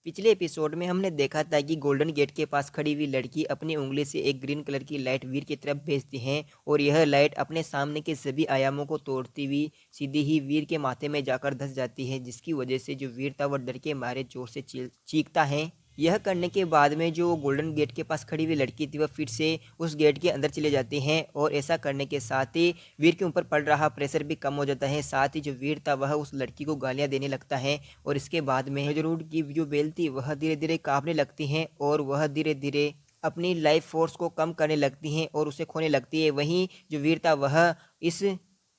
पिछले एपिसोड में हमने देखा था कि गोल्डन गेट के पास खड़ी हुई लड़की अपनी उंगली से एक ग्रीन कलर की लाइट वीर की तरफ भेजती है और यह लाइट अपने सामने के सभी आयामों को तोड़ती हुई सीधी ही वीर के माथे में जाकर धंस जाती है, जिसकी वजह से जो वीर था वह डर के मारे जोर से चीखता है। यह करने के बाद में जो गोल्डन गेट के पास खड़ी हुई लड़की थी वह फिर से उस गेट के अंदर चले जाती हैं और ऐसा करने के साथ ही वीर के ऊपर पड़ रहा प्रेशर भी कम हो जाता है। साथ ही जो वीर था वह उस लड़की को गालियां देने लगता है और इसके बाद में हेजलवुड की जो बेल थी वह धीरे धीरे कांपने लगती हैं और वह धीरे धीरे अपनी लाइफ फोर्स को कम करने लगती हैं और उसे खोने लगती है। वहीं जो वीर था वह इस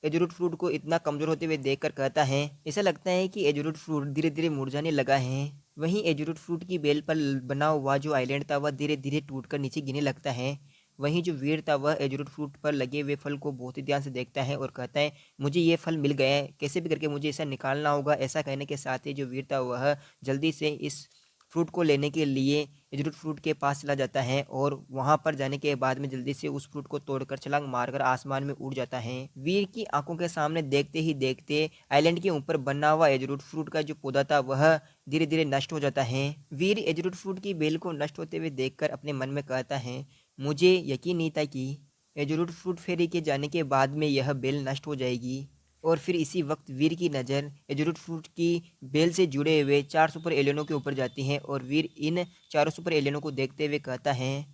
एजरूट फ्रूट को इतना कमजोर होते हुए देखकर कहता है, ऐसा लगता है कि एजरूट फ्रूट धीरे धीरे मुरझाने लगा है। वहीं एजरूट फ्रूट की बेल पर बना हुआ जो आइलैंड था वह धीरे धीरे टूटकर नीचे गिरने लगता है। वहीं जो वीर था वह एजरूट फ्रूट पर लगे हुए फल को बहुत ही ध्यान से देखता है और कहता है, मुझे ये फल मिल गया है, कैसे भी करके मुझे इसे निकालना होगा। ऐसा कहने के साथ ही जो वीर था वह जल्दी से इस फ्रूट को लेने के लिए एजरूट फ्रूट के पास चला जाता है और वहां पर जाने के बाद में जल्दी से उस फ्रूट को तोड़कर छलांग मारकर आसमान में उड़ जाता है। वीर की आंखों के सामने देखते ही देखते आइलैंड के ऊपर बना हुआ एजरूट फ्रूट का जो पौधा था वह धीरे धीरे नष्ट हो जाता है। वीर एजरूट फ्रूट की बेल को नष्ट होते हुए देखकर अपने मन में कहता है, मुझे यकीन नहीं था कि एजरूट फ्रूट फेरी के जाने के बाद में यह बेल नष्ट हो जाएगी। और फिर इसी वक्त वीर की नज़र एजरूट फ्रूट की बेल से जुड़े हुए 4 सुपर एलियनों के ऊपर जाती है और वीर इन चारों सुपर एलियनों को देखते हुए कहता है,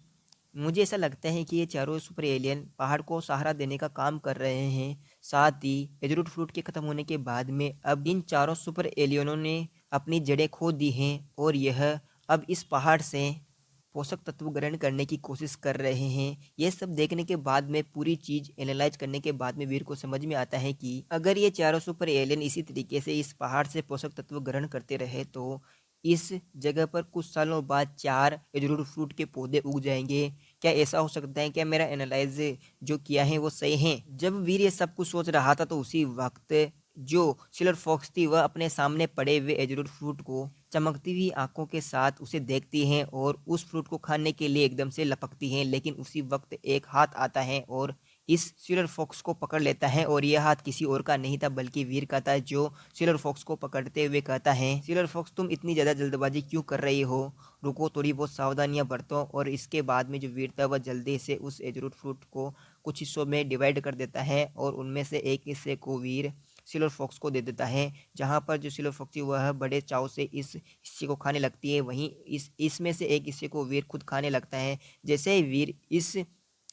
मुझे ऐसा लगता है कि ये चारों सुपर एलियन पहाड़ को सहारा देने का काम कर रहे हैं। साथ ही एजरूट फ्रूट के ख़त्म होने के बाद में अब इन चारों सुपर एलियनों ने अपनी जड़ें खो दी हैं और यह अब इस पहाड़ से पोषक तत्व ग्रहण करने की कोशिश कर रहे हैं। ये सब देखने के बाद में पूरी चीज़ एनालाइज करने के बाद में वीर को समझ में आता है कि अगर ये चारों सुपर एलियन इसी तरीके से इस पहाड़ से पोषक तत्व ग्रहण करते रहे तो इस जगह पर कुछ सालों बाद 4 एजरूट फ्रूट के पौधे उग जाएंगे। क्या ऐसा हो सकता है? क्या मेरा एनालाइज जो किया है वो सही है? जब वीर ये सब कुछ सोच रहा था तो उसी वक्त जो सिल्वर फॉक्स थी वह अपने सामने पड़े हुए एजरूट फ्रूट को चमकती हुई आंखों के साथ उसे देखती हैं और उस फ्रूट को खाने के लिए एकदम से लपकती हैं। लेकिन उसी वक्त एक हाथ आता है और इस सिल्वर फॉक्स को पकड़ लेता है और यह हाथ किसी और का नहीं था बल्कि वीर का था, जो सिल्वर फॉक्स को पकड़ते हुए कहता है, सिल्वर फॉक्स तुम इतनी ज़्यादा जल्दबाजी क्यों कर रही हो? रुको, थोड़ी बहुत सावधानियां बरतो। और इसके बाद में जो वीर था वह जल्दी से उस एजरूट फ्रूट को कुछ हिस्सों में डिवाइड कर देता है और उनमें से एक हिस्से को वीर सिल्वर फॉक्स को दे देता है, जहाँ पर जो सिल्वर फॉक्स थी वह बड़े चाव से इस हिस्से को खाने लगती है। वहीं इसमें से एक हिस्से को वीर खुद खाने लगता है। जैसे ही वीर इस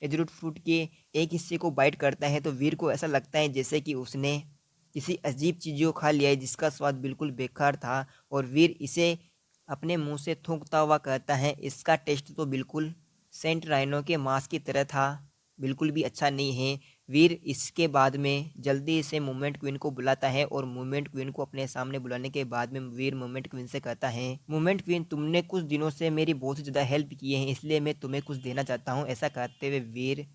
एजरूट फ्रूट के एक हिस्से को बाइट करता है तो वीर को ऐसा लगता है जैसे कि उसने किसी अजीब चीज़ को खा लिया है जिसका स्वाद बिल्कुल बेकार था। और वीर इसे अपने मुंह से थूकता हुआ कहता है, इसका टेस्ट तो बिल्कुल सेंट राइनो के मांस की तरह था, बिल्कुल भी अच्छा नहीं है। वीर इसके बाद में जल्दी से मूवमेंट क्वीन को बुलाता है और मूवमेंट क्वीन को अपने सामने बुलाने के बाद में वीर मूवमेंट क्वीन से कहता है, मूवमेंट क्वीन तुमने कुछ दिनों से मेरी बहुत ही ज़्यादा हेल्प की है, इसलिए मैं तुम्हें कुछ देना चाहता हूँ। ऐसा कहते हुए वीर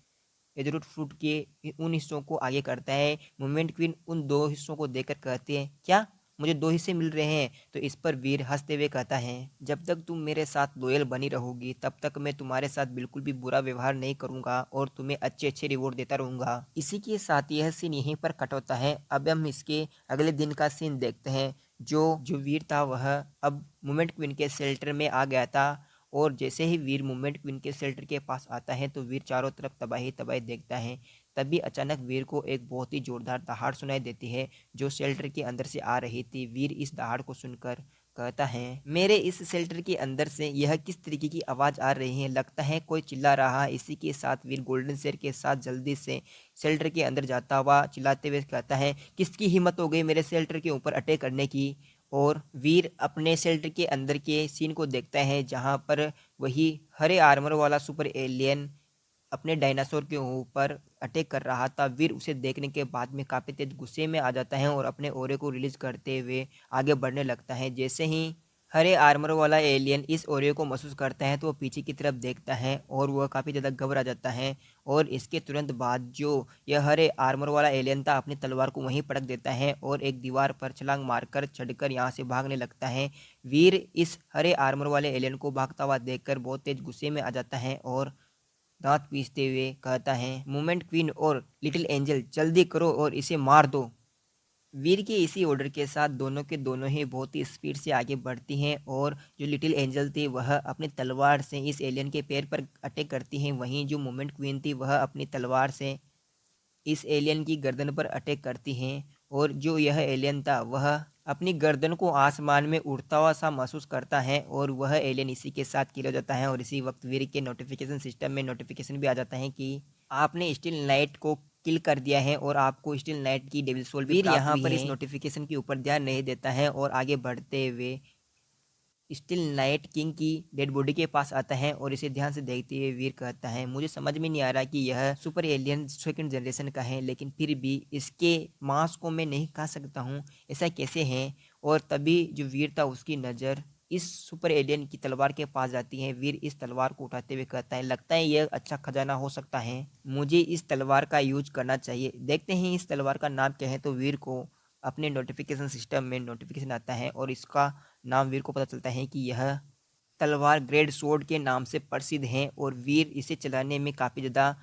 एजरूट फ्रूट के उन हिस्सों को आगे करता है। मूवमेंट क्वीन उन 2 हिस्सों को देखकर कहती है, क्या मुझे 2 हिस्से मिल रहे हैं? तो इस पर वीर हंसते हुए कहता है, जब तक तुम मेरे साथ लॉयल बनी रहोगी तब तक मैं तुम्हारे साथ बिल्कुल भी बुरा व्यवहार नहीं करूंगा और तुम्हें अच्छे अच्छे रिवॉर्ड देता रहूंगा। इसी के साथ यह सीन यहीं पर कट होता है। अब हम इसके अगले दिन का सीन देखते हैं। जो जो वीर था वह अब मूवमेंट क्वीन के शेल्टर में आ गया था और जैसे ही वीर मूवमेंट क्वीन के शेल्टर के पास आता है तो वीर चारों तरफ तबाही तबाही देखता है। तभी अचानक वीर को एक बहुत ही जोरदार दहाड़ सुनाई देती है जो शेल्टर के अंदर से आ रही थी। वीर इस दहाड़ को सुनकर कहता है, मेरे इस शेल्टर के अंदर से यह किस तरीके की आवाज़ आ रही है? लगता है कोई चिल्ला रहा है। इसी के साथ वीर गोल्डन शेर के साथ जल्दी से शेल्टर के अंदर जाता हुआ चिल्लाते हुए कहता है, किसकी हिम्मत हो गई मेरे शेल्टर के ऊपर अटैक करने की? और वीर अपने शेल्टर के अंदर के सीन को देखता है जहां पर वही हरे आर्मर वाला सुपर एलियन अपने डायनासोर के ऊपर अटैक कर रहा था। वीर उसे देखने के बाद में काफ़ी तेज गुस्से में आ जाता है और अपने ओरे को रिलीज करते हुए आगे बढ़ने लगता है। जैसे ही हरे आर्मर वाला एलियन इस ओरे को महसूस करता है तो वो पीछे की तरफ देखता है और वह काफ़ी ज़्यादा घबरा जाता है। और इसके तुरंत बाद जो यह हरे आर्मर वाला एलियन था अपनी तलवार को वहीं पटक देता है और एक दीवार पर छलांग मारकर चढ़कर यहाँ से भागने लगता है। वीर इस हरे आर्मर वाले एलियन को भागता हुआ देखकर बहुत तेज गुस्से में आ जाता है और दांत पीसते हुए कहता है, मूवमेंट क्वीन और लिटिल एंजल जल्दी करो और इसे मार दो। वीर के इसी ऑर्डर के साथ दोनों के दोनों ही बहुत ही स्पीड से आगे बढ़ती हैं और जो लिटिल एंजल थी वह अपनी तलवार से इस एलियन के पैर पर अटैक करती हैं। वहीं जो मोमेंट क्वीन थी वह अपनी तलवार से इस एलियन की गर्दन पर अटैक करती हैं और जो यह एलियन था वह अपनी गर्दन को आसमान में उड़ता हुआ सा महसूस करता है और वह एलियन इसी के साथ किल हो जाता है। और इसी वक्त वीर के नोटिफिकेशन सिस्टम में नोटिफिकेशन भी आ जाता है कि आपने स्टील नाइट को किल कर दिया है और आपको स्टील नाइट की डेविल सोल भी प्राप्त यहाँ हुई पर है। इस नोटिफिकेशन के ऊपर ध्यान नहीं देता है और आगे बढ़ते हुए स्टिल नाइट किंग की डेड बॉडी के पास आता है और इसे ध्यान से देखते हुए वीर कहता है, मुझे समझ में नहीं आ रहा कि यह सुपर एलियन सेकंड जनरेशन का है, लेकिन फिर भी इसके मांस को मैं नहीं खा सकता हूँ, ऐसा कैसे है। और तभी जो वीर था उसकी नज़र इस सुपर एलियन की तलवार के पास जाती है। वीर इस तलवार को उठाते हुए कहता है, लगता है यह अच्छा खजाना हो सकता है, मुझे इस तलवार का यूज करना चाहिए। देखते हैं इस तलवार का नाम क्या है। तो वीर को अपने नोटिफिकेशन सिस्टम में नोटिफिकेशन आता है और इसका नाम वीर को पता चलता है कि यह तलवार ग्रेड सोर्ड के नाम से प्रसिद्ध है और वीर इसे चलाने में काफ़ी ज़्यादा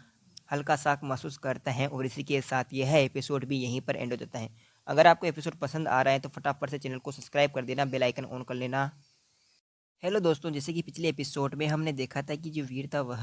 हल्का सा महसूस करता है। और इसी के साथ यह एपिसोड भी यहीं पर एंड हो जाता है। अगर आपको एपिसोड पसंद आ रहा है तो फटाफट से चैनल को सब्सक्राइब कर देना, बेल आइकन ऑन कर लेना। हेलो दोस्तों, जैसे कि पिछले एपिसोड में हमने देखा था कि जो वीर था वह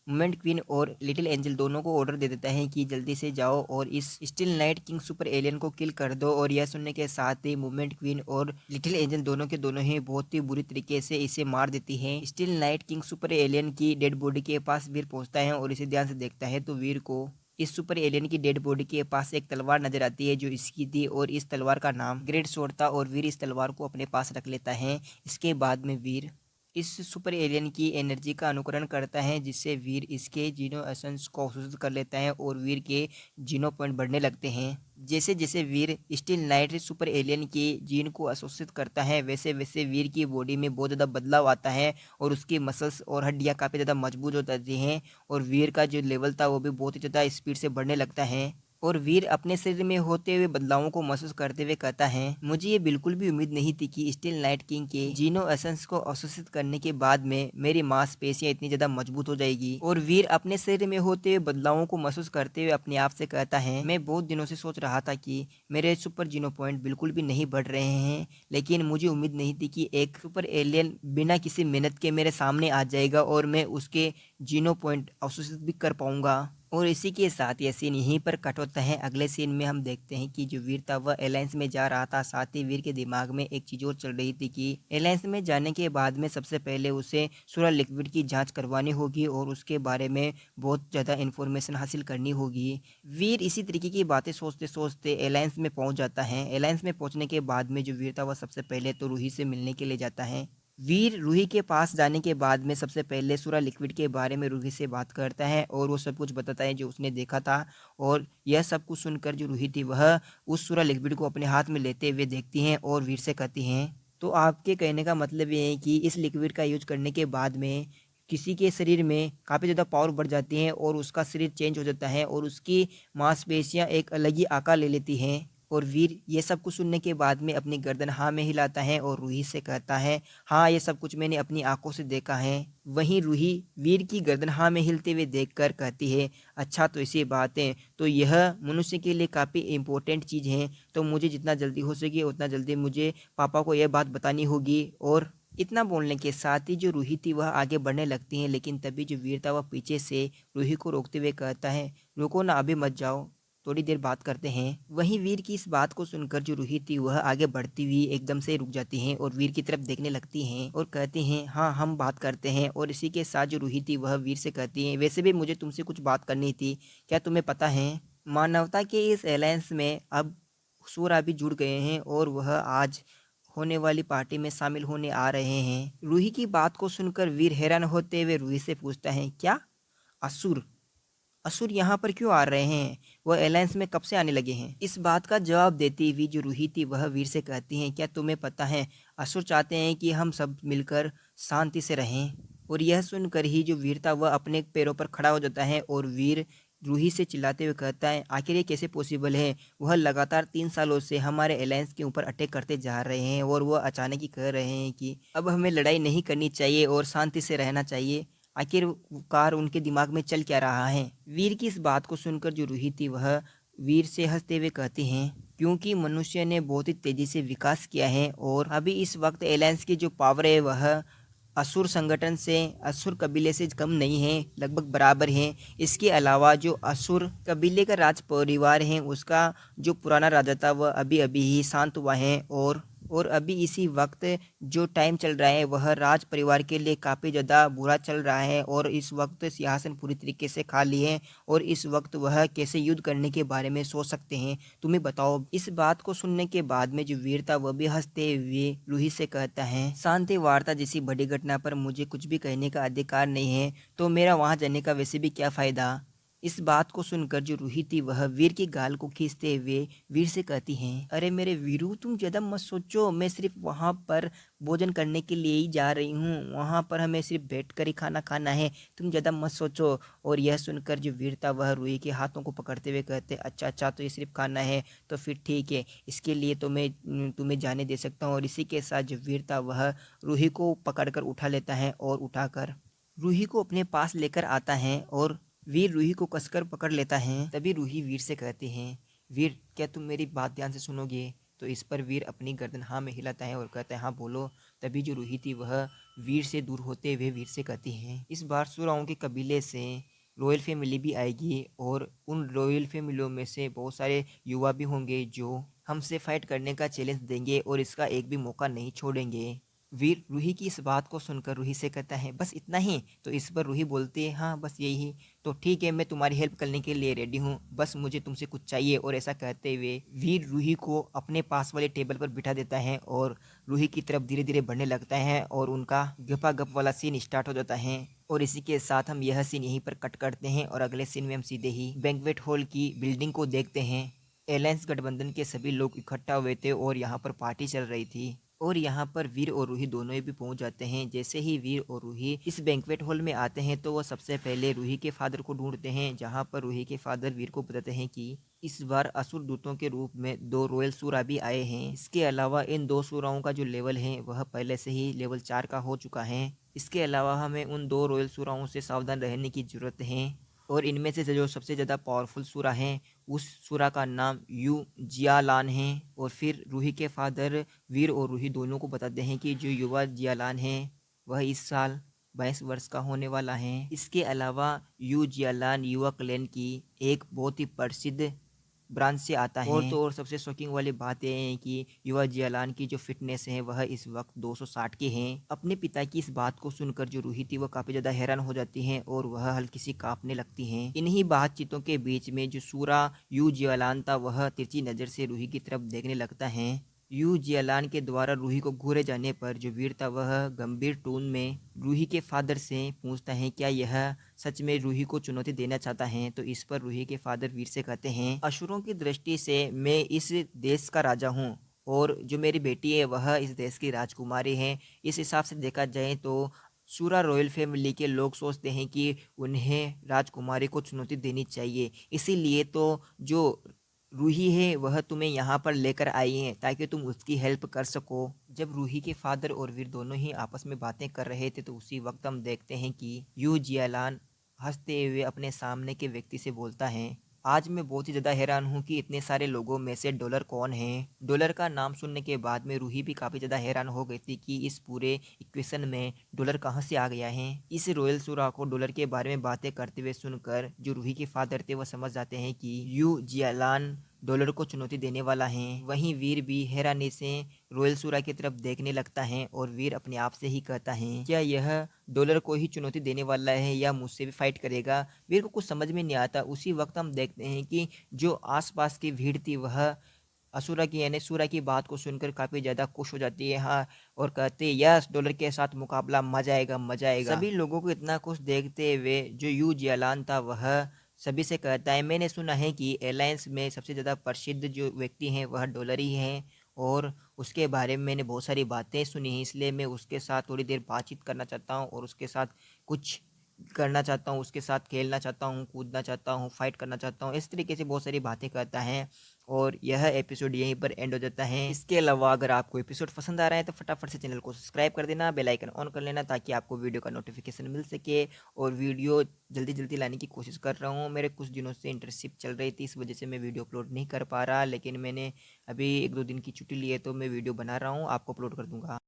मोमेंट क्वीन और लिटिल एंजल दोनों को ऑर्डर दे देता है कि जल्दी से जाओ और इस still night king super alien को किल कर दो। और यह सुनने के साथ ही मोमेंट क्वीन और लिटिल एंजल दोनों के दोनों ही बहुत ही बुरी तरीके से इसे मार देती है। Still night king super alien की डेड बॉडी के पास वीर पहुंचता है और इसे ध्यान से देखता है तो वीर को इस सुपर एलियन की डेड बॉडी के पास एक तलवार नजर आती है जो इसकी थी और इस तलवार का नाम ग्रेट स्वॉर्ड था और वीर इस तलवार को अपने पास रख लेता है। इसके बाद में वीर इस सुपर एलियन की एनर्जी का अनुकरण करता है जिससे वीर इसके जीनो एसेंस को अवशोषित कर लेता है और वीर के जीनो पॉइंट बढ़ने लगते हैं। जैसे जैसे वीर स्टिल नाइट सुपर एलियन के जीन को अवशोषित करता है वैसे वैसे वीर की बॉडी में बहुत ज़्यादा बदलाव आता है और उसकी मसल्स और हड्डियाँ काफ़ी ज़्यादा मजबूत हो जाती हैं और वीर का जो लेवल था वो भी बहुत ही ज़्यादा स्पीड से बढ़ने लगता है। और वीर अपने शरीर में होते हुए बदलावों को महसूस करते हुए कहता है, मुझे ये बिल्कुल भी उम्मीद नहीं थी कि स्टील नाइट किंग के जीनो एसेंस को अवशोषित करने के बाद में मेरी मांसपेशियां इतनी ज्यादा मजबूत हो जाएगी। और वीर अपने शरीर में होते हुए बदलावों को महसूस करते हुए अपने आप से कहता है, मैं बहुत दिनों से सोच रहा था कि मेरे सुपर जीनो पॉइंट बिल्कुल भी नहीं बढ़ रहे हैं, लेकिन मुझे उम्मीद नहीं थी कि एक सुपर एलियन बिना किसी मेहनत के मेरे सामने आ जाएगा और मैं उसके जीनो पॉइंट अवशोषित भी कर पाऊंगा। और इसी के साथ ये सीन यहीं पर कट होता है। अगले सीन में हम देखते हैं कि जो वीर था वह एलायंस में जा रहा था, साथ ही वीर के दिमाग में एक चीज़ और चल रही थी कि एलायंस में जाने के बाद में सबसे पहले उसे सूरा लिक्विड की जांच करवानी होगी और उसके बारे में बहुत ज़्यादा इन्फॉर्मेशन हासिल करनी होगी। वीर इसी तरीके की बातें सोचते सोचते एलायंस में पहुंच जाता है। एलायंस में पहुंचने के बाद में जो वीर था वह सबसे पहले तो रूही से मिलने के लिए जाता है। वीर रूही के पास जाने के बाद में सबसे पहले सूरा लिक्विड के बारे में रूही से बात करता है और वो सब कुछ बताता है जो उसने देखा था। और यह सब कुछ सुनकर जो रूही थी वह उस सूरा लिक्विड को अपने हाथ में लेते हुए देखती हैं और वीर से कहती हैं, तो आपके कहने का मतलब ये है कि इस लिक्विड का यूज करने के बाद में किसी के शरीर में काफ़ी ज़्यादा पावर बढ़ जाती है और उसका शरीर चेंज हो जाता है और उसकी मांसपेशियां एक अलग ही आकार ले लेती हैं। और वीर ये सब कुछ सुनने के बाद में अपनी गर्दन हाँ में हिलाता है और रूही से कहता है, हाँ ये सब कुछ मैंने अपनी आंखों से देखा है। वहीं रूही वीर की गर्दन हाँ में हिलते हुए देखकर कहती है, अच्छा तो ऐसी बात है, तो यह मनुष्य के लिए काफ़ी इम्पोर्टेंट चीज़ है, तो मुझे जितना जल्दी हो सके उतना जल्दी मुझे पापा को यह बात बतानी होगी। और इतना बोलने के साथ ही जो रूही थी वह आगे बढ़ने लगती है, लेकिन तभी जो वीर था वह पीछे से रूही को रोकते हुए कहता है, रुको ना, अभी मत जाओ, थोड़ी देर बात करते हैं। वहीं वीर की इस बात को सुनकर जो रूही थी वह आगे बढ़ती हुई एकदम से रुक जाती हैं और वीर की तरफ देखने लगती हैं और कहती हैं, हाँ हम बात करते हैं। और इसी के साथ जो रूही थी वह वीर से कहती हैं, वैसे भी मुझे तुमसे कुछ बात करनी थी, क्या तुम्हें पता है मानवता के इस अलायंस में अब सूरा भी जुड़ गए हैं और वह आज होने वाली पार्टी में शामिल होने आ रहे हैं। रूही की बात को सुनकर वीर हैरान होते हुए रूही से पूछता है, क्या असुर असुर यहाँ पर क्यों आ रहे हैं? वह अलायंस में कब से आने लगे हैं? इस बात का जवाब देती हुई जो रूही थी वह वीर से कहती हैं, क्या तुम्हें पता है असुर चाहते हैं कि हम सब मिलकर शांति से रहें। और यह सुनकर ही जो वीर था वह अपने पैरों पर खड़ा हो जाता है और वीर रूही से चिल्लाते हुए कहता है, आखिर ये कैसे पॉसिबल है? वह लगातार 3 सालों से हमारे अलायंस के ऊपर अटैक करते जा रहे हैं और वह अचानक ही कह रहे हैं कि अब हमें लड़ाई नहीं करनी चाहिए और शांति से रहना चाहिए। आखिरकार उनके दिमाग में चल क्या रहा है? वीर की इस बात को सुनकर जो रूही थी वह वीर से हंसते हुए कहती हैं, क्योंकि मनुष्य ने बहुत ही तेज़ी से विकास किया है और अभी इस वक्त एलियंस की जो पावर है वह असुर संगठन से, असुर कबीले से कम नहीं है, लगभग बराबर है। इसके अलावा जो असुर कबीले का राज परिवार है उसका जो पुराना राजा था वह अभी अभी ही शांत हुआ है और अभी इसी वक्त जो टाइम चल रहा है वह राज परिवार के लिए काफ़ी ज़्यादा बुरा चल रहा है और इस वक्त सिंहासन पूरी तरीके से खाली है और इस वक्त वह कैसे युद्ध करने के बारे में सोच सकते हैं। तुम्हें बताओ। इस बात को सुनने के बाद में जो वीर था वह भी हंसते हुए रूही से कहता है, शांति वार्ता जैसी बड़ी घटना पर मुझे कुछ भी कहने का अधिकार नहीं है, तो मेरा वहां जाने का वैसे भी क्या फायदा। इस बात को सुनकर जो रूही थी वह वीर की गाल को खींचते हुए वीर से कहती हैं, अरे मेरे वीरू तुम ज़्यादा मत सोचो, मैं सिर्फ वहाँ पर भोजन करने के लिए ही जा रही हूँ, वहाँ पर हमें सिर्फ बैठ कर ही खाना खाना है, तुम ज़्यादा मत सोचो। और यह सुनकर जो वीर था वह रूही के हाथों को पकड़ते हुए कहते, अच्छा अच्छा तो ये सिर्फ खाना है, तो फिर ठीक है, इसके लिए तो मैं तुम्हें जाने दे सकता हूँ। और इसी के साथ जो वीर था वह रूही को पकड़कर उठा लेता है और उठाकर रूही को अपने पास लेकर आता है और वीर रूही को कसकर पकड़ लेता है। तभी रूही वीर से कहती हैं, वीर क्या तुम मेरी बात ध्यान से सुनोगे। तो इस पर वीर अपनी गर्दन हाँ में हिलाता है और कहता है, हाँ बोलो। तभी जो रूही थी वह वीर से दूर होते हुए वीर से कहती हैं, इस बार सुराओं के कबीले से रॉयल फैमिली भी आएगी और उन रॉयल फैमिलियों में से बहुत सारे युवा भी होंगे जो हमसे फाइट करने का चैलेंज देंगे और इसका एक भी मौका नहीं छोड़ेंगे। वीर रूही की इस बात को सुनकर रूही से कहता है, बस इतना ही। तो इस पर रूही बोलती है, हाँ बस यही। तो ठीक है, मैं तुम्हारी हेल्प करने के लिए रेडी हूँ, बस मुझे तुमसे कुछ चाहिए। और ऐसा कहते हुए वीर रूही को अपने पास वाले टेबल पर बिठा देता है और रूही की तरफ धीरे धीरे बढ़ने लगता है और उनका गपा गप वाला सीन स्टार्ट हो जाता है। और इसी के साथ हम यह सीन यहीं पर कट करते हैं और अगले सीन में हम सीधे ही बैंक्वेट हॉल की बिल्डिंग को देखते हैं। एलायंस गठबंधन के सभी लोग इकट्ठा हुए थे और यहाँ पर पार्टी चल रही थी और यहाँ पर वीर और रूही दोनों ही भी पहुंच जाते हैं। जैसे ही वीर और रूही इस बैंक्वेट हॉल में आते हैं तो वह सबसे पहले रूही के फादर को ढूंढते हैं, जहाँ पर रूही के फादर वीर को बताते हैं कि इस बार असुर दूतों के रूप में 2 रॉयल सूरा भी आए हैं। इसके अलावा इन 2 सूराओं का जो लेवल है वह पहले से ही लेवल 4 का हो चुका है। इसके अलावा हमें उन 2 रॉयल सूराओं से सावधान रहने की जरूरत है और इनमें से जो सबसे ज़्यादा पावरफुल सूरा है उस सूरा का नाम यू जियालान है। और फिर रूही के फादर वीर और रूही दोनों को बताते हैं कि जो युवा जियालान है वह इस साल 22 वर्ष का होने वाला है। इसके अलावा यू जियालान युवा क्लैन की एक बहुत ही प्रसिद्ध ब्रांच से आता है। और तो और सबसे शॉकिंग वाली बात यह है कि युवा जियालान की जो फिटनेस है वह इस वक्त 260 के हैं। अपने पिता की इस बात को सुनकर जो रूही थी वह काफ़ी ज़्यादा हैरान हो जाती हैं और वह हल्की सी कांपने लगती हैं। इन्हीं बातचीतों के बीच में जो सूरा यू जियालान था वह तिरछी नज़र से रूही की तरफ देखने लगता है। यू जियालान के द्वारा रूही को घूरे जाने पर जो वीर था वह गंभीर टोन में रूही के फादर से पूछता है, क्या यह सच में रूही को चुनौती देना चाहता है। तो इस पर रूही के फादर वीर से कहते हैं, असुरों की दृष्टि से मैं इस देश का राजा हूँ और जो मेरी बेटी है वह इस देश की राजकुमारी है। इस हिसाब से देखा जाए तो सूरा रॉयल फैमिली के लोग सोचते हैं कि उन्हें राजकुमारी को चुनौती देनी चाहिए। इसीलिए तो जो रूही है वह तुम्हें यहाँ पर लेकर आई है ताकि तुम उसकी हेल्प कर सको। जब रूही के फादर और वीर दोनों ही आपस में बातें कर रहे थे तो उसी वक्त हम देखते हैं कि यू जियालान हंसते हुए अपने सामने के व्यक्ति से बोलता है, आज मैं बहुत ही ज़्यादा हैरान हूँ कि इतने सारे लोगों में से डॉलर कौन है। डॉलर का नाम सुनने के बाद में रूही भी काफ़ी ज़्यादा हैरान हो गई थी कि इस पूरे इक्वेशन में डॉलर कहाँ से आ गया है। इस रॉयल सूरा को डॉलर के बारे में बातें करते हुए सुनकर जो रूही के फादर थे वह समझ जाते हैं कि यू जियालान डॉलर को चुनौती देने वाला है। वहीं वीर भी हैरानी से रॉयल सूरा की तरफ देखने लगता है और वीर अपने आप से ही कहता है, क्या यह डॉलर को ही चुनौती देने वाला है या मुझसे भी फाइट करेगा। वीर को कुछ समझ में नहीं आता। उसी वक्त हम देखते हैं कि जो आसपास की भीड़ थी वह असुरा की यानी सूरा की बात को सुनकर काफ़ी ज़्यादा खुश हो जाती है, हाँ, और कहते हैं यस डॉलर के साथ मुकाबला मजा आएगा मजा आएगा। सभी लोगों को इतना खुश देखते हुए जो यू जियालान था वह सभी से कहता है, मैंने सुना है कि एयरलाइंस में सबसे ज़्यादा प्रसिद्ध जो व्यक्ति हैं वह डॉलर ही हैं और उसके बारे में मैंने बहुत सारी बातें सुनी हैं, इसलिए मैं उसके साथ थोड़ी देर बातचीत करना चाहता हूँ और उसके साथ कुछ करना चाहता हूँ, उसके साथ खेलना चाहता हूँ, कूदना चाहता हूँ, फाइट करना चाहता हूँ। इस तरीके से बहुत सारी बातें करता है। और यह एपिसोड यहीं पर एंड हो जाता है। इसके अलावा अगर आपको एपिसोड पसंद आ रहा है तो फटाफट से चैनल को सब्सक्राइब कर देना, बेल आइकन ऑन कर लेना ताकि आपको वीडियो का नोटिफिकेशन मिल सके। और वीडियो जल्दी जल्दी लाने की कोशिश कर रहा हूँ। मेरे कुछ दिनों से इंटर्नशिप चल रही थी, इस वजह से मैं वीडियो अपलोड नहीं कर पा रहा, लेकिन मैंने अभी 1-2 दिन की छुट्टी ली है तो मैं वीडियो बना रहा हूँ, आपको अपलोड कर दूंगा।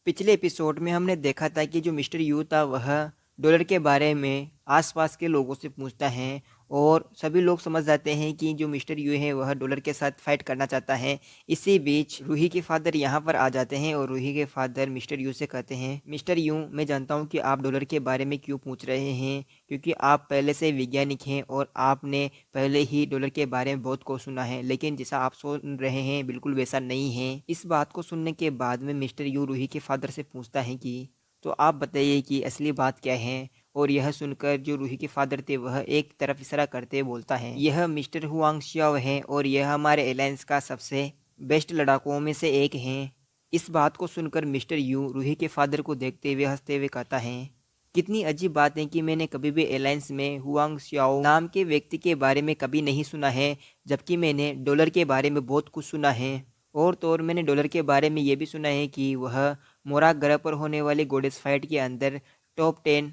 पिछले एपिसोड में हमने देखा था कि जो मिस्टर यू था वह डॉलर के बारे में आसपास के लोगों से पूछता है और सभी लोग समझ जाते हैं कि जो मिस्टर यू है वह डॉलर के साथ फाइट करना चाहता है। इसी बीच रूही के फादर यहाँ पर आ जाते हैं और रूही के फादर मिस्टर यू से कहते हैं, मिस्टर यू, मैं जानता हूँ कि आप डॉलर के बारे में क्यों पूछ रहे हैं, क्योंकि आप पहले से वैज्ञानिक हैं और आपने पहले ही डॉलर के बारे में बहुत कुछ सुना है, लेकिन जैसा आप सुन रहे हैं बिल्कुल वैसा नहीं है। इस बात को सुनने के बाद में मिस्टर यू रूही के फादर से पूछता है कि तो आप बताइए कि असली बात क्या है। और यह सुनकर जो रूही के फादर थे वह एक तरफ इशारा करते बोलता है, यह मिस्टर हुआंग शियाओ है और यह हमारे एलायंस का सबसे बेस्ट लड़ाकों में से एक हैं। इस बात को सुनकर मिस्टर यू रूही के फादर को देखते हुए हंसते हुए कहता है, कितनी अजीब बात है कि मैंने कभी भी एलायंस में हुआंग शियाओ नाम के व्यक्ति के बारे में कभी नहीं सुना है, जबकि मैंने डॉलर के बारे में बहुत कुछ सुना है। और तो और मैंने डॉलर के बारे में ये भी सुना है कि वह मोराक ग्रह पर होने वाले गोडेस फाइट के अंदर टॉप 10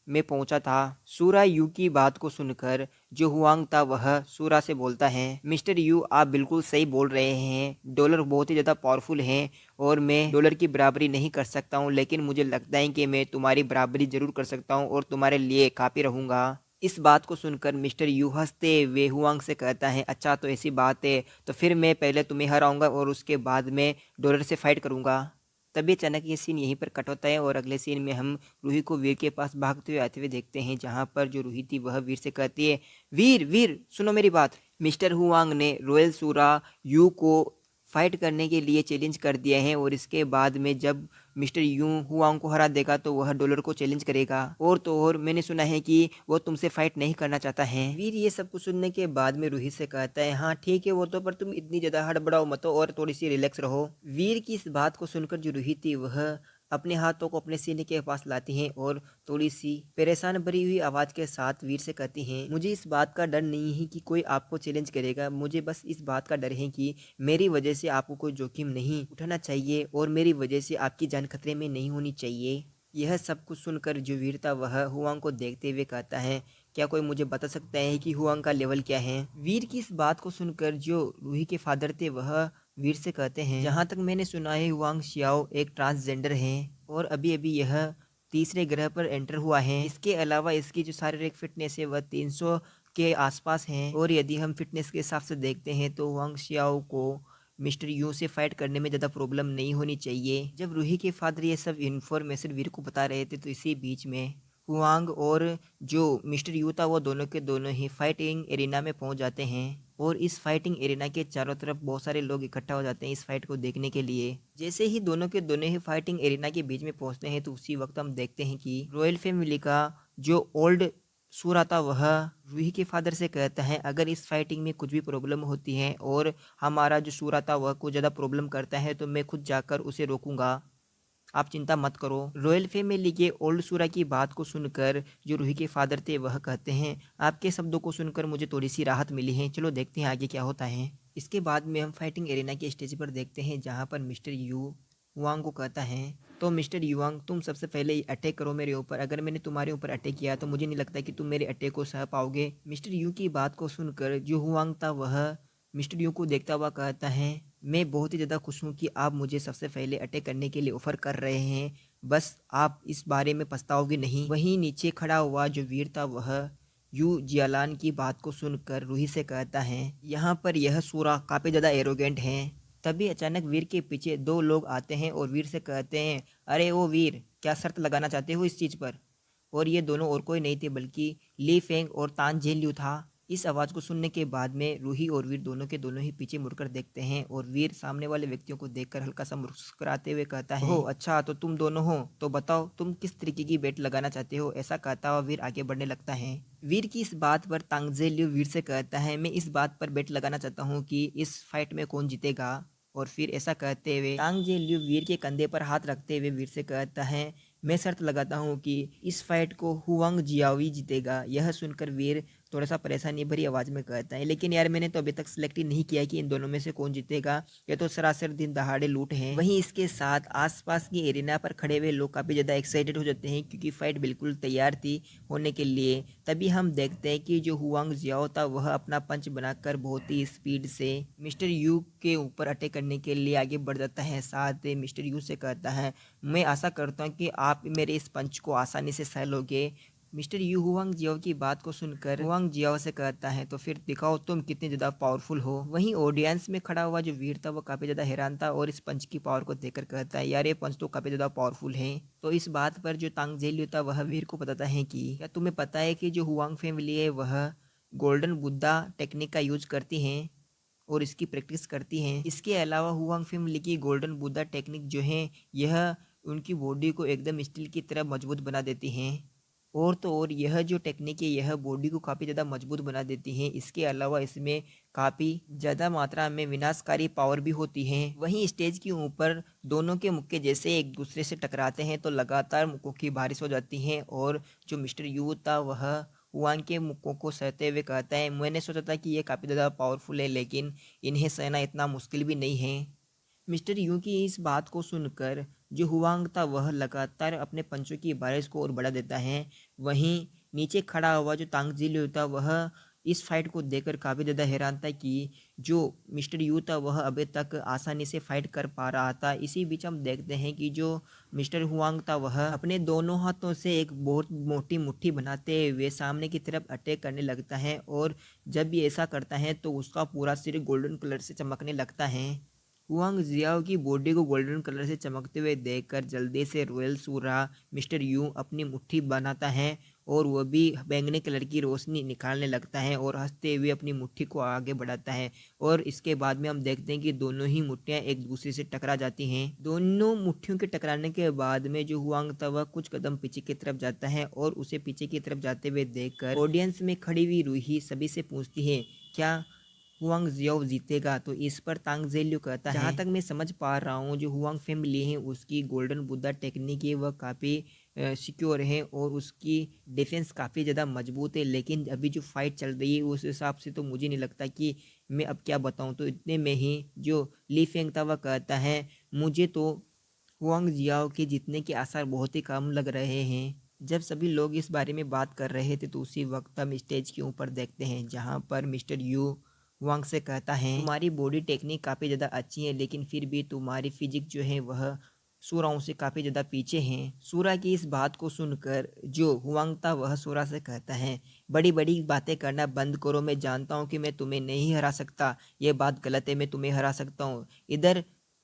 में पहुंचा था। सूरा यू की बात को सुनकर जो हुआंग था वह सूरा से बोलता है, मिस्टर यू, आप बिल्कुल सही बोल रहे हैं, डॉलर बहुत ही ज़्यादा पावरफुल है और मैं डॉलर की बराबरी नहीं कर सकता हूँ, लेकिन मुझे लगता है कि मैं तुम्हारी बराबरी ज़रूर कर सकता हूँ और तुम्हारे लिए काफ़ी रहूँगा। इस बात को सुनकर मिस्टर यू हंसते हुए हुआंग से कहता है, अच्छा तो ऐसी बात है, तो फिर मैं पहले तुम्हें हराऊंगा और उसके बाद में डॉलर से फाइट करूंगा। तभी अचानक ये सीन यहीं पर कट होता है और अगले सीन में हम रूही को वीर के पास भागते हुए आते हुए देखते हैं, जहाँ पर जो रूही थी वह वीर से कहती है, वीर वीर सुनो मेरी बात। मिस्टर हुआंग ने रॉयल सूरा यू को फाइट करने के लिए चैलेंज कर दिया है और इसके बाद में जब मिस्टर यू हुआंग को हरा देगा तो वह डॉलर को चैलेंज करेगा। और तो और मैंने सुना है कि वो तुमसे फाइट नहीं करना चाहता है। वीर ये सब कुछ सुनने के बाद में रूही से कहता है, हाँ ठीक है वो तो, पर तुम इतनी ज़्यादा हड़बड़ाओ मत हो और थोड़ी सी रिलैक्स रहो। वीर की इस बात को सुनकर जो रूही थी वह अपने हाथों को अपने सीने के पास लाती हैं और थोड़ी सी परेशान भरी हुई आवाज़ के साथ वीर से कहती हैं, मुझे इस बात का डर नहीं है कि कोई आपको चैलेंज करेगा, मुझे बस इस बात का डर है कि मेरी वजह से आपको कोई जोखिम नहीं उठाना चाहिए और मेरी वजह से आपकी जान खतरे में नहीं होनी चाहिए। यह सब कुछ सुनकर जो वीर था वह हुआंग को देखते हुए कहता है, क्या कोई मुझे बता सकता है कि हुआंग का लेवल क्या है। वीर की इस बात को सुनकर जो रूही के फादर थे वह वीर से कहते हैं, जहाँ तक मैंने सुना है हुआंग शियाओ एक ट्रांसजेंडर है और अभी अभी यह तीसरे ग्रह पर एंटर हुआ है। इसके अलावा इसकी जो शारीरिक फिटनेस है वह 300 के आसपास है और यदि हम फिटनेस के हिसाब से देखते हैं तो वांग शियाओ को मिस्टर यू से फाइट करने में ज़्यादा प्रॉब्लम नहीं होनी चाहिए। जब रूही के फादर ये सब इन्फॉर्मेशन वीर को बता रहे थे तो इसी बीच में हुआंग और जो मिस्टर यू था वो दोनों के दोनों ही फाइटिंग एरिना में पहुंच जाते हैं और इस फाइटिंग एरिना के चारों तरफ बहुत सारे लोग इकट्ठा हो जाते हैं इस फाइट को देखने के लिए। जैसे ही दोनों के दोनों ही फाइटिंग एरिना के बीच में पहुंचते हैं तो उसी वक्त हम देखते हैं कि रॉयल फैमिली का जो ओल्ड सूरा था वह रूही के फादर से कहता है, अगर इस फाइटिंग में कुछ भी प्रॉब्लम होती है और हमारा जो सूरा था वह कुछ ज़्यादा प्रॉब्लम करता है तो मैं खुद जाकर उसे रोकूंगा, आप चिंता मत करो। रॉयल फैमिली के ओल्ड सूरा की बात को सुनकर जो रूही के फादर थे वह कहते हैं, आपके शब्दों को सुनकर मुझे थोड़ी सी राहत मिली है, चलो देखते हैं आगे क्या होता है। इसके बाद में हम फाइटिंग एरिना के स्टेज पर देखते हैं जहाँ पर मिस्टर यू हुआंग को कहता है, तो मिस्टर युवांग तुम सबसे पहले अटैक करो मेरे ऊपर, अगर मैंने तुम्हारे ऊपर अटैक किया तो मुझे नहीं लगता कि तुम मेरे अटैक को सह पाओगे। मिस्टर यू की बात को सुनकर जो हुआंग था वह मिस्टर यू को देखता हुआ कहता है, मैं बहुत ही ज़्यादा खुश हूँ कि आप मुझे सबसे पहले अटैक करने के लिए ऑफर कर रहे हैं, बस आप इस बारे में पछताओगे नहीं। वहीं नीचे खड़ा हुआ जो वीर था वह यू जियालान की बात को सुनकर रूही से कहता है, यहाँ पर यह सूरा काफ़ी ज़्यादा एरोगेंट है। तभी अचानक वीर के पीछे दो लोग आते हैं और वीर से कहते हैं, अरे ओ वीर, क्या शर्त लगाना चाहते हो इस चीज़ पर। और ये दोनों और कोई नहीं थे बल्कि ली फेंग और तान झेल्यू था। इस आवाज़ को सुनने के बाद में रूही और वीर दोनों के दोनों ही पीछे मुड़कर देखते हैं और वीर सामने वाले व्यक्तियों को देखकर हल्का सा मुस्कुराते हुए कहता है, ओह अच्छा तो तुम दोनों हो, तो बताओ तुम किस तरीके की बेट लगाना चाहते हो। ऐसा कहता हुआ वीर आगे बढ़ने लगता है। वीर की इस बात पर तांगजेल्यू वीर से कहता है, मैं इस बात पर बेट लगाना चाहता हूँ कि इस फाइट में कौन जीतेगा। और फिर ऐसा कहते हुए तांगजेल्यू वीर के कंधे पर हाथ रखते हुए वीर से कहता है, मैं शर्त लगाता हूँ कि इस फाइट को हुआंग जियावी जीतेगा। यह सुनकर वीर थोड़ा सा परेशानी भरी आवाज़ में कहता है। लेकिन यार मैंने तो अभी तक सिलेक्ट ही नहीं किया कि इन दोनों में से कौन जीतेगा। ये तो सरासर दिन दहाड़े लूट है। वहीं इसके साथ आसपास की एरिना पर खड़े हुए लोग काफ़ी ज़्यादा एक्साइटेड हो जाते हैं क्योंकि फाइट बिल्कुल तैयार थी होने के लिए। तभी हम देखते हैं कि जो हुआंग जियाओ था वह अपना पंच बनाकर बहुत ही स्पीड से मिस्टर यू के ऊपर अटैक करने के लिए आगे बढ़ जाता है। साथ ही मिस्टर यू से कहता है, मैं आशा करता हूँ कि आप मेरे इस पंच को आसानी से सह लोगे। मिस्टर यू हुआंग जियाओ की बात को सुनकर हुआंग जियाओ से कहता है, तो फिर दिखाओ तुम कितने ज़्यादा पावरफुल हो। वहीं ऑडियंस में खड़ा हुआ जो वीर था वो काफ़ी ज़्यादा हैरान था और इस पंच की पावर को देखकर कहता है, यार ये पंच तो काफ़ी ज़्यादा पावरफुल है। तो इस बात पर जो तांग जेलियो था वह वीर को बताता है कि क्या तुम्हें पता है कि जो हुआंग फैमिली है वह गोल्डन बुद्धा टेक्निक का यूज करती हैं और इसकी प्रैक्टिस करती हैं। इसके अलावा हुआंग फैमिली की गोल्डन बुद्धा टेक्निक जो है यह उनकी बॉडी को एकदम स्टील की तरह मजबूत बना देती हैं। और तो और यह जो टेक्निक है यह बॉडी को काफ़ी ज़्यादा मजबूत बना देती हैं। इसके अलावा इसमें काफ़ी ज़्यादा मात्रा में विनाशकारी पावर भी होती हैं। वहीं स्टेज के ऊपर दोनों के मुक्के जैसे एक दूसरे से टकराते हैं तो लगातार मुक्कों की बारिश हो जाती है और जो मिस्टर यू था वह हुआंग के मुक्कों को सहते हुए कहता है, मैंने सोचा था कि ये काफ़ी ज़्यादा पावरफुल है लेकिन इन्हें सहना इतना मुश्किल भी नहीं है। मिस्टर यू की इस बात को सुनकर जो हुआंग था वह लगातार अपने पंचों की बारिश को और बढ़ा देता है। वहीं नीचे खड़ा हुआ जो तांग जिलियो था वह इस फाइट को देखकर काफ़ी ज़्यादा हैरान था कि जो मिस्टर यू था वह अभी तक आसानी से फाइट कर पा रहा था। इसी बीच हम देखते हैं कि जो मिस्टर हुआंग था वह अपने दोनों हाथों से एक बहुत मोटी मुट्ठी बनाते हुए सामने की तरफ अटैक करने लगता है और जब भी ऐसा करता है तो उसका पूरा सिर गोल्डन कलर से चमकने लगता है। हुआंग जियाओ की बॉडी को गोल्डन कलर से चमकते हुए देखकर जल्दी से रॉयल सूरा मिस्टर यू अपनी मुट्ठी बनाता है और वह भी बैंगनी कलर की रोशनी निकालने लगता है और हंसते हुए अपनी मुट्ठी को आगे बढ़ाता है। और इसके बाद में हम देखते हैं कि दोनों ही मुट्ठियां एक दूसरे से टकरा जाती हैं। दोनों मुट्ठियों के टकराने के बाद में जो हुआंग था वह कुछ कदम पीछे की तरफ जाता है और उसे पीछे की तरफ जाते हुए देखकर ऑडियंस में खड़ी हुई रूही सभी से पूछती है, क्या हुआंग जियाओ जीतेगा। तो इस पर तांग जेलियो कहता है, जहाँ तक मैं समझ पा रहा हूँ जो हुआंग फैमिली है उसकी गोल्डन बुद्धा टेक्निक है वह काफ़ी सिक्योर है और उसकी डिफेंस काफ़ी ज़्यादा मजबूत है। लेकिन अभी जो फाइट चल रही है उस हिसाब से तो मुझे नहीं लगता कि मैं अब क्या बताऊँ। तो इतने में ही जो ली फेंग था वह कहता है, मुझे तो हुआंग जियाओ के जीतने के आसार बहुत ही कम लग रहे हैं। जब सभी लोग इस बारे में बात कर रहे थे तो उसी वक्त हम स्टेज के ऊपर देखते हैं जहाँ पर मिस्टर यू वांग से कहता है, तुम्हारी बॉडी टेक्निक काफ़ी ज़्यादा अच्छी है लेकिन फिर भी तुम्हारी फिजिक जो है वह सूराओं से काफ़ी ज़्यादा पीछे हैं। सूरा की इस बात को सुनकर जो हुआंग था वह सूरा से कहता है, बड़ी बड़ी बातें करना बंद करो, मैं जानता हूँ कि मैं तुम्हें नहीं हरा सकता, ये बात गलत है, मैं तुम्हें हरा सकता हूँ। इधर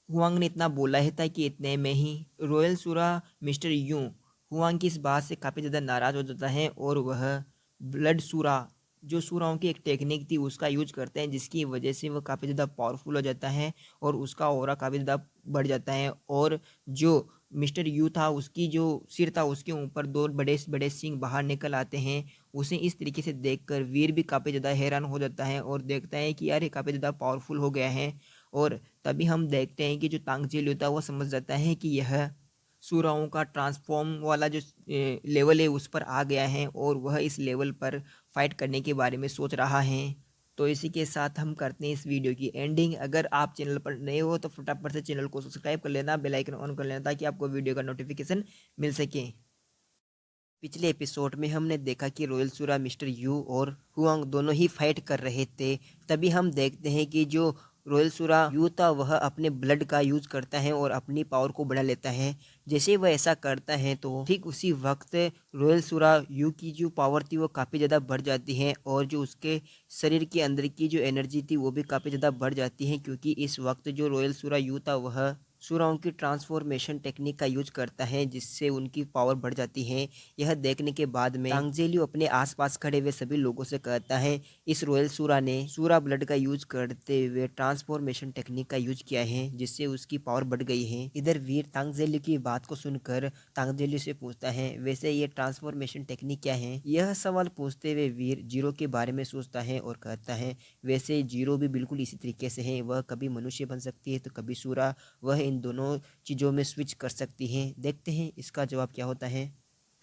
हुआंग ने इतना बोला ही था कि इतने में ही रॉयल सूरा मिस्टर यू हुआंग की इस बात से काफ़ी ज़्यादा नाराज़ हो जाता है और वह ब्लड सूरा जो सूराओं की एक टेक्निक थी उसका यूज करते हैं जिसकी वजह से वो काफ़ी ज़्यादा पावरफुल हो जाता है और उसका ऑरा काफ़ी ज़्यादा बढ़ जाता है। और जो मिस्टर यू था उसकी जो सिर था उसके ऊपर दो बड़े बड़े सींग बाहर निकल आते हैं। उसे इस तरीके से देखकर वीर भी काफ़ी ज़्यादा हैरान हो जाता है और देखता है कि यार ये काफ़ी ज़्यादा पावरफुल हो गया है। और तभी हम देखते हैं कि जो तांग जेल होता है वो समझ जाता है कि यह सूराओं का ट्रांसफॉर्म वाला जो लेवल है उस पर आ गया है और वह इस लेवल पर फाइट करने के बारे में सोच रहा है। तो इसी के साथ हम करते हैं इस वीडियो की एंडिंग। अगर आप चैनल पर नए हो तो फटाफट से चैनल को सब्सक्राइब कर लेना, बेल आइकन ऑन कर लेना ताकि आपको वीडियो का नोटिफिकेशन मिल सके। पिछले एपिसोड में हमने देखा कि रॉयल सूरा मिस्टर यू और हुआंग दोनों ही फाइट कर रहे थे। तभी हम देखते हैं कि जो रॉयल सूरा यू था वह अपने ब्लड का यूज करता है और अपनी पावर को बढ़ा लेता है। जैसे वह ऐसा करता है तो ठीक उसी वक्त रॉयल सूरा यू की जो पावर थी वो काफ़ी ज़्यादा बढ़ जाती है और जो उसके शरीर के अंदर की जो एनर्जी थी वो भी काफ़ी ज़्यादा बढ़ जाती है क्योंकि इस वक्त जो रॉयल सूरा यू था वह सूराओं की ट्रांसफॉर्मेशन टेक्निक का यूज करता है जिससे उनकी पावर बढ़ जाती है। यह देखने के बाद में तांगजेलियो अपने आसपास खड़े हुए सभी लोगों से कहता है, इस रॉयल सूरा ने सूरा ब्लड का यूज करते हुए ट्रांसफॉर्मेशन टेक्निक का यूज किया है जिससे उसकी पावर बढ़ गई है। इधर वीर तांगजेलियो की बात को सुनकर तांगजेलियो से पूछता है, वैसे ये ट्रांसफॉर्मेशन टेक्निक क्या है। यह सवाल पूछते हुए वीर जीरो के बारे में सोचता है और कहता है, वैसे जीरो भी बिल्कुल इसी तरीके से है, वह कभी मनुष्य बन सकती है तो कभी सूरा, वह इन दोनों चीज़ों में स्विच कर सकती हैं। देखते हैं इसका जवाब क्या होता है।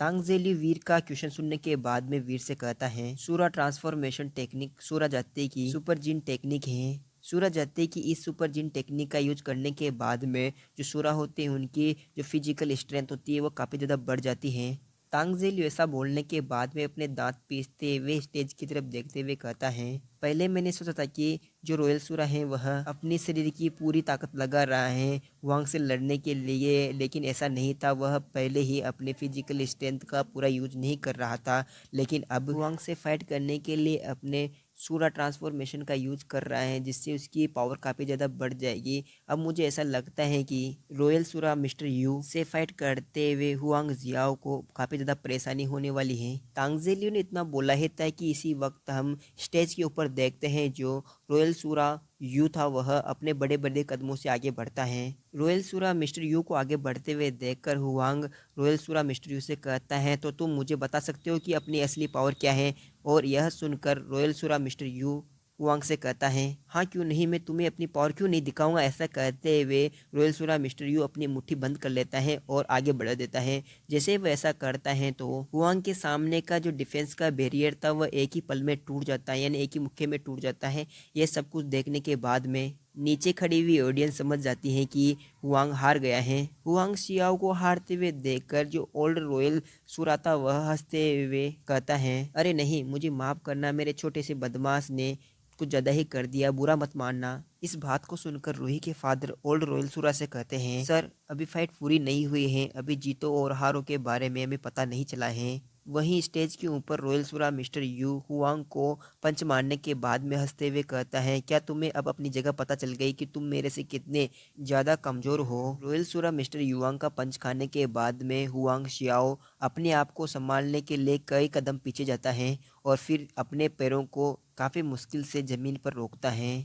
तांग जेली वीर का क्वेश्चन सुनने के बाद में वीर से कहता है सूरा ट्रांसफॉर्मेशन टेक्निक सूरा जाते की सुपर जिन टेक्निक है। सूरा जाते की इस सुपर जिन टेक्निक का यूज करने के बाद में जो सूरा होते हैं उनकी जो फिजिकल स्ट्रेंथ होती है वो काफ़ी ज़्यादा बढ़ जाती है। तांगजेल ऐसा बोलने के बाद में अपने दांत पीसते हुए स्टेज की तरफ देखते हुए कहता है पहले मैंने सोचा था कि जो रॉयल सूरा है वह अपनी शरीर की पूरी ताकत लगा रहा है वांग से लड़ने के लिए, लेकिन ऐसा नहीं था। वह पहले ही अपने फिजिकल स्ट्रेंथ का पूरा यूज नहीं कर रहा था, लेकिन अब वांग से फाइट करने के लिए अपने सूरा ट्रांसफॉर्मेशन का यूज कर रहा है, जिससे उसकी पावर काफ़ी ज़्यादा बढ़ जाएगी। अब मुझे ऐसा लगता है कि रॉयल सूरा मिस्टर यू से फाइट करते हुए हुआंग जियाओ को काफ़ी ज़्यादा परेशानी होने वाली है। तांगजेलियो ने इतना बोला है था कि इसी वक्त हम स्टेज के ऊपर देखते हैं जो रॉयल सूरा यू था वह अपने बड़े बड़े कदमों से आगे बढ़ता है। रॉयल सूरा मिस्टर यू को आगे बढ़ते हुए देखकर हुआंग रॉयल सूरा मिस्टर यू से कहता है तो तुम मुझे बता सकते हो कि अपनी असली पावर क्या है। और यह सुनकर रॉयल सूरा मिस्टर यू हुआंग से कहता है हाँ क्यों नहीं, मैं तुम्हें अपनी पावर क्यों नहीं दिखाऊंगा। ऐसा कहते हुए रॉयल सूरा मिस्टर यू अपनी मुट्ठी बंद कर लेता है और आगे बढ़ा देता है। जैसे वह ऐसा करता है तो हुआंग के सामने का जो डिफेंस का बैरियर था वह एक ही पल में टूट जाता है, यानी एक ही मुक्के में टूट जाता है। यह सब कुछ देखने के बाद में नीचे खड़ी हुई ऑडियंस समझ जाती है कि हुआंग हार गया है। हुआंग शियाओ को हारते हुए देखकर जो ओल्ड रॉयल सूरा था वह हंसते हुए कहता है अरे नहीं, मुझे माफ़ करना, मेरे छोटे से बदमाश ने कुछ ज़्यादा ही कर दिया, बुरा मत मानना। इस बात को सुनकर रूही के फादर ओल्ड रॉयल सूरा से कहते हैं सर अभी फाइट पूरी नहीं हुई है, अभी जीतो और हारों के बारे में हमें पता नहीं चला है। वहीं स्टेज के ऊपर रॉयल सूरा मिस्टर यू हुआंग को पंच मारने के बाद में हंसते हुए कहता है क्या तुम्हें अब अपनी जगह पता चल गई कि तुम मेरे से कितने ज़्यादा कमज़ोर हो। रॉयल सूरा मिस्टर युआंग का पंच खाने के बाद में हुआंग शियाओ अपने आप को संभालने के लिए कई कदम पीछे जाता है और फिर अपने पैरों को काफ़ी मुश्किल से ज़मीन पर रोकता है।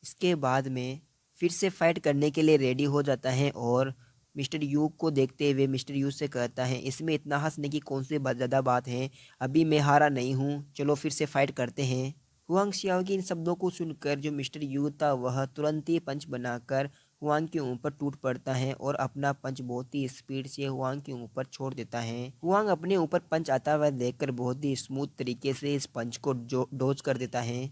इसके बाद में फिर से फाइट करने के लिए रेडी हो जाता है और मिस्टर यू को देखते हुए मिस्टर यू से कहता है इसमें इतना हंसने की कौन सी ज़्यादा बात है, अभी मैं हारा नहीं हूँ, चलो फिर से फाइट करते हैं। हुआंग शियाओ के इन शब्दों को सुनकर जो मिस्टर यू था वह तुरंत ही पंच बनाकर हुआंग के ऊपर टूट पड़ता है और अपना पंच बहुत ही स्पीड से हुआंग के ऊपर छोड़ देता है। हुआंग अपने ऊपर पंच आता हुआ देखकर बहुत ही स्मूथ तरीके से इस पंच को डोज कर देता है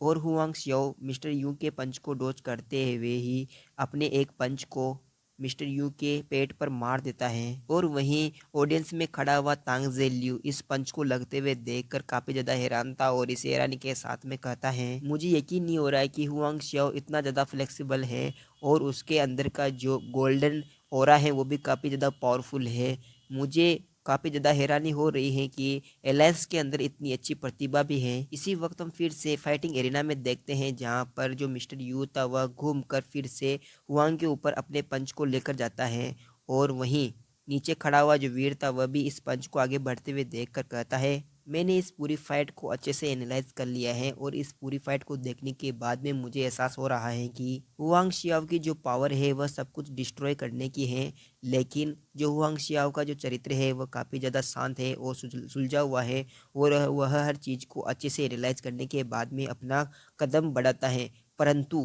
और हुआंग शियाओ मिस्टर यू के पंच को डोज करते हुए ही अपने एक पंच को मिस्टर यू के पेट पर मार देता है। और वहीं ऑडियंस में खड़ा हुआ तांग जेलियो इस पंच को लगते हुए देखकर काफ़ी ज़्यादा हैरान था और इस हैरानी के साथ में कहता है मुझे यकीन नहीं हो रहा है कि हुआंग शियाओ इतना ज़्यादा फ्लेक्सिबल है और उसके अंदर का जो गोल्डन ऑरा है वो भी काफ़ी ज़्यादा पावरफुल है। मुझे काफ़ी ज़्यादा हैरानी हो रही है कि एलायंस के अंदर इतनी अच्छी प्रतिभा भी है। इसी वक्त हम फिर से फाइटिंग एरिना में देखते हैं जहां पर जो मिस्टर यू था वह घूमकर फिर से हुआंग के ऊपर अपने पंच को लेकर जाता है और वहीं नीचे खड़ा हुआ जो वीर था वह भी इस पंच को आगे बढ़ते हुए देखकर कहता है मैंने इस पूरी फाइट को अच्छे से एनालाइज कर लिया है और इस पूरी फाइट को देखने के बाद में मुझे एहसास हो रहा है कि हुआंग शियाओ की जो पावर है वह सब कुछ डिस्ट्रॉय करने की है, लेकिन जो हुआंग शियाओ का जो चरित्र है वह काफ़ी ज़्यादा शांत है और सुलझा हुआ है और वह हर चीज़ को अच्छे से रियलाइज़ करने के बाद में अपना कदम बढ़ाता है। परंतु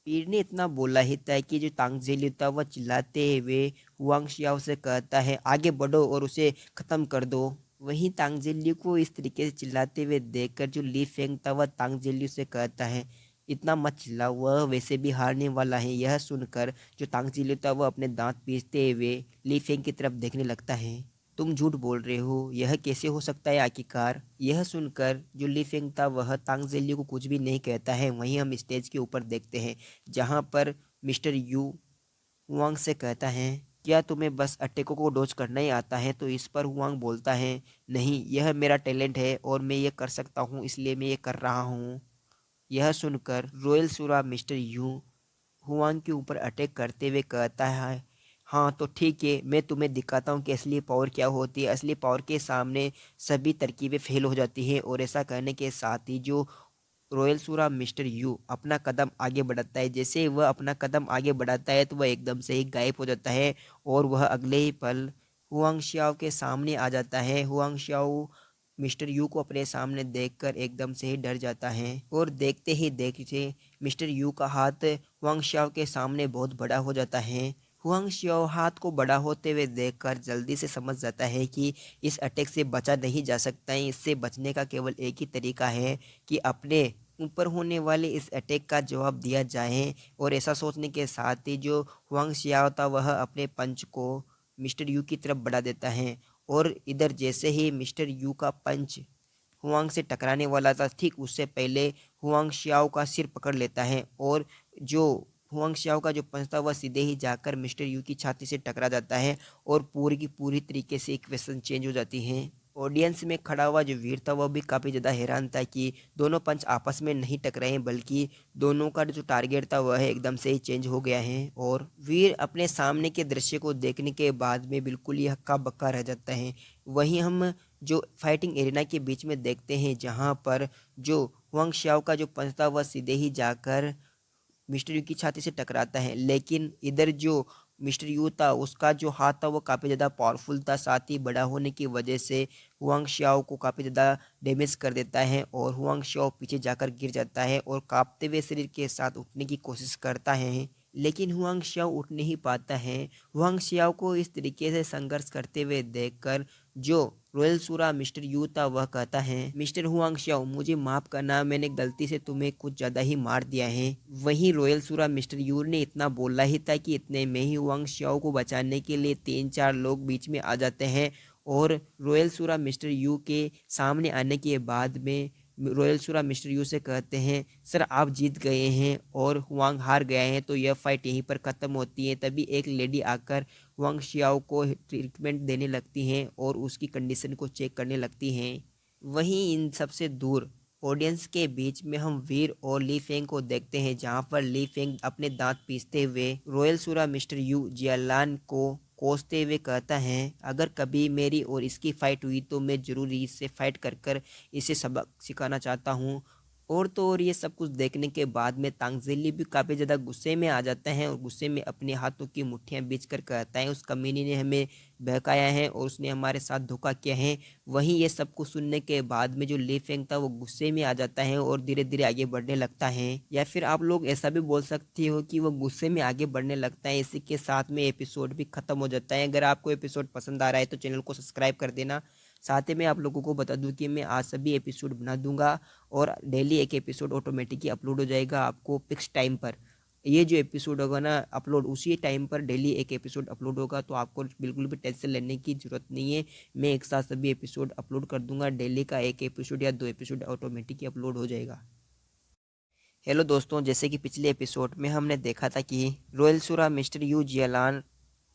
पीर ने इतना बोला ही था कि जो तांगजेली था वह चिल्लाते हुए हुआंग शियाओ से कहता है आगे बढ़ो और उसे ख़त्म कर दो। वहीं तांगजेली को इस तरीके से चिल्लाते हुए देखकर जो ली फेंग था वह तांगजेली से कहता है इतना मत चिल्लाओ, वह वैसे भी हारने वाला है। यह सुनकर जो तांगजेली था वह अपने दांत पीसते हुए ली फेंग की तरफ देखने लगता है। तुम झूठ बोल रहे हो, यह कैसे हो सकता है आखिरकार। यह सुनकर जो ली फेंग था वह तांगजेली को कुछ भी नहीं कहता है। वहीं हम स्टेज के ऊपर देखते हैं जहाँ पर मिस्टर यू हुआंग से कहता है क्या तुम्हें बस अटैकों को डॉज करना ही आता है। तो इस पर हुआंग बोलता है नहीं, यह मेरा टैलेंट है और मैं ये कर सकता हूँ, इसलिए मैं ये कर रहा हूँ। यह सुनकर रॉयल सूरा मिस्टर यू हुआंग के ऊपर अटैक करते हुए कहता है हाँ तो ठीक है, मैं तुम्हें दिखाता हूँ कि असली पावर क्या होती है। असली पावर के सामने सभी तरकीबें फेल हो जाती हैं। और ऐसा कहने के साथ ही जो रॉयल सूरा मिस्टर यू अपना कदम आगे बढ़ाता है, जैसे वह अपना कदम आगे बढ़ाता है तो वह एकदम से ही गायब हो जाता है और वह अगले ही पल हुआंग शियाओ के सामने आ जाता है। हुआंग शियाओ मिस्टर यू को अपने सामने देखकर एकदम से ही डर जाता है और देखते ही देखते मिस्टर यू का हाथ हुआंग शियाओ के सामने बहुत बड़ा हो जाता है हुआंग शियाओ हाथ को बड़ा होते हुए देखकर जल्दी से समझ जाता है कि इस अटैक से बचा नहीं जा सकता है। इससे बचने का केवल एक ही तरीका है कि अपने ऊपर होने वाले इस अटैक का जवाब दिया जाए। और ऐसा सोचने के साथ ही जो हुआंग शियाओ था वह अपने पंच को मिस्टर यू की तरफ बढ़ा देता है। और इधर जैसे ही मिस्टर यू का पंच हुआंग से टकराने वाला था, ठीक उससे पहले हुआंग शियाओ का सिर पकड़ लेता है। और जो हुआंग शियाओ का जो पंच था वह सीधे ही जाकर मिस्टर यू की छाती से टकरा जाता है और पूरी की पूरी तरीके से इक्वेशन चेंज हो जाती है। ऑडियंस में खड़ा हुआ जो वीर था वह भी काफ़ी ज़्यादा हैरान था कि दोनों पंच आपस में नहीं टकराए हैं, बल्कि दोनों का जो टारगेट था वह एकदम से ही चेंज हो गया है। और वीर अपने सामने के दृश्य को देखने के बाद में बिल्कुल ही हक्का बक्का रह जाता है। वहीं हम जो फाइटिंग एरिना के बीच में देखते हैं, जहां पर जो हुआंग शियाओ का जो पंच था वह सीधे ही जाकर मिस्टर यू की छाती से टकराता है। लेकिन इधर जो मिस्टर यू था उसका जो हाथ था वो काफ़ी ज़्यादा पावरफुल था, साथ ही बड़ा होने की वजह से हुआंग शियाओ को काफ़ी ज़्यादा डैमेज कर देता है और हुआंग शियाओ पीछे जाकर गिर जाता है और कांपते हुए शरीर के साथ उठने की कोशिश करता है। लेकिन हुआंग शियाओ उठ नहीं पाता है। हुआंग शियाओ को इस तरीके से संघर्ष करते हुए देखकर जो रॉयल सूरा मिस्टर यू था वह कहता है, मिस्टर हुआंग शियाओ मुझे माफ करना, मैंने गलती से तुम्हें कुछ ज़्यादा ही मार दिया है। वहीं रॉयल सूरा मिस्टर यू ने इतना बोला ही था कि इतने में ही हुआंग शियाओ को बचाने के लिए 3-4 लोग बीच में आ जाते हैं। और रॉयल सूरा मिस्टर यू के सामने आने के बाद में रॉयल सूरा मिस्टर यू से कहते हैं, सर आप जीत गए हैं और हुआंग हार गया है, तो यह फाइट यहीं पर ख़त्म होती है। तभी एक लेडी आकर हुआंग शियाओ को ट्रीटमेंट देने लगती हैं और उसकी कंडीशन को चेक करने लगती हैं। वहीं इन सबसे दूर ऑडियंस के बीच में हम वीर और ली फेंग को देखते हैं, जहां पर ली फेंग अपने दांत पीसते हुए रॉयल सूरा मिस्टर यू जियालान को कोसते हुए कहता है, अगर कभी मेरी और इसकी फाइट हुई तो मैं जरूर इससे फाइट कर कर इसे सबक सिखाना चाहता हूँ। और तो और ये सब कुछ देखने के बाद में तांगजेली भी काफ़ी ज़्यादा गुस्से में आ जाता है और गुस्से में अपने हाथों की मुट्ठियां बीच कर कहता है, उस कमीनी ने हमें बहकाया है और उसने हमारे साथ धोखा किया है। वहीं ये सब कुछ सुनने के बाद में जो ली फेंग था वो गुस्से में आ जाता है और धीरे धीरे आगे बढ़ने लगता है। या फिर आप लोग ऐसा भी बोल सकते हो कि वो गुस्से में आगे बढ़ने लगता है। इसी के साथ में एपिसोड भी खत्म हो जाता है। अगर आपको एपिसोड पसंद आ रहा है तो चैनल को सब्सक्राइब कर देना। साथ ही मैं आप लोगों को बता दूं कि मैं आज सभी एपिसोड बना दूंगा और डेली एक एपिसोड ऑटोमेटिकली अपलोड हो जाएगा आपको फिक्स टाइम पर। ये जो एपिसोड होगा ना अपलोड, उसी टाइम पर डेली एक एपिसोड अपलोड होगा, तो आपको बिल्कुल भी टेंशन लेने की ज़रूरत नहीं है। मैं एक साथ सभी एपिसोड अपलोड कर दूंगा, डेली का एक एपिसोड या 2 एपिसोड ऑटोमेटिकली अपलोड हो जाएगा। हेलो दोस्तों, जैसे कि पिछले एपिसोड में हमने देखा था कि रॉयल सूरा मिस्टर यू जियालान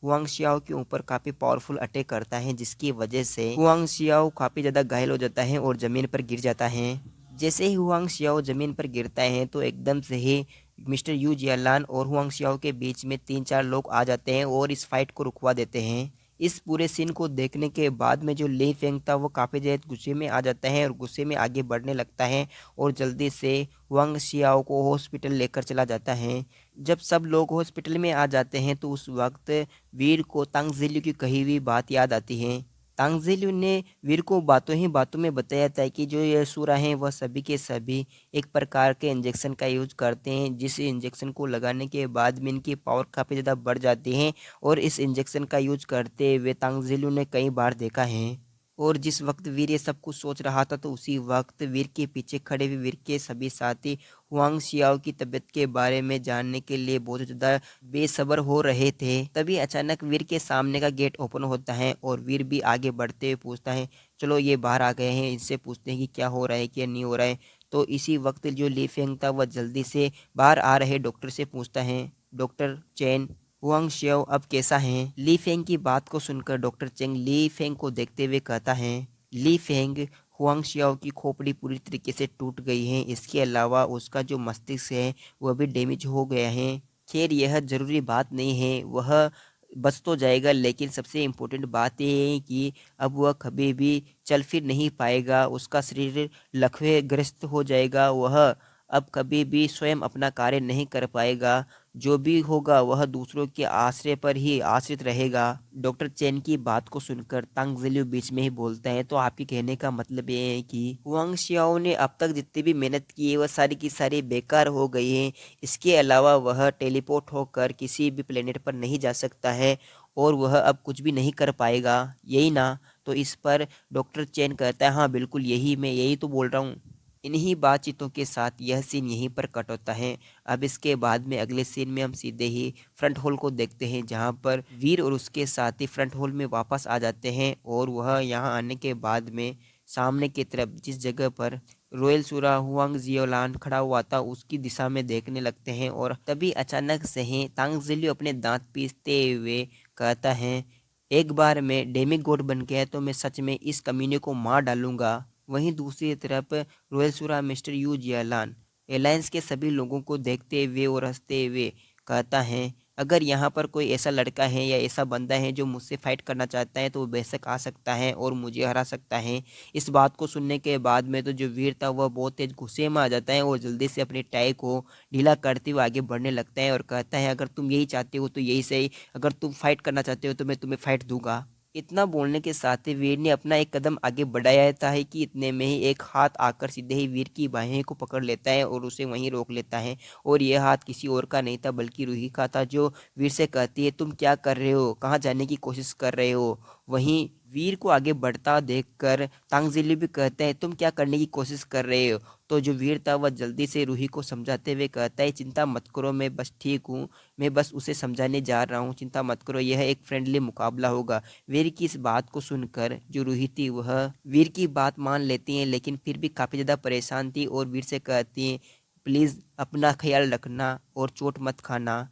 हुआंग शियाओ के ऊपर काफ़ी पावरफुल अटैक करता है, जिसकी वजह से हुआंग शियाओ काफ़ी ज़्यादा घायल हो जाता है और ज़मीन पर गिर जाता है। जैसे ही हुआंग शियाओ ज़मीन पर गिरता है तो एकदम से ही मिस्टर यू जियालान और हुआंग शियाओ के बीच में 3-4 लोग आ जाते हैं और इस फाइट को रुकवा देते हैं। इस पूरे सीन को देखने के बाद में जो ली फेंग था वो काफ़ी ज़्यादा गुस्से में आ जाता है और गुस्से में आगे बढ़ने लगता है और जल्दी से वांग शियाओ को हॉस्पिटल लेकर चला जाता है। जब सब लोग हॉस्पिटल में आ जाते हैं तो उस वक्त वीर को तांगजेल्यू की कही हुई बात याद आती है। तांगजेल्यू ने वीर को बातों ही बातों में बताया था कि जो ये असुरा हैं वह सभी के सभी एक प्रकार के इंजेक्शन का यूज करते हैं, जिस इंजेक्शन को लगाने के बाद में इनकी पावर काफ़ी ज़्यादा बढ़ जाती है। और इस इंजेक्शन का यूज करते हुए तांगजेल्यू ने कई बार देखा है। और जिस वक्त वीर ये सब कुछ सोच रहा था तो उसी वक्त वीर के पीछे खड़े हुए वीर के सभी साथी हुआंग शियाओ की तबीयत के बारे में जानने के लिए बहुत ज़्यादा बेसब्र हो रहे थे। तभी अचानक वीर के सामने का गेट ओपन होता है और वीर भी आगे बढ़ते हुए पूछता है, चलो ये बाहर आ गए हैं, इनसे पूछते हैं कि क्या हो रहा है क्या नहीं हो रहा है। तो इसी वक्त जो ली फेंग था वह जल्दी से बाहर आ रहे डॉक्टर से पूछता है, डॉक्टर चैन हुआंग शियाओ अब कैसा है। ली फेंग की बात को सुनकर डॉक्टर चेंग ली फेंग को देखते हुए कहता है, ली फेंग हुआंग शियाओ की खोपड़ी पूरी तरीके से टूट गई है, इसके अलावा उसका जो मस्तिष्क है वह भी डैमेज हो गया है। खैर यह जरूरी बात नहीं है, वह बच तो जाएगा, लेकिन सबसे इम्पोर्टेंट बात यह है कि अब वह कभी भी चल फिर नहीं पाएगा, उसका शरीर लकवे ग्रस्त हो जाएगा, वह अब कभी भी स्वयं अपना कार्य नहीं कर पाएगा। जो भी होगा वह दूसरों के आश्रय पर ही आश्रित रहेगा। डॉक्टर चेन की बात को सुनकर तांग ज़िल्यू बीच में ही बोलता है, तो आपके कहने का मतलब ये है कि हुआंग शियाओ ने अब तक जितनी भी मेहनत की है वह सारी की सारी बेकार हो गई है। इसके अलावा वह टेलीपोर्ट होकर किसी भी प्लेनेट पर नहीं जा सकता है और वह अब कुछ भी नहीं कर पाएगा, यही ना? तो इस पर डॉक्टर चेन कहता है, हाँ बिल्कुल यही, मैं यही तो बोल रहा हूँ। इन्हीं बातचीतों के साथ यह सीन यहीं पर कट होता है। अब इसके बाद में अगले सीन में हम सीधे ही फ्रंट हॉल को देखते हैं, जहां पर वीर और उसके साथी फ्रंट हॉल में वापस आ जाते हैं और वह यहां आने के बाद में सामने की तरफ जिस जगह पर रॉयल सूरा हुआंग जियोलान खड़ा हुआ था उसकी दिशा में देखने लगते हैं। और तभी अचानक से ही तांग जिलियो अपने दांत पीसते हुए कहता है, एक बार मैं डेमिगॉड बन गया तो मैं सच में इस कमीने को मार डालूंगा। वहीं दूसरी तरफ रॉयल सूरा मिस्टर यू जियालान एलायंस के सभी लोगों को देखते हुए और हंसते हुए कहता है, अगर यहाँ पर कोई ऐसा लड़का है या ऐसा बंदा है जो मुझसे फाइट करना चाहता है तो वो बेशक आ सकता है और मुझे हरा सकता है। इस बात को सुनने के बाद में तो जो वीर था वह बहुत तेज गुस्से में आ जाता है और जल्दी से अपनी टाई को ढीला करते हुए आगे बढ़ने लगता है और कहता है, अगर तुम यही चाहते हो तो यही सही, अगर तुम फाइट करना चाहते हो तो मैं तुम्हें फाइट दूंगा। इतना बोलने के साथ ही वीर ने अपना एक कदम आगे बढ़ाया था है कि इतने में ही एक हाथ आकर सीधे ही वीर की बाहें को पकड़ लेता है और उसे वहीं रोक लेता है। और यह हाथ किसी और का नहीं था बल्कि रूही का था, जो वीर से कहती है, तुम क्या कर रहे हो, कहाँ जाने की कोशिश कर रहे हो? वहीं वीर को आगे बढ़ता देखकर तांगजिली भी कहते हैं, तुम क्या करने की कोशिश कर रहे हो? तो जो वीर था वह जल्दी से रूही को समझाते हुए कहता है, चिंता मत करो, मैं बस ठीक हूँ, मैं बस उसे समझाने जा रहा हूँ, चिंता मत करो, यह एक फ्रेंडली मुकाबला होगा। वीर की इस बात को सुनकर जो रूही थी वह वीर की बात मान लेती है, लेकिन फिर भी काफ़ी ज़्यादा परेशान थी और वीर से कहती है, प्लीज़ अपना ख्याल रखना और चोट मत खाना।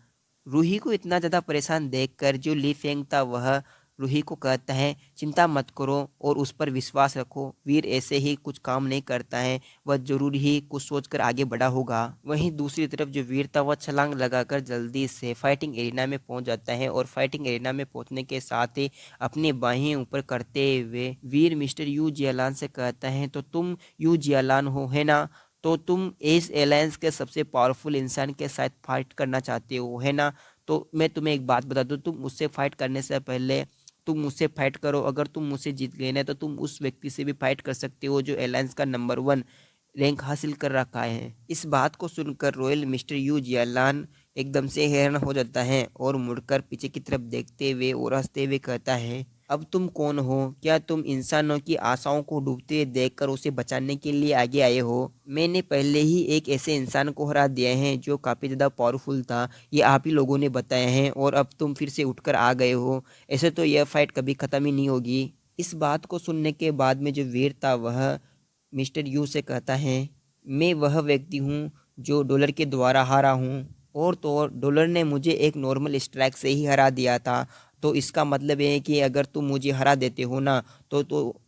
रूही को इतना ज़्यादा परेशान देखकर जो ली फेंग था वह रूही को कहता है, चिंता मत करो और उस पर विश्वास रखो, वीर ऐसे ही कुछ काम नहीं करता है, वह जरूर ही कुछ सोचकर आगे बढ़ा होगा। वहीं दूसरी तरफ जो वीर था वह छलांग लगाकर जल्दी से फाइटिंग एरिना में पहुंच जाता है और फाइटिंग एरिना में पहुंचने के साथ ही अपनी बाहें ऊपर करते हुए वीर मिस्टर यू जियालान से कहता है, तो तुम यू जियालान हो, है ना? तो तुम इस एलायंस के सबसे पावरफुल इंसान के साथ फाइट करना चाहते हो, है ना? तो मैं तुम्हें एक बात बता दूं, तुम मुझसे फाइट करने से पहले तुम मुझसे फाइट करो, अगर तुम मुझसे जीत गए ना तो तुम उस व्यक्ति से भी फाइट कर सकते हो जो एलायंस का नंबर 1 रैंक हासिल कर रखा है। इस बात को सुनकर रॉयल मिस्टर यू जियालान एकदम से हैरान हो जाता है और मुड़कर पीछे की तरफ देखते हुए और हंसते हुए कहता है, अब तुम कौन हो? क्या तुम इंसानों की आशाओं को डूबते देखकर उसे बचाने के लिए आगे आए हो? मैंने पहले ही एक ऐसे इंसान को हरा दिया है जो काफ़ी ज़्यादा पावरफुल था, ये आप ही लोगों ने बताया है, और अब तुम फिर से उठकर आ गए हो। ऐसे तो यह फाइट कभी ख़त्म ही नहीं होगी। इस बात को सुनने के बाद में जो वीर था वह मिस्टर यू से कहता है, मैं वह व्यक्ति हूँ जो डॉलर के द्वारा हारा हूँ, और तो और डॉलर ने मुझे एक नॉर्मल स्ट्राइक से ही हरा दिया था। तो इसका मतलब ये है कि अगर तुम मुझे हरा देते हो ना तो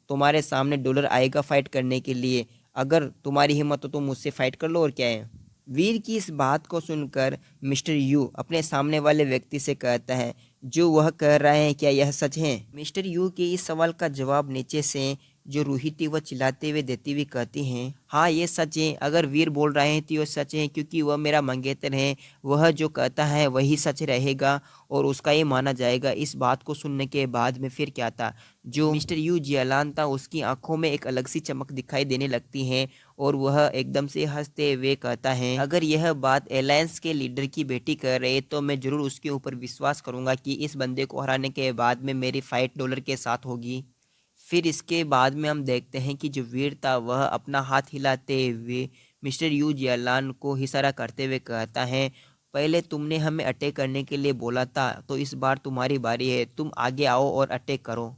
तुम्हारे सामने डॉलर आएगा फाइट करने के लिए। अगर तुम्हारी हिम्मत हो तो मुझसे फाइट कर लो, और क्या है। वीर की इस बात को सुनकर मिस्टर यू अपने सामने वाले व्यक्ति से कहता है, जो वह कह रहा है क्या यह सच है? मिस्टर यू के इस सवाल का जवाब नीचे से जो रूही थी वह चिल्लाते हुए देती हुई कहती हैं, हाँ ये सच है, अगर वीर बोल रहे हैं तो यह सच है, क्योंकि वह मेरा मंगेतर है, वह जो कहता है वही सच रहेगा और उसका ये माना जाएगा। इस बात को सुनने के बाद में फिर क्या था, जो मिस्टर यू जियालान था उसकी आंखों में एक अलग सी चमक दिखाई देने लगती है और वह एकदम से हंसते हुए कहता है, अगर यह बात एलायंस के लीडर की बेटी कह रही है तो मैं जरूर उसके ऊपर विश्वास करूंगा कि इस बंदे को हराने के बाद में मेरी फाइट डॉलर के साथ होगी। फिर इसके बाद में हम देखते हैं कि जो वीर था वह अपना हाथ हिलाते हुए मिस्टर यू जियालान को इशारा करते हुए कहता है, पहले तुमने हमें अटैक करने के लिए बोला था, तो इस बार तुम्हारी बारी है, तुम आगे आओ और अटैक करो।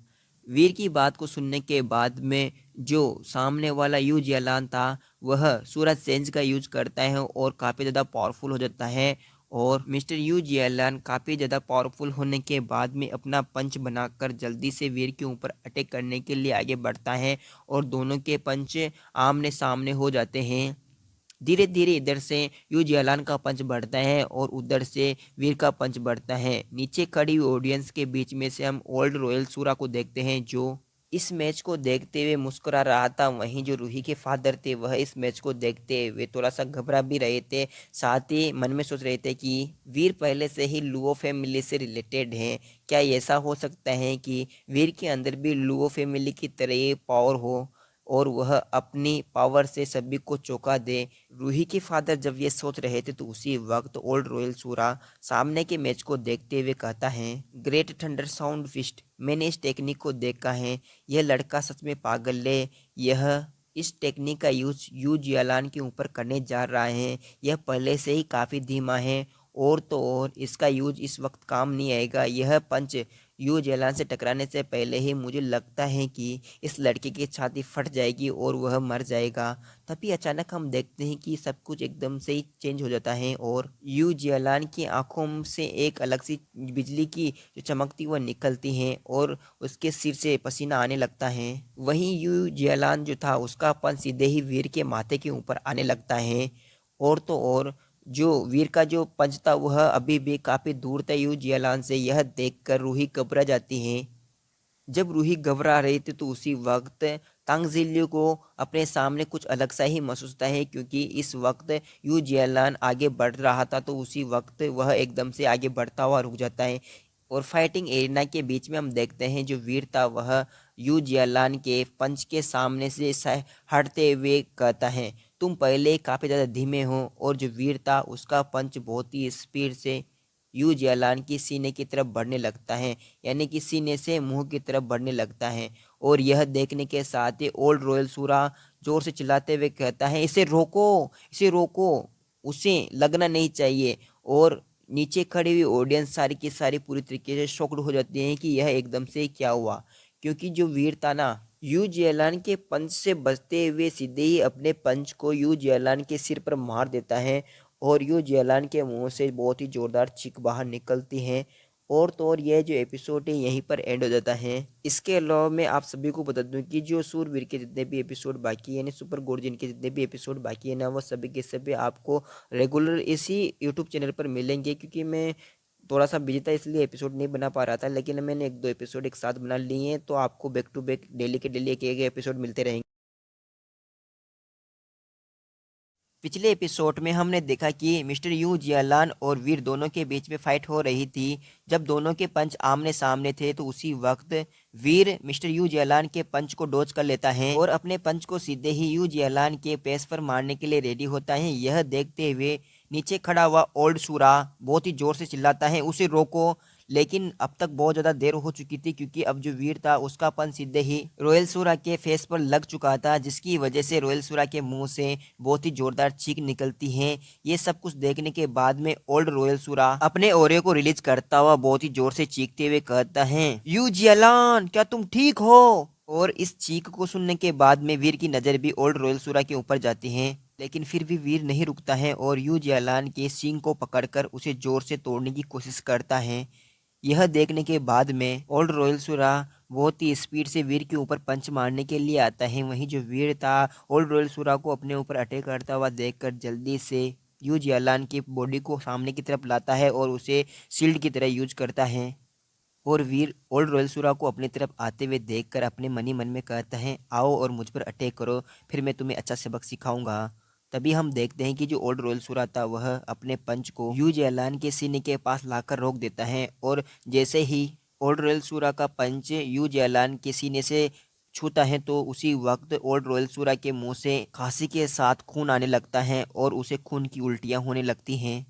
वीर की बात को सुनने के बाद में जो सामने वाला यू जियालान था वह सूरज सेंस का यूज करता है और काफ़ी ज़्यादा पावरफुल हो जाता है। और मिस्टर यू जियालान काफ़ी ज़्यादा पावरफुल होने के बाद में अपना पंच बनाकर जल्दी से वीर के ऊपर अटैक करने के लिए आगे बढ़ता है और दोनों के पंच आमने सामने हो जाते हैं। धीरे धीरे इधर से यू जियालान का पंच बढ़ता है और उधर से वीर का पंच बढ़ता है। नीचे खड़ी हुई ऑडियंस के बीच में से हम ओल्ड रॉयल सूरा को देखते हैं, जो इस मैच को देखते हुए मुस्कुरा रहा था। वहीं जो रूही के फादर थे वह इस मैच को देखते हुए थोड़ा सा घबरा भी रहे थे। साथ ही मन में सोच रहे थे कि वीर पहले से ही लुओ फैमिली से रिलेटेड हैं। क्या ऐसा हो सकता है कि वीर के अंदर भी लुओ फैमिली की तरह ही पावर हो और वह अपनी पावर से सभी को चौंका दे। रूही के फादर जब ये सोच रहे थे तो उसी वक्त ओल्ड रॉयल सूरा सामने के मैच को देखते हुए कहता है, ग्रेट थंडर साउंड फिस्ट, मैंने इस टेक्निक को देखा है। यह लड़का सच में पागल है। यह इस टेक्निक का यूज यू जियालान के ऊपर करने जा रहा है। यह पहले से ही काफ़ी धीमा है और तो और इसका यूज इस वक्त काम नहीं आएगा। यह पंच यू जियालान से टकराने से पहले ही मुझे लगता है कि इस लड़के की छाती फट जाएगी और वह मर जाएगा। तभी अचानक हम देखते हैं कि सब कुछ एकदम से ही चेंज हो जाता है और यू जियालान की आंखों से एक अलग सी बिजली की जो चमकती वह निकलती है और उसके सिर से पसीना आने लगता है। वहीं यू जियालान जो था उसका अपन सीधे ही वीर के माथे के ऊपर आने लगता है और तो और जो वीर का जो पंच था वह अभी भी काफी दूर था यू जियालान से। यह देखकर रूही घबरा जाती है। जब रूही घबरा रही थी तो उसी वक्त तांगजिल्यू को अपने सामने कुछ अलग सा ही महसूस होता है क्योंकि इस वक्त यू जियालान आगे बढ़ रहा था तो उसी वक्त वह एकदम से आगे बढ़ता हुआ रुक जाता है और फाइटिंग एरिना के बीच में हम देखते हैं जो वीर था वह यू जियालान के पंच के सामने से हटते हुए कहता है, तुम पहले काफ़ी ज़्यादा धीमे हो। और जो वीर था उसका पंच बहुत ही स्पीड से यू जियालान की सीने की तरफ बढ़ने लगता है, यानी कि सीने से मुंह की तरफ बढ़ने लगता है। और यह देखने के साथ ही ओल्ड रॉयल सूरा जोर से चिल्लाते हुए कहता है, इसे रोको, इसे रोको, उसे लगना नहीं चाहिए। और नीचे खड़ी हुई ऑडियंस सारी की सारी पूरी तरीके से शॉक्ड हो जाती है कि यह एकदम से क्या हुआ, क्योंकि जो वीर था ना यू जियालान के पंच से बचते हुए सीधे ही अपने पंच को यू जियालान के सिर पर मार देता है और यू जियालान के मुंह से बहुत ही जोरदार चीख बाहर निकलती है। और तो और यह जो एपिसोड है यहीं पर एंड हो जाता है। इसके अलावा मैं आप सभी को बता दूं कि जो सूरवीर के जितने भी एपिसोड बाकी है यानी सुपर गोर्जियन के जितने भी एपिसोड बाकी है ना वो सभी के सभी आपको रेगुलर इसी यूट्यूब चैनल पर मिलेंगे, क्योंकि मैं थोड़ा सा बिजी था इसलिए एपिसोड नहीं बना पा रहा था, लेकिन मैंने एक दो एपिसोड एक साथ बना लिए हैं तो आपको बैक टू बैक डेली के डेली एक एक एपिसोड मिलते रहेंगे। पिछले एपिसोड में हमने देखा कि मिस्टर यू जियालान और वीर दोनों के बीच में फाइट हो रही थी। जब दोनों के पंच आमने सामने थे तो उसी वक्त वीर मिस्टर यू जियालान के पंच को डॉज कर लेता है और अपने पंच को सीधे ही यू जियालान के पेस पर मारने के लिए रेडी होता है। यह देखते हुए नीचे खड़ा हुआ ओल्ड सूरा बहुत ही जोर से चिल्लाता है, उसे रोको। लेकिन अब तक बहुत ज़्यादा देर हो चुकी थी क्योंकि अब जो वीर था उसका पंच सीधे ही रॉयल सूरा के फेस पर लग चुका था, जिसकी वजह से रॉयल सूरा के मुंह से बहुत ही जोरदार चीख निकलती है। ये सब कुछ देखने के बाद में ओल्ड रॉयल सूरा अपने ओरे को रिलीज करता हुआ बहुत ही जोर से चीखते हुए कहता है, यू जियालान क्या तुम ठीक हो? और इस चीख को सुनने के बाद में वीर की नज़र भी ओल्ड रॉयल सूरा के ऊपर जाती है, लेकिन फिर भी वीर नहीं रुकता है और यू जियालान के सींग को पकड़कर उसे जोर से तोड़ने की कोशिश करता है। यह देखने के बाद में ओल्ड रॉयल सूरा बहुत ही स्पीड से वीर के ऊपर पंच मारने के लिए आता है। वहीं जो वीर था ओल्ड रॉयल सूरा को अपने ऊपर अटैक करता हुआ देखकर जल्दी से यू जियालान की बॉडी को सामने की तरफ लाता है और उसे शील्ड की तरह यूज करता है। और वीर ओल्ड रॉयल सूरा को अपनी तरफ आते हुए देखकर अपने मन ही मन में कहता है, आओ और मुझ पर अटैक करो, फिर मैं तुम्हें अच्छा सबक सिखाऊंगा। तभी हम देखते हैं कि जो ओल्ड रॉयल सूरा था वह अपने पंच को यू जैलान के सीने के पास लाकर रोक देता है और जैसे ही ओल्ड रॉयल सूरा का पंच यू जैलान के सीने से छूता है तो उसी वक्त ओल्ड रॉयल सूरा के मुंह से खांसी के साथ खून आने लगता है और उसे खून की उल्टियां होने लगती हैं।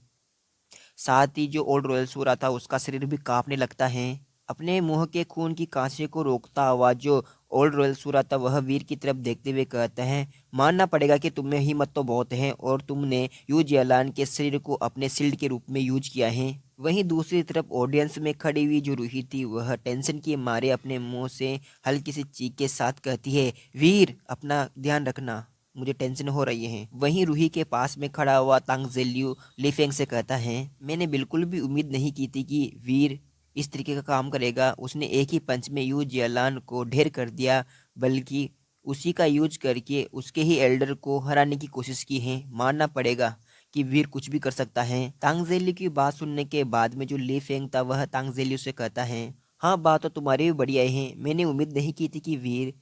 साथ ही जो ओल्ड रॉयल सूरा था उसका शरीर भी कांपने लगता है। अपने मुंह के खून की कांसे को रोकता हुआ जो ओल्ड रॉयल सूरा था वह वीर की तरफ देखते हुए कहता है, मानना पड़ेगा कि तुम में हिम्मत तो बहुत है और तुमने यू जियालान के शरीर को अपने शील्ड के रूप में यूज किया है। वहीं दूसरी तरफ ऑडियंस में खड़ी हुई जो रूही थी वह टेंशन के मारे अपने मुंह से हल्की सी चीख के साथ कहती है, वीर अपना ध्यान रखना, मुझे टेंशन हो रही है। वहीं रूही के पास में खड़ा हुआ तांगजेल्यू लिफेंग से कहता है, मैंने बिल्कुल भी उम्मीद नहीं की थी कि वीर इस तरीके का काम करेगा। उसने एक ही पंच में यू जियालान को ढेर कर दिया, बल्कि उसी का यूज करके उसके ही एल्डर को हराने की कोशिश की है। मानना पड़ेगा कि वीर कुछ भी कर सकता है। तांगजेल्यू की बात सुनने के बाद में जो ली फेंग था वह तांगजेल्यू से कहता है, हाँ, बात तो तुम्हारी भी बढ़िया है। मैंने उम्मीद नहीं की थी कि वीर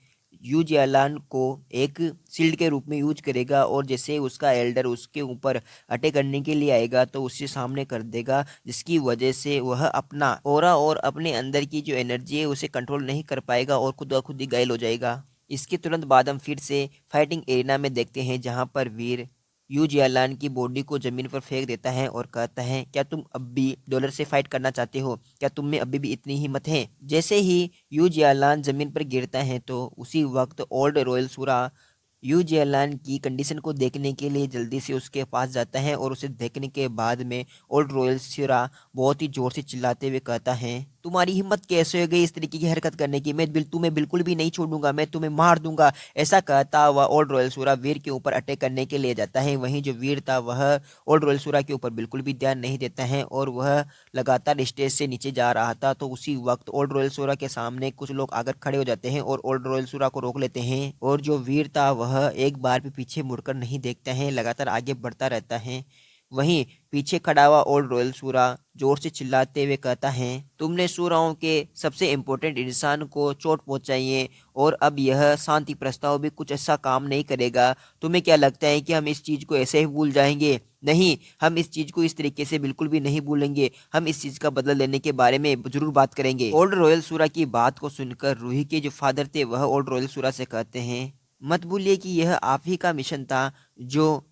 यू जियालान को एक शील्ड के रूप में यूज करेगा और जैसे उसका एल्डर उसके ऊपर अटैक करने के लिए आएगा तो उससे सामने कर देगा, जिसकी वजह से वह अपना ऑरा और अपने अंदर की जो एनर्जी है उसे कंट्रोल नहीं कर पाएगा और खुद ब खुद ही घायल हो जाएगा। इसके तुरंत बाद हम फिर से फाइटिंग एरिना में देखते हैं, जहां पर वीर यू जियालान की बॉडी को जमीन पर फेंक देता है और कहता है, क्या तुम अब भी डॉलर से फाइट करना चाहते हो? क्या तुम में अभी भी इतनी हिम्मत है? जैसे ही यू जियालान जमीन पर गिरता है तो उसी वक्त ओल्ड रॉयल सूरा यू जियालान की कंडीशन को देखने के लिए जल्दी से उसके पास जाता है और उसे देखने के बाद में ओल्ड रॉयल सूरा बहुत ही जोर से चिल्लाते हुए कहता है, तुम्हारी हिम्मत कैसे हो गई इस तरीके की हरकत करने की? तुम्हें बिल्कुल भी नहीं छोड़ूंगा, मैं तुम्हें मार दूंगा। ऐसा कहता हुआ ओल्ड रॉयल सूरा वीर के ऊपर अटैक करने के लिए जाता है। वहीं जो वीर था वह ओल्ड रॉयल सूरा के ऊपर बिल्कुल भी ध्यान नहीं देता है और वह लगातार स्टेज से नीचे जा रहा था। तो उसी वक्त ओल्ड रॉयल सूरा के सामने कुछ लोग आकर खड़े हो जाते हैं और ओल्ड रॉयल सूरा को रोक लेते हैं और जो वीर था वह एक बार भी पीछे मुड़कर नहीं देखता है, लगातार आगे बढ़ता रहता है। वहीं पीछे खड़ा हुआ ओल्ड रॉयल सूरा जोर से चिल्लाते हुए कहता है, तुमने सूराओं के सबसे इम्पोर्टेंट इंसान को चोट पहुंचाई है और अब यह शांति प्रस्ताव भी कुछ ऐसा काम नहीं करेगा। तुम्हें क्या लगता है कि हम इस चीज को ऐसे ही भूल जाएंगे? नहीं, हम इस चीज को इस तरीके से बिल्कुल भी नहीं भूलेंगे। हम इस चीज का बदला लेने के बारे में जरूर बात करेंगे। ओल्ड रॉयल सूरा की बात को सुनकर रूही के जो फादर थे वह ओल्ड रॉयल सूरा से कहते हैं, मत भूलिए कि यह आप ही का मिशन था जो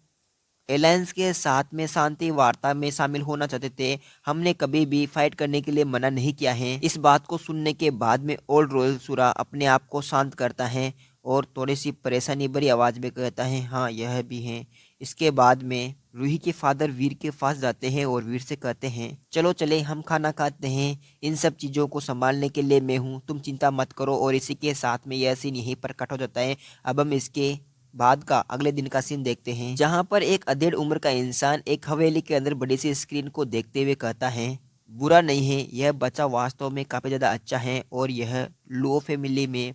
एलायंस के साथ में शांति वार्ता में शामिल होना चाहते थे। हमने कभी भी फाइट करने के लिए मना नहीं किया है। इस बात को सुनने के बाद में ओल्ड रॉयल सूरा अपने आप को शांत करता है और थोड़ी सी परेशानी भरी आवाज में कहता है, हाँ यह भी है। इसके बाद में रूही के फादर वीर के पास जाते हैं और वीर से कहते हैं, चलो चले हम खाना खाते हैं, इन सब चीज़ों को संभालने के लिए मैं हूँ, तुम चिंता मत करो। और इसी के साथ में यह सीन यहीं पर कट हो जाता है। अब हम इसके बाद का अगले दिन का सीन देखते हैं, जहां पर एक अधेड़ उम्र का इंसान एक हवेली के अंदर बड़ी सी स्क्रीन को देखते हुए कहता है, बुरा नहीं है, यह बच्चा वास्तव में काफी ज्यादा अच्छा है और यह लुओ फैमिली में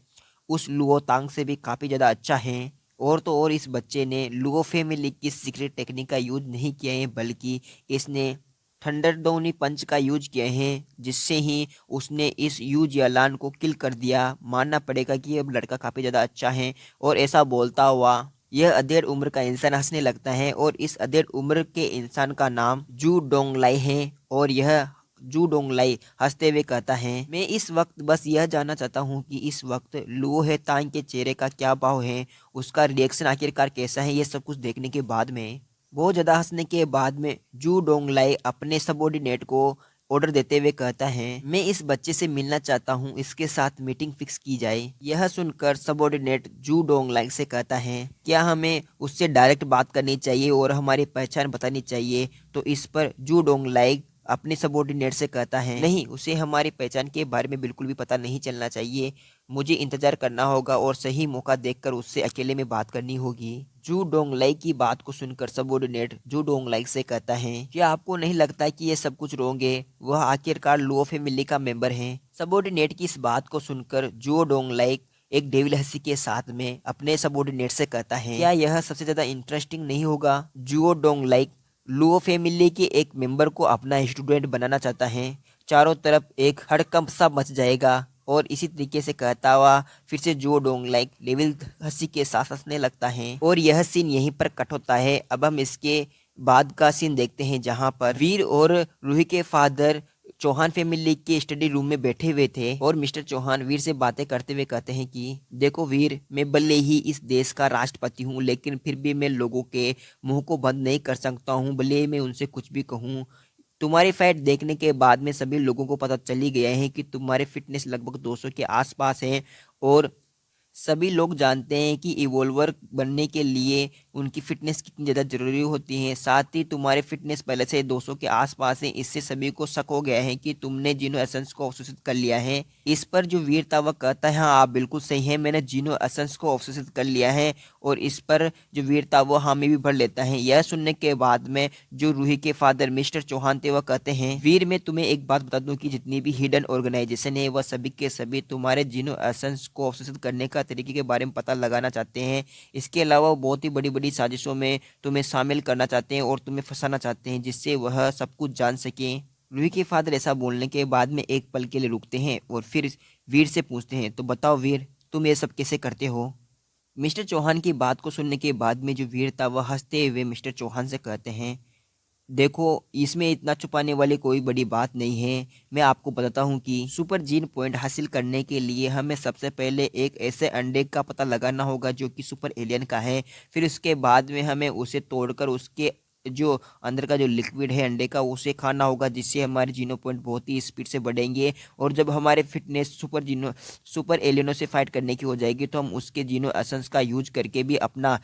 उस लुओ तांग से भी काफी ज्यादा अच्छा है। और तो और इस बच्चे ने लुओ फैमिली की सीक्रेट टेक्निक का यूज नहीं किया है, बल्कि इसने थंडरडोनी पंच का यूज किए हैं, जिससे ही उसने इस यू जियालान को किल कर दिया। मानना पड़ेगा कि अब लड़का काफ़ी ज़्यादा अच्छा है। और ऐसा बोलता हुआ यह अधेड़ उम्र का इंसान हंसने लगता है और इस अधेड़ उम्र के इंसान का नाम जू डोंगलाई है। और यह जू डोंगलाई हंसते हुए कहता है, मैं इस वक्त बस यह जानना चाहता हूँ कि इस वक्त लुओ है तांग के चेहरे का क्या भाव है, उसका रिएक्शन आखिरकार कैसा है। ये सब कुछ देखने के बाद में बहुत ज़्यादा हंसने के बाद में जू डोंगलाई अपने सबॉर्डिनेट को ऑर्डर देते हुए कहता है, मैं इस बच्चे से मिलना चाहता हूँ, इसके साथ मीटिंग फिक्स की जाए। यह सुनकर सबॉर्डिनेट जू डोंगलाई से कहता है, क्या हमें उससे डायरेक्ट बात करनी चाहिए और हमारी पहचान बतानी चाहिए? तो इस पर जू डोंगलाई अपने सबॉर्डिनेट से कहता है, नहीं, उसे हमारी पहचान के बारे में बिल्कुल भी पता नहीं चलना चाहिए। मुझे इंतजार करना होगा और सही मौका देखकर उससे अकेले में बात करनी होगी। जू डोंगलाई की बात को सुनकर सबॉर्डिनेट जू डोंगलाई से कहता है, क्या आपको नहीं लगता कि ये सब कुछ रोंग है? वह आखिरकार लुओ फैमिली का मेंबर है। सबॉर्डिनेट की इस बात को सुनकर जू डोंगलाई एक डेविल हंसी के साथ में अपने सबॉर्डिनेट से कहता है, क्या यह सबसे ज्यादा इंटरेस्टिंग नहीं होगा? जुओ डोंगलाई लुओ फैमिली के एक मेंबर को अपना स्टूडेंट बनाना चाहता है। चारों तरफ एक हड़कंप सा मच जाएगा। और इसी तरीके से कहता हुआ फिर से जो डोंगलाई लेवल हंसी के साथ हंसने लगता है और यह सीन यहीं पर कट होता है। अब हम इसके बाद का सीन देखते हैं, जहां पर वीर और रूही के फादर चौहान फैमिली के स्टडी रूम में बैठे हुए थे और मिस्टर चौहान वीर से बातें करते हुए कहते हैं कि देखो वीर, मैं भले ही इस देश का राष्ट्रपति हूँ, लेकिन फिर भी मैं लोगों के मुंह को बंद नहीं कर सकता हूँ, भले ही मैं उनसे कुछ भी कहूँ। तुम्हारी फाइट देखने के बाद में सभी लोगों को पता चल ही गया है कि तुम्हारे फिटनेस लगभग 200 के आसपास है और सभी लोग जानते हैं कि इवोल्वर बनने के लिए उनकी फिटनेस कितनी ज़्यादा ज़रूरी होती है। साथ ही तुम्हारी फिटनेस पहले से 200 के आसपास है। इससे सभी को शक हो गया है कि तुमने जीनो एसेंस को अवशोषित कर लिया है। इस पर जो वीर था वह कहता है, हाँ आप बिल्कुल सही है, मैंने जीनो एसेंस को अवशोषित कर लिया है। और इस पर जो वीर था वो हामी भी भर लेता है। यह सुनने के बाद में जो रूही के फादर मिस्टर चौहान थे वह कहते हैं, वीर मैं तुम्हें एक बात बता दूं कि जितनी भी हिडन ऑर्गेनाइजेशन है वह सभी के सभी तुम्हारे जीनो एसेंस को अवशोषित करने का तरीके के बारे में पता लगाना चाहते हैं। इसके अलावा वो बहुत ही बड़ी बड़ी साजिशों में तुम्हें शामिल करना चाहते हैं और तुम्हें फंसाना चाहते हैं, जिससे वह सब कुछ जान सकें। रूही के फादर ऐसा बोलने के बाद में एक पल के लिए रुकते हैं और फिर वीर से पूछते हैं, तो बताओ वीर, तुम ये सब कैसे करते हो? मिस्टर चौहान की बात को सुनने के बाद में जो वीर था वह हंसते हुए मिस्टर चौहान से कहते हैं, देखो, इसमें इतना छुपाने वाली कोई बड़ी बात नहीं है। मैं आपको बताता हूँ कि सुपर जीन पॉइंट हासिल करने के लिए हमें सबसे पहले एक ऐसे अंडे का पता लगाना होगा जो कि सुपर एलियन का है। फिर उसके बाद में हमें उसे तोड़कर उसके जो अंदर का जो लिक्विड है अंडे का उसे खाना होगा, जिससे हमारे जीनो पॉइंट बहुत ही स्पीड से बढ़ेंगे। और जब हमारे फिटनेस सुपर एलियनों से फाइट करने की हो जाएगी तो हम उसके जीनो एसेंस का यूज करके भी अपना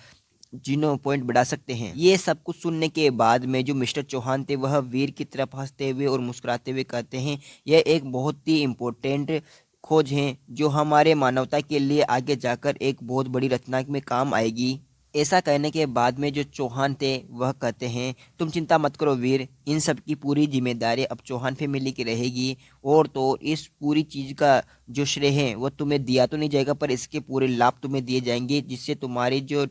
जीनो पॉइंट बढ़ा सकते हैं। ये सब कुछ सुनने के बाद में जो मिस्टर चौहान थे वह वीर की तरफ हंसते हुए और मुस्कुराते हुए कहते हैं, यह एक बहुत ही इम्पोर्टेंट खोज है जो हमारे मानवता के लिए आगे जाकर एक बहुत बड़ी रचना में काम आएगी। ऐसा कहने के बाद में जो चौहान थे वह कहते हैं, तुम चिंता मत करो वीर, इन सब की पूरी जिम्मेदारी अब चौहान फैमिली की रहेगी। और तो इस पूरी चीज़ का जो श्रेय है वह तुम्हें दिया तो नहीं जाएगा, पर इसके पूरे लाभ तुम्हें दिए जाएंगे, जिससे तुम्हारी जो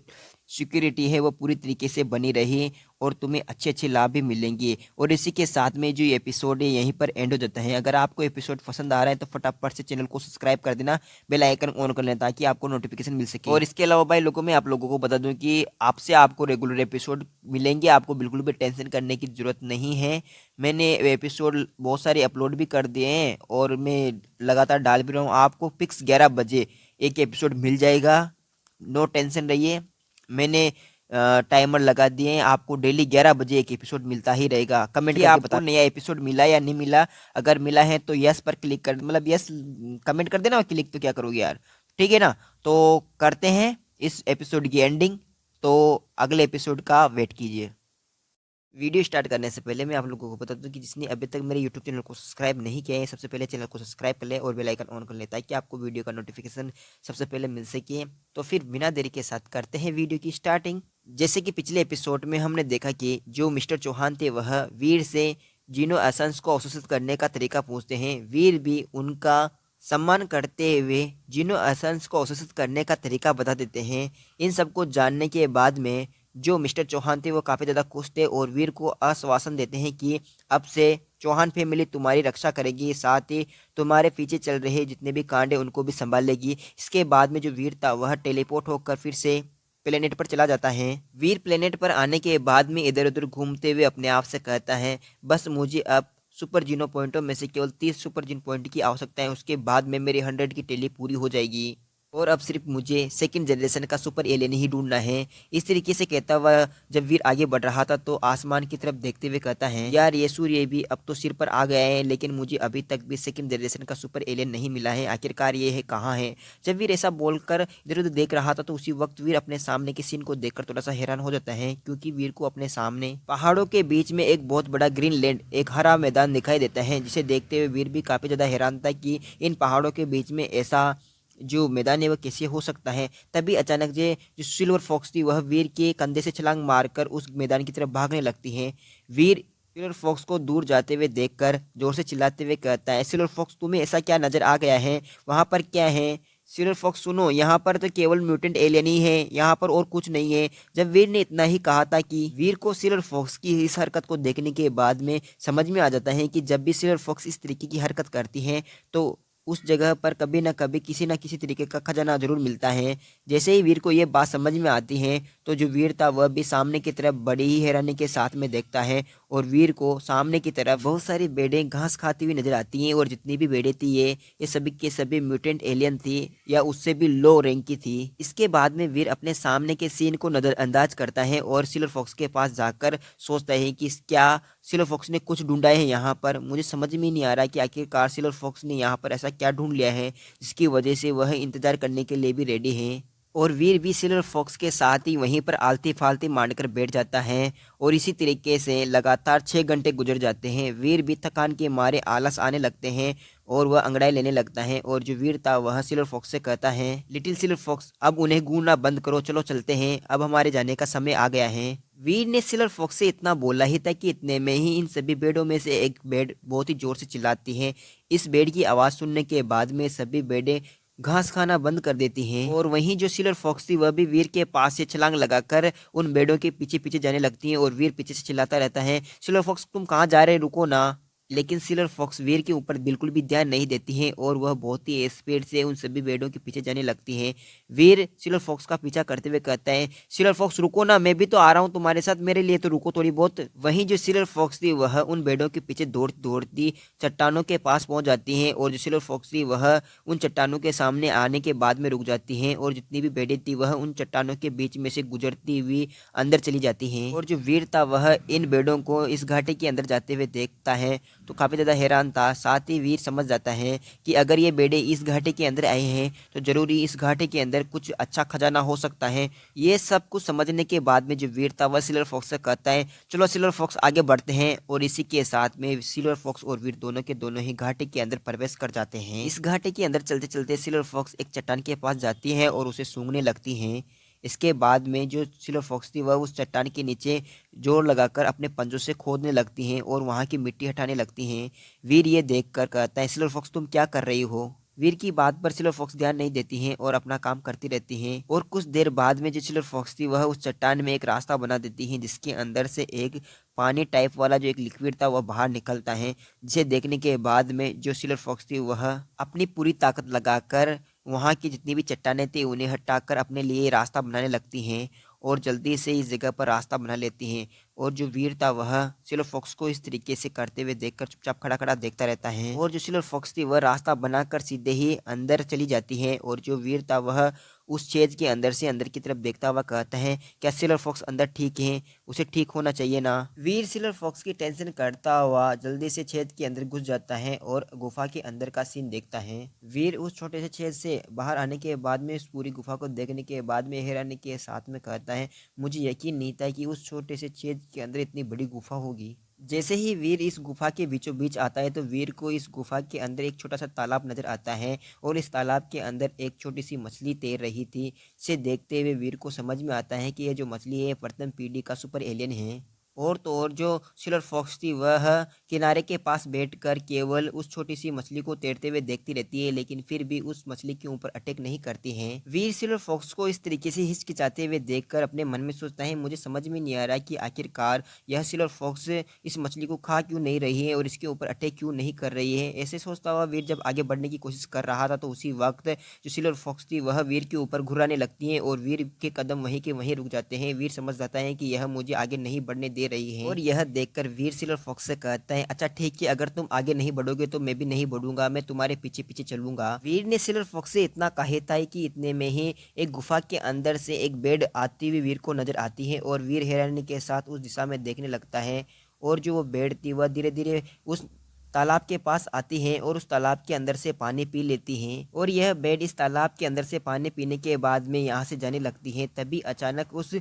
सिक्योरिटी है वो पूरी तरीके से बनी रही और तुम्हें अच्छे अच्छे लाभ भी मिलेंगे। और इसी के साथ में जो ये एपिसोड है यहीं पर एंड हो जाता है। अगर आपको एपिसोड पसंद आ रहा है तो फटाफट से चैनल को सब्सक्राइब कर देना, बेल आइकन ऑन कर लेना ताकि आपको नोटिफिकेशन मिल सके। और इसके अलावा भाई लोगों, मैं आप लोगों को बता दूं कि आपसे आपको रेगुलर एपिसोड मिलेंगे, आपको बिल्कुल भी टेंशन करने की ज़रूरत नहीं है। मैंने एपिसोड बहुत सारे अपलोड भी कर दिए हैं और मैं लगातार डाल भी रहा हूँ। आपको फिक्स 11 बजे एक एपिसोड मिल जाएगा, नो टेंशन रहिए। मैंने टाइमर लगा दिए हैं, आपको डेली 11 बजे एक एपिसोड मिलता ही रहेगा। कमेंट करके आपको नया एपिसोड मिला या नहीं मिला, अगर मिला है तो यस पर क्लिक कर, मतलब यस कमेंट कर देना, क्लिक तो क्या करोगे यार, ठीक है ना। तो करते हैं इस एपिसोड की एंडिंग, तो अगले एपिसोड का वेट कीजिए। वीडियो स्टार्ट करने से पहले मैं आप लोगों को बता दूं कि जिसने अभी तक मेरे यूट्यूब चैनल को सब्सक्राइब नहीं किया है, सबसे पहले चैनल को सब्सक्राइब कर ले और बेल आइकन ऑन कर ले ताकि आपको वीडियो का नोटिफिकेशन सबसे पहले मिल सके। तो फिर बिना देरी के साथ करते हैं वीडियो की स्टार्टिंग। जैसे कि पिछले एपिसोड में हमने देखा कि जो मिस्टर चौहान थे वह वीर से जीनो एसेंस को अवशोषित करने का तरीका पूछते हैं। वीर भी उनका सम्मान करते हुए जीनो एसेंस को अवशोषित करने का तरीका बता देते हैं। इन सबको जानने के बाद में जो मिस्टर चौहान थे वो काफ़ी ज़्यादा खुश थे और वीर को आश्वासन देते हैं कि अब से चौहान फैमिली तुम्हारी रक्षा करेगी, साथ ही तुम्हारे पीछे चल रहे जितने भी कांड है उनको भी संभाल लेगी। इसके बाद में जो वीर था वह टेलीपोर्ट होकर फिर से प्लेनेट पर चला जाता है। वीर प्लेनेट पर आने के बाद में इधर उधर घूमते हुए अपने आप से कहता है, बस मुझे अब सुपर जीनो पॉइंटों में से केवल 30 सुपर जीन पॉइंट की आवश्यकता है, उसके बाद में मेरी 100 की टेली पूरी हो जाएगी और अब सिर्फ मुझे सेकंड जनरेशन का सुपर एलियन ही ढूंढना है। इस तरीके से कहता हुआ जब वीर आगे बढ़ रहा था तो आसमान की तरफ देखते हुए कहता है, यार ये सूर्य भी अब तो सिर पर आ गया है, लेकिन मुझे अभी तक भी सेकंड जनरेशन का सुपर एलियन नहीं मिला है, आखिरकार ये है कहाँ है। जब वीर ऐसा बोलकर इधर उधर देख रहा था तो उसी वक्त वीर अपने सामने के सीन को देखकर थोड़ा सा हैरान हो जाता है, क्योंकि वीर को अपने सामने पहाड़ों के बीच में एक बहुत बड़ा ग्रीन लैंड, एक हरा मैदान दिखाई देता है, जिसे देखते हुए वीर भी काफी ज्यादा हैरान था कि इन पहाड़ों के बीच में ऐसा जो मैदान है वह कैसे हो सकता है। तभी अचानक जो सिल्वर फॉक्स थी वह वीर के कंधे से छलांग मारकर उस मैदान की तरफ भागने लगती है। वीर सिल्वर फॉक्स को दूर जाते हुए देखकर जोर से चिल्लाते हुए कहता है, सिल्वर फॉक्स तुम्हें ऐसा क्या नजर आ गया है, वहां पर क्या है? सिल्वर फॉक्स सुनो, यहाँ पर तो केवल म्यूटेंट एलियन ही है, यहाँ पर और कुछ नहीं है। जब वीर ने इतना ही कहा था कि वीर को सिल्वर फॉक्स की इस हरकत को देखने के बाद में समझ में आ जाता है कि जब भी सिल्वर फॉक्स इस तरीके की हरकत करती है तो उस जगह पर कभी ना कभी किसी ना किसी तरीके का खजाना जरूर मिलता है। जैसे ही वीर को ये बात समझ में आती है तो जो वीर था वह भी सामने की तरफ बड़ी ही हैरानी के साथ में देखता है और वीर को सामने की तरफ बहुत सारी भेड़ें घास खाती हुई नजर आती हैं और जितनी भी भेड़ें थी ये सभी के सभी म्यूटेंट एलियन थी या उससे भी लो रैंक की थी। इसके बाद में वीर अपने सामने के सीन को नजरअंदाज करता है और सिल्वर फॉक्स के पास जाकर सोचता है कि क्या सिल्वर फॉक्स ने कुछ ढूंढा है यहाँ पर। मुझे समझ में नहीं आ रहा कि आखिरकार सिल्वर फॉक्स ने यहाँ पर ऐसा क्या ढूंढ लिया है जिसकी वजह से वह इंतजार करने के लिए भी रेडी है। और वीर भी सिल्वर फॉक्स के साथ ही वहीं पर आलती फालती मांडकर बैठ जाता है और इसी तरीके से लगातार 6 घंटे गुजर जाते हैं। वीर भी थकान के मारे आलस आने लगते हैं और वह अंगड़ाई लेने लगता है और जो वीर था वह सिल्वर फॉक्स से कहता है, लिटिल सिल्वर फॉक्स अब उन्हें गूंजना बंद करो, चलो चलते हैं, अब हमारे जाने का समय आ गया है। वीर ने सिल्वर फॉक्स से इतना बोला ही था कि इतने में ही इन सभी भेड़ों में से एक भेड़ बहुत ही जोर से चिल्लाती है। इस भेड़ की आवाज़ सुनने के बाद में सभी भेड़ें घास खाना बंद कर देती हैं और वहीं जो सिल्वर फॉक्स थी वह भी वीर के पास से छलांग लगाकर उन भेड़ों के पीछे पीछे जाने लगती हैं और वीर पीछे से चिल्लाता रहता है, सिल्वर फॉक्स तुम कहाँ जा रहे, रुको ना। लेकिन सिल्वर फॉक्स वीर के ऊपर बिल्कुल भी ध्यान नहीं देती है और वह बहुत ही स्पीड से उन सभी बेड़ों के पीछे जाने लगती है। वीर सिल्वर फॉक्स का पीछा करते हुए कहता है, सिल्वर फॉक्स रुको ना, मैं भी तो आ रहा हूँ तुम्हारे साथ, मेरे लिए तो रुको थोड़ी बहुत। वहीं जो सिल्वर फॉक्स थी वह उन बेड़ों के पीछे दौड़ती दौड़ती चट्टानों के पास पहुंच जाती है और जो सिल्वर फॉक्स थी वह उन चट्टानों के सामने आने के बाद में रुक जाती हैं और जितनी भी बेड़े थी वह उन चट्टानों के बीच में से गुजरती हुई अंदर चली जाती हैं। और जो वीर था वह इन बेड़ों को इस घाटी के अंदर जाते हुए देखता है तो काफ़ी ज़्यादा हैरान था। साथ ही वीर समझ जाता है कि अगर ये बेड़े इस घाटी के अंदर आए हैं तो ज़रूरी इस घाटी के अंदर कुछ अच्छा खजाना हो सकता है। ये सब कुछ समझने के बाद में जो वीर था वह सिल्वर फॉक्स से कहता है, चलो सिल्वर फॉक्स आगे बढ़ते हैं। और इसी के साथ में सिल्वर फॉक्स और वीर दोनों के दोनों ही घाटी के अंदर प्रवेश कर जाते हैं। इस घाटी के अंदर चलते चलते सिल्वर फॉक्स एक चट्टान के पास जाती है और उसे सूंघने लगती हैं। इसके बाद में जो सिल्वर फॉक्स थी वह उस चट्टान के नीचे जोर लगाकर अपने पंजों से खोदने लगती हैं और वहाँ की मिट्टी हटाने लगती हैं। वीर ये देखकर कहता है, सिल्वर फॉक्स तुम क्या कर रही हो? वीर की बात पर सिल्वर फॉक्स ध्यान नहीं देती हैं और अपना काम करती रहती हैं। और कुछ देर बाद में जो सिल्वर फॉक्स थी वह उस चट्टान में एक रास्ता बना देती हैं जिसके अंदर से एक पानी टाइप वाला जो एक लिक्विड था वह बाहर निकलता है, जिसे देखने के बाद में जो सिल्वर फॉक्स थी वह अपनी पूरी ताकत लगाकर वहाँ की जितनी भी चट्टानें थी उन्हें हटाकर अपने लिए रास्ता बनाने लगती हैं और जल्दी से इस जगह पर रास्ता बना लेती हैं। और जो वीर था वह सिल्वर फॉक्स को इस तरीके से करते हुए देखकर चुपचाप खड़ा खड़ा देखता रहता है। और जो सिल्वर फॉक्स थी वह रास्ता बनाकर सीधे ही अंदर चली जाती है और जो वीर था वह उस छेद के अंदर से अंदर की तरफ देखता हुआ कहता है, क्या सिल्वर फॉक्स अंदर ठीक है? उसे ठीक होना चाहिए ना। वीर सिल्वर फॉक्स की टेंशन करता हुआ जल्दी से छेद के अंदर घुस जाता है और गुफा के अंदर का सीन देखता है। वीर उस छोटे से छेद से बाहर आने के बाद में उस पूरी गुफा को देखने के बाद में हैरानी के साथ में कहता है, मुझे यकीन नहीं था कि उस छोटे से छेद के अंदर इतनी बड़ी गुफा होगी। जैसे ही वीर इस गुफा के बीचों बीच आता है तो वीर को इस गुफा के अंदर एक छोटा सा तालाब नजर आता है और इस तालाब के अंदर एक छोटी सी मछली तैर रही थी। इसे देखते हुए वीर को समझ में आता है कि यह जो मछली है प्रथम पीढ़ी का सुपर एलियन है। और तो और जो सिल्वर फॉक्स थी वह किनारे के पास बैठकर केवल उस छोटी सी मछली को तैरते हुए देखती रहती है, लेकिन फिर भी उस मछली के ऊपर अटैक नहीं करती है। वीर सिल्वर फॉक्स को इस तरीके से हिचकिचाते हुए देखकर अपने मन में सोचता है, मुझे समझ में नहीं आ रहा कि आखिरकार यह सिल्वर फॉक्स इस मछली को खा क्यों नहीं रही है और इसके ऊपर अटैक क्यों नहीं कर रही है। ऐसे सोचता हुआ वीर जब आगे बढ़ने की कोशिश कर रहा था तो उसी वक्त जो सिल्वर फॉक्स थी वह वीर के ऊपर घुराने लगती है और वीर के कदम वहीं के वहीं रुक जाते हैं। वीर समझ जाता है कि यह मुझे आगे नहीं बढ़ने दे रही है और यह देखकर वीर सिल्वर फॉक्स से कहता है, अच्छा ठीक है, अगर तुम आगे नहीं बढ़ोगे तो मैं भी नहीं बढ़ूंगा, मैं तुम्हारे पीछे पीछे चलूंगा। वीर ने सिल्वर फॉक्स से इतना कहा था कि इतने में ही एक गुफा के अंदर से एक बेड आती हुई वीर को नजर आती है और वीर हैरानी के साथ उस दिशा में देखने लगता है। और जो वो बेड थी वह धीरे धीरे उस तालाब के पास आती हैं और उस तालाब के अंदर से पानी पी लेती हैं। और यह बेड इस तालाब के अंदर से पानी पीने के बाद में यहाँ से जाने लगती है। तभी अचानक उस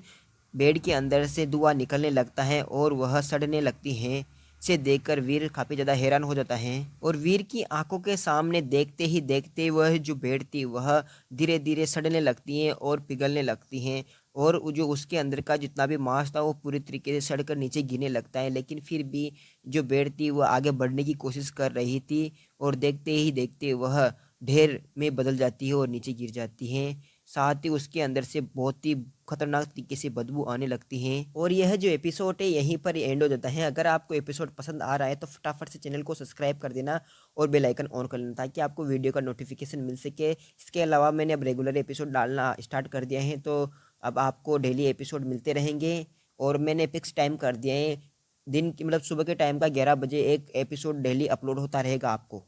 बेड के अंदर से धुआं निकलने लगता है और वह सड़ने लगती हैं। इसे देखकर वीर काफ़ी ज़्यादा हैरान हो जाता है और वीर की आंखों के सामने देखते ही देखते वह जो बेड थी वह धीरे धीरे सड़ने लगती हैं और पिघलने लगती हैं। और जो उसके अंदर का जितना भी मांस था वो पूरी तरीके से सड़कर नीचे गिरने लगता है, लेकिन फिर भी जो बेड थी वह आगे बढ़ने की कोशिश कर रही थी और देखते ही देखते वह ढेर में बदल जाती है और नीचे गिर जाती है। साथ ही उसके अंदर से बहुत ही खतरनाक तरीके से बदबू आने लगती है। और यह जो एपिसोड है यहीं पर एंड हो जाता है। अगर आपको एपिसोड पसंद आ रहा है तो फटाफट से चैनल को सब्सक्राइब कर देना और बेल आइकन ऑन कर लेना ताकि आपको वीडियो का नोटिफिकेशन मिल सके। इसके अलावा मैंने अब रेगुलर एपिसोड डालना स्टार्ट कर दिया है, तो अब आपको डेली एपिसोड मिलते रहेंगे। और मैंने फिक्स टाइम कर दिया है, दिन की मतलब सुबह के टाइम का 11 बजे एक एपिसोड डेली अपलोड होता रहेगा आपको।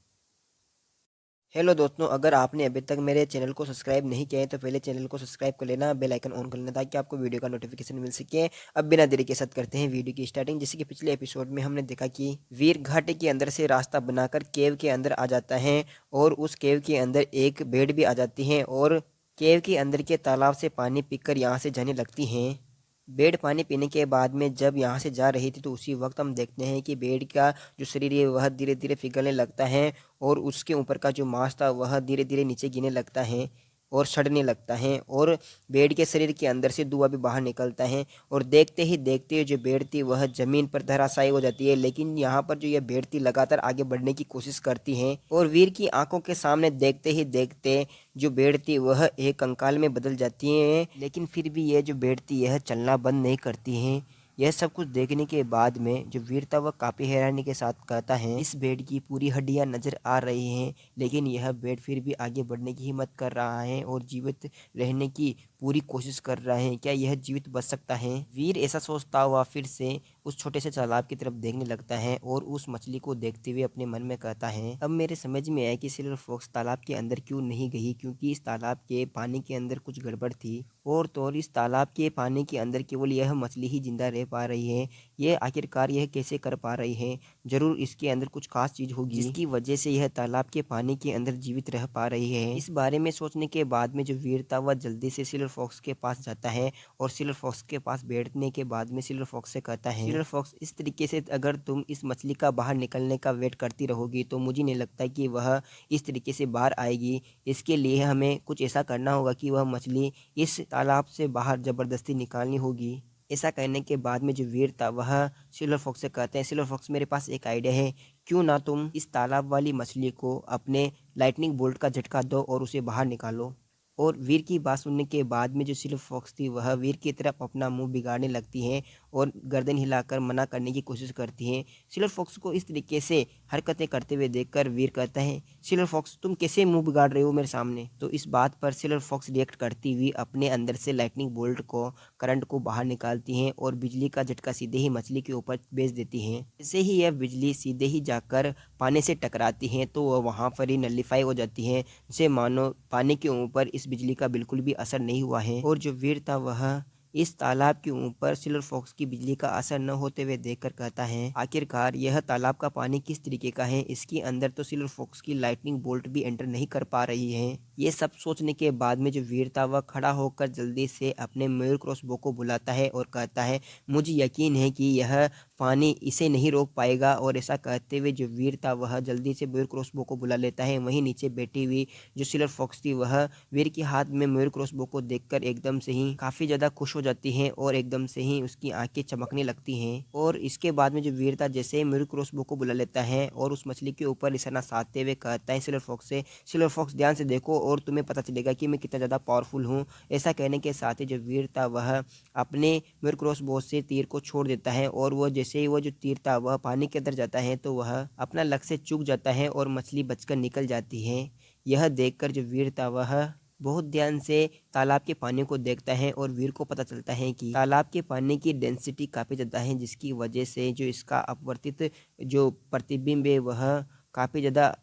हेलो दोस्तों, अगर आपने अभी तक मेरे चैनल को सब्सक्राइब नहीं किया है तो पहले चैनल को सब्सक्राइब कर लेना, बेल आइकन ऑन कर लेना ताकि आपको वीडियो का नोटिफिकेशन मिल सके। अब बिना देरी के साथ करते हैं वीडियो की स्टार्टिंग। जैसे कि पिछले एपिसोड में हमने देखा कि वीर घाटी के अंदर से रास्ता बनाकर केव के अंदर आ जाता है और उस केव के अंदर एक बेड भी आ जाती है और केव के अंदर के तालाब से पानी पीकर यहाँ से जाने लगती हैं। बेड पानी पीने के बाद में जब यहाँ से जा रही थी तो उसी वक्त हम देखते हैं कि बेड का जो शरीर है वह धीरे धीरे पिघलने लगता है और उसके ऊपर का जो मांस था वह धीरे धीरे नीचे गिरने लगता है और सड़ने लगता है और बेड के शरीर के अंदर से धुआं भी बाहर निकलता है। और देखते ही देखते जो बेड थी वह जमीन पर धराशायी हो जाती है, लेकिन यहाँ पर जो यह बेड थी लगातार आगे बढ़ने की कोशिश करती है और वीर की आंखों के सामने देखते ही देखते जो बेड थी वह एक कंकाल में बदल जाती है। लेकिन फिर भी यह जो बेड थी यह चलना बंद नहीं करती है। यह सब कुछ देखने के बाद में जो वीर था वह काफ़ी हैरानी के साथ कहता है, इस बेड की पूरी हड्डियां नजर आ रही हैं, लेकिन यह बेड फिर भी आगे बढ़ने की हिम्मत कर रहा है और जीवित रहने की पूरी कोशिश कर रहा है। क्या यह जीवित बच सकता है? वीर ऐसा सोचता हुआ फिर से उस छोटे से तालाब की तरफ देखने लगता है और उस मछली को देखते हुए अपने मन में कहता है, अब मेरे समझ में आया कि सिल्वर फॉक्स तालाब के अंदर क्यों नहीं गई, क्योंकि इस तालाब के पानी के अंदर कुछ गड़बड़ थी। और इस तालाब के पानी के अंदर केवल यह मछली ही जिंदा रह पा रही है। यह आखिरकार यह कैसे कर पा रही है? जरूर इसके अंदर कुछ खास चीज होगी जिसकी वजह से यह तालाब के पानी के अंदर जीवित रह पा रही है। इस बारे में सोचने के बाद में जो वीर था वह जल्दी से सिल्वर फॉक्स के पास जाता है और सिल्वर फॉक्स के पास बैठने के बाद में सिल्वर फॉक्स से कहता है, सिल्वर फॉक्स, इस तरीके से अगर तुम इस मछली का बाहर निकलने का वेट करती रहोगी तो मुझे नहीं लगता कि वह इस तरीके से बाहर आएगी। इसके लिए हमें कुछ ऐसा करना होगा कि वह मछली इस तालाब से बाहर ज़बरदस्ती निकालनी होगी। ऐसा कहने के बाद में जो वीर था वह सिल्वर फॉक्स से कहते हैं, सिल्वर फॉक्स, मेरे पास एक आइडिया है, क्यों ना तुम इस तालाब वाली मछली को अपने लाइटनिंग बोल्ट का झटका दो और उसे बाहर निकालो। और वीर की बात सुनने के बाद में जो सिल्वर फॉक्स थी वह वीर की तरफ अपना मुंह बिगाड़ने लगती है और गर्दन हिलाकर मना करने की कोशिश करती है। सिल्वर फॉक्स को इस तरीके से हरकतें करते हुए देखकर वीर कहता है, सिल्वर फॉक्स, तुम कैसे मुंह बिगाड़ रहे हो मेरे सामने? तो इस बात पर सिल्वर फॉक्स रिएक्ट करती हुई अपने अंदर से लाइटनिंग बोल्ट को, करंट को बाहर निकालती हैं और बिजली का झटका सीधे ही मछली के ऊपर भेज देती हैं। जैसे ही यह बिजली सीधे ही जाकर पानी से टकराती है तो वह वहाँ पर ही नलिफाई हो जाती है, जैसे मानो पानी के ऊपर इस बिजली का बिल्कुल भी असर नहीं हुआ है। और जो वीर था वह इस तालाब के ऊपर सिल्वर फॉक्स की बिजली का असर न होते हुए देखकर कहता है, आखिरकार यह तालाब का पानी किस तरीके का है, इसके अंदर तो सिल्वर फॉक्स की लाइटनिंग बोल्ट भी एंटर नहीं कर पा रही है। ये सब सोचने के बाद में जो वीर था वह खड़ा होकर जल्दी से अपने मयूर क्रॉसबो को बुलाता है और कहता है, मुझे यकीन है कि यह पानी इसे नहीं रोक पाएगा। और ऐसा कहते हुए जो वीर था वह जल्दी से मयूर क्रॉसबो को बुला लेता है। वहीं नीचे बैठी हुई जो सिल्वर फॉक्स थी वह वीर के हाथ में मयूर क्रॉसबो को देखकर एकदम से ही काफ़ी ज़्यादा खुश हो जाती हैं और एकदम से ही उसकी आंखें चमकने लगती हैं। और इसके बाद में जो वीर था जैसे ही मयूर क्रॉसबो को बुला लेता है और उस मछली के ऊपर निशाना साधते हुए कहता है सिल्वर फॉक्स से, सिल्वर फॉक्स, ध्यान से देखो और तुम्हें पता चलेगा कि मैं कितना ज़्यादा पावरफुल हूँ। ऐसा कहने के साथ ही जो वीर था वह अपने मयूर क्रॉसबो से तीर को छोड़ देता है और वह जैसे ही वह जो तीर था वह पानी के अंदर जाता है तो वह अपना लक्ष्य चूक जाता है और मछली बचकर निकल जाती है। यह देखकर जो वीर था वह बहुत ध्यान से तालाब के पानी को देखता है और वीर को पता चलता है कि तालाब के पानी की डेंसिटी काफ़ी ज़्यादा है, जिसकी वजह से जो इसका अपवर्तित जो प्रतिबिंब है वह काफ़ी ज़्यादा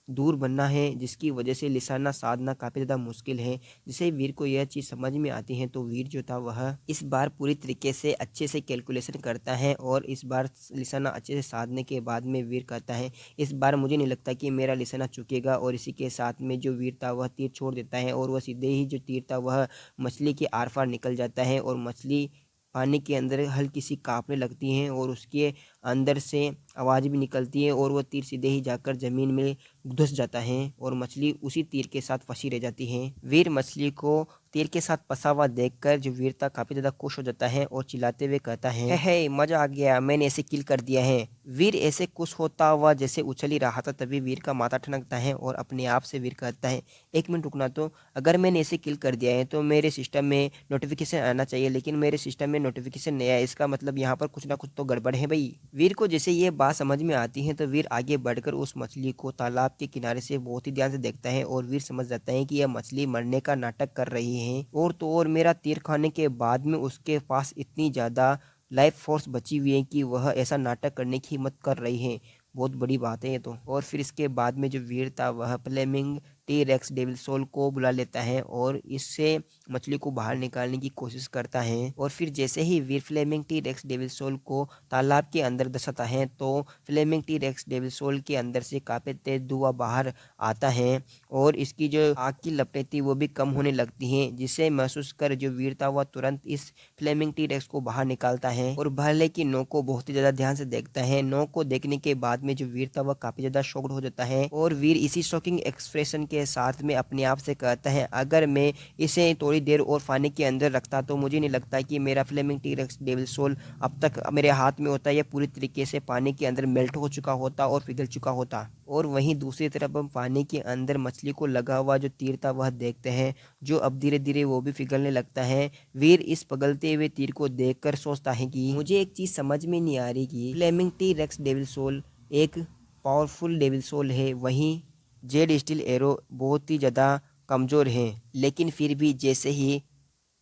दूर बनना है, जिसकी वजह से निशाना साधना काफ़ी ज़्यादा मुश्किल है। जिसे वीर को यह चीज़ समझ में आती है तो वीर जो था वह इस बार पूरी तरीके से अच्छे से कैलकुलेशन करता है और इस बार निशाना अच्छे से साधने के बाद में वीर कहता है, इस बार मुझे नहीं लगता कि मेरा निशाना चुकेगा। और इसी के साथ में जो वीर था वह तीर छोड़ देता है और वह सीधे ही जो तीर था वह मछली के आर पार निकल जाता है और मछली पानी के अंदर हल्की सी काँपने लगती हैं और उसके अंदर से आवाज़ भी निकलती है और वह तीर सीधे ही जाकर ज़मीन में घुस जाता है और मछली उसी तीर के साथ फंसी रह जाती है। वीर मछली को तीर के साथ फंसा हुआ देखकर जो वीर था काफ़ी ज़्यादा खुश हो जाता है और चिल्लाते हुए कहता है, हे मज़ा आ गया, मैंने ऐसे किल कर दिया है। वीर ऐसे खुश होता हुआ जैसे उछल ही रहा था तभी वीर का माथा ठनकता है और अपने आप से वीर कहता है, एक मिनट रुकना, तो अगर मैंने ऐसे किल कर दिया है तो मेरे सिस्टम में नोटिफिकेशन आना चाहिए, लेकिन मेरे सिस्टम में नोटिफिकेशन नहीं आया, इसका मतलब यहाँ पर कुछ ना कुछ तो गड़बड़ है भाई। वीर को जैसे ये बात समझ में आती है तो वीर आगे बढ़कर उस मछली को तालाब के किनारे से बहुत ही ध्यान से देखता है और वीर समझ जाता है कि यह मछली मरने का नाटक कर रही है। और तो और मेरा तीर खाने के बाद में उसके पास इतनी ज़्यादा लाइफ फोर्स बची हुई है कि वह ऐसा नाटक करने की हिम्मत कर रही है। बहुत बड़ी बात है ये तो। और फिर इसके बाद में जो वीर था वह flaming T rex devil soul को बुला लेता है और इससे मछली को बाहर निकालने की कोशिश करता है। और फिर जैसे ही वीर flaming T rex devil soul को तालाब के अंदर दसाता है तो flaming T rex devil soul के अंदर से काफ़ी तेज धुआं बाहर आता है और इसकी जो आग की लपटें थी वो भी कम होने लगती हैं, जिसे महसूस कर जो वीर था वह तुरंत इस फ्लेमिंग टी रेक्स को बाहर निकालता है और भाले की नोक को बहुत ही ज़्यादा ध्यान से देखता है। नोक को देखने के बाद में जो वीर था वह काफ़ी ज़्यादा शॉक्ड हो जाता है और वीर इसी शॉकिंग एक्सप्रेशन के साथ में अपने आप से कहता है, अगर मैं इसे थोड़ी देर और पानी के अंदर रखता तो मुझे नहीं लगता कि मेरा flaming T rex devil soul अब तक मेरे हाथ में होता, या पूरी तरीके से पानी के अंदर मेल्ट हो चुका होता और पिघल चुका होता। और वहीं दूसरी तरफ हम पानी के अंदर मछली को लगा हुआ जो तीर था वह देखते हैं, जो अब धीरे धीरे वो भी पिघलने लगता है। वीर इस पिघलते हुए तीर को देखकर सोचता है कि मुझे एक चीज़ समझ में नहीं आ रही कि flaming T rex devil soul एक पावरफुल डेविल सोल है, वहीं जेड स्टील एरो बहुत ही ज़्यादा कमज़ोर है। लेकिन फिर भी जैसे ही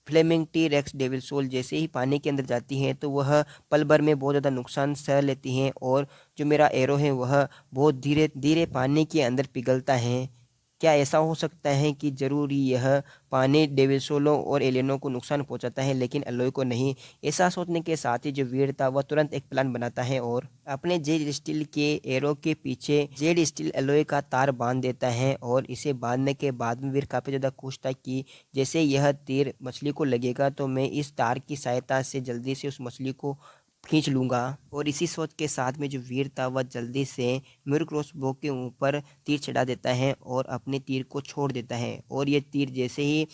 flaming T rex devil soul जैसे ही पानी के अंदर जाती हैं तो वह पल भर में बहुत ज़्यादा नुकसान सह लेती हैं, और जो मेरा एरो है वह बहुत धीरे धीरे पानी के अंदर पिघलता है। क्या ऐसा हो सकता है कि ज़रूरी यह पानी डेविल सोलों और एलियनों को नुकसान पहुंचाता है लेकिन एलोय को नहीं? ऐसा सोचने के साथ ही जो वीर था वह तुरंत एक प्लान बनाता है और अपने जेड स्टील के एरो के पीछे जेड स्टील एलोय का तार बांध देता है। और इसे बांधने के बाद में वीर काफ़ी ज़्यादा खुश था कि जैसे यह तीर मछली को लगेगा तो मैं इस तार की सहायता से जल्दी से उस मछली को खींच लूँगा। और इसी सोच के साथ में जो वीर था वह जल्दी से मिर क्रॉसबो के ऊपर तीर चढ़ा देता है और अपने तीर को छोड़ देता है। और ये तीर जैसे ही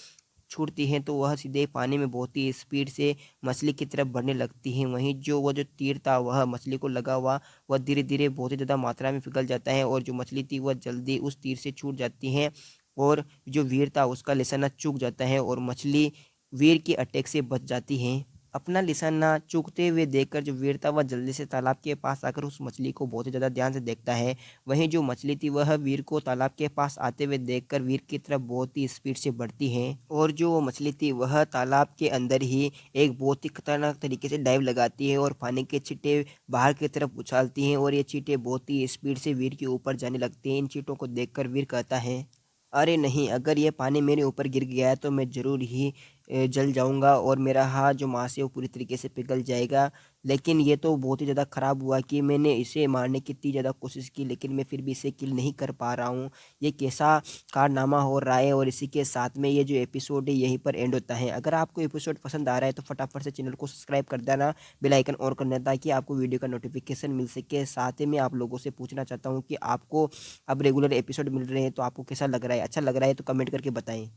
छूटती हैं तो वह सीधे पानी में बहुत ही स्पीड से मछली की तरफ बढ़ने लगती हैं। वहीं जो वह जो तीर था वह मछली को लगा हुआ वह धीरे धीरे बहुत ही ज़्यादा मात्रा में पिघल जाता है, और जो मछली थी वह जल्दी उस तीर से छूट जाती है। और जो वीर था उसका निशाना चूक जाता है और मछली वीर के अटैक से बच जाती है। अपना निशाना चूकते हुए देखकर जो वीर था वह जल्दी से तालाब के पास आकर उस मछली को बहुत ही ज़्यादा ध्यान से देखता है। वहीं जो मछली थी वह वीर को तालाब के पास आते हुए देखकर वीर की तरफ बहुत ही स्पीड से बढ़ती है, और जो वो मछली थी वह तालाब के अंदर ही एक बहुत ही खतरनाक तरीके से डाइव लगाती है और पानी के छींटे बाहर की तरफ उछालती हैं, और ये छींटे बहुत ही स्पीड से वीर के ऊपर जाने लगते हैं। इन छींटों को देखकर वीर कहता है, अरे नहीं, अगर ये पानी मेरे ऊपर गिर गया तो मैं ज़रूर ही जल जाऊंगा और मेरा हाथ जो मांस है वो पूरी तरीके से पिघल जाएगा। लेकिन ये तो बहुत ही ज़्यादा ख़राब हुआ कि मैंने इसे मारने की इतनी ज़्यादा कोशिश की लेकिन मैं फिर भी इसे किल नहीं कर पा रहा हूँ। ये कैसा कारनामा हो रहा है? और इसी के साथ में ये जो एपिसोड है यहीं पर एंड होता है। अगर आपको एपिसोड पसंद आ रहा है तो फटाफट से चैनल को सब्सक्राइब कर देना, बेल आइकन ऑन करना, ताकि आपको वीडियो का नोटिफिकेशन मिल सके। साथ ही मैं आप लोगों से पूछना चाहता हूँ कि आपको अब रेगुलर एपिसोड मिल रहे हैं तो आपको कैसा लग रहा है? अच्छा लग रहा है तो कमेंट करके बताएं।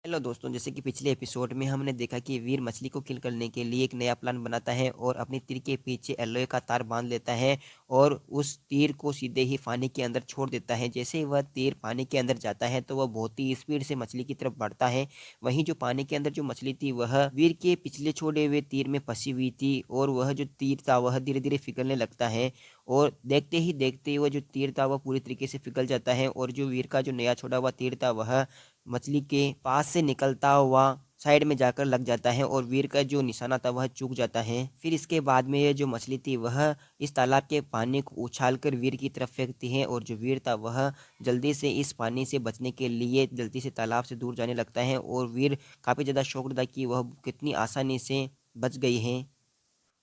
हेलो दोस्तों, जैसे कि पिछले एपिसोड में हमने देखा कि वीर मछली को किल करने के लिए एक नया प्लान बनाता है और अपनी तीर के पीछे एलोय का तार बांध लेता है और उस तीर को सीधे ही पानी के अंदर छोड़ देता है। जैसे ही वह तीर पानी के अंदर जाता है तो वह बहुत ही स्पीड से मछली की तरफ बढ़ता है। वहीं जो पानी के अंदर जो मछली थी वह वीर के पिछले छोड़े हुए तीर में फंसी हुई थी, और वह जो तीर था वह धीरे धीरे फिसलने लगता है। और देखते ही देखते वह जो तीर था वह पूरी तरीके से पिघल जाता है, और जो वीर का जो नया छोड़ा हुआ तीर था वह मछली के पास से निकलता हुआ साइड में जाकर लग जाता है, और वीर का जो निशाना था वह चूक जाता है। फिर इसके बाद में ये जो मछली थी वह इस तालाब के पानी को उछालकर वीर की तरफ फेंकती है, और जो वीर था वह जल्दी से इस पानी से बचने के लिए जल्दी से तालाब से दूर जाने लगता है। और वीर काफ़ी ज़्यादा शॉक्ड था कि वह कितनी आसानी से बच गई है।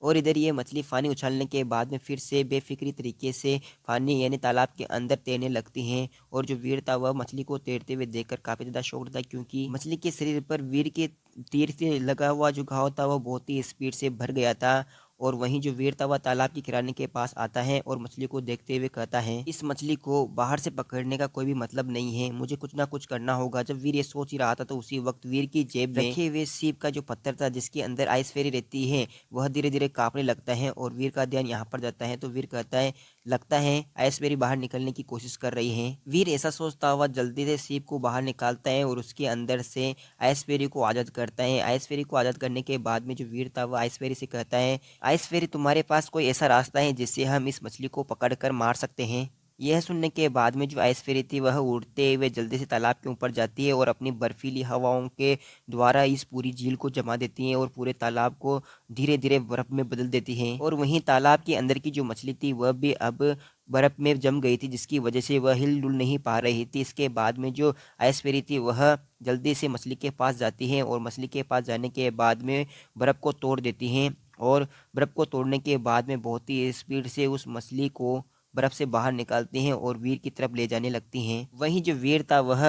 और इधर ये मछली पानी उछालने के बाद में फिर से बेफिक्री तरीके से पानी यानी तालाब के अंदर तैरने लगती हैं, और जो वीर था वह मछली को तैरते हुए देखकर काफ़ी ज़्यादा शॉक्ड था, क्योंकि मछली के शरीर पर वीर के तीर से लगा हुआ जो घाव था वह बहुत ही स्पीड से भर गया था। और वहीं जो वीर था वह तालाब की किनारे के पास आता है और मछली को देखते हुए कहता है, इस मछली को बाहर से पकड़ने का कोई भी मतलब नहीं है, मुझे कुछ ना कुछ करना होगा। जब वीर ये सोच ही रहा था तो उसी वक्त वीर की जेब में रखे हुए सीप का जो पत्थर था जिसके अंदर आइस फेरी रहती है वह धीरे धीरे कांपने लगता है, और वीर का ध्यान यहाँ पर जाता है तो वीर कहता है, लगता है आइसबेरी बाहर निकलने की कोशिश कर रही है। वीर ऐसा सोचता हुआ जल्दी से सीप को बाहर निकालता है और उसके अंदर से आइसबेरी को आज़ाद करता है। आइसबेरी को आज़ाद करने के बाद में जो वीर था वह आइसबेरी से कहता है, आइसबेरी तुम्हारे पास कोई ऐसा रास्ता है जिससे हम इस मछली को पकड़ कर मार सकते हैं? यह सुनने के बाद में जो आइस फेरी थी वह उड़ते हुए जल्दी से तालाब के ऊपर जाती है और अपनी बर्फीली हवाओं के द्वारा इस पूरी झील को जमा देती है और पूरे तालाब को धीरे धीरे बर्फ में बदल देती है। और वहीं तालाब के अंदर की जो मछली थी वह भी अब बर्फ में जम गई थी, जिसकी वजह से वह हिलडुल नहीं पा रही थी। इसके बाद में जो आइस फेरी थी वह जल्दी से मछली के पास जाती है और मछली के पास जाने के बाद में बर्फ़ को तोड़ देती हैं, और बर्फ़ को तोड़ने के बाद में बहुत ही स्पीड से उस मछली को बर्फ़ से बाहर निकालती हैं और वीर की तरफ ले जाने लगती हैं। वहीं जो वीर था वह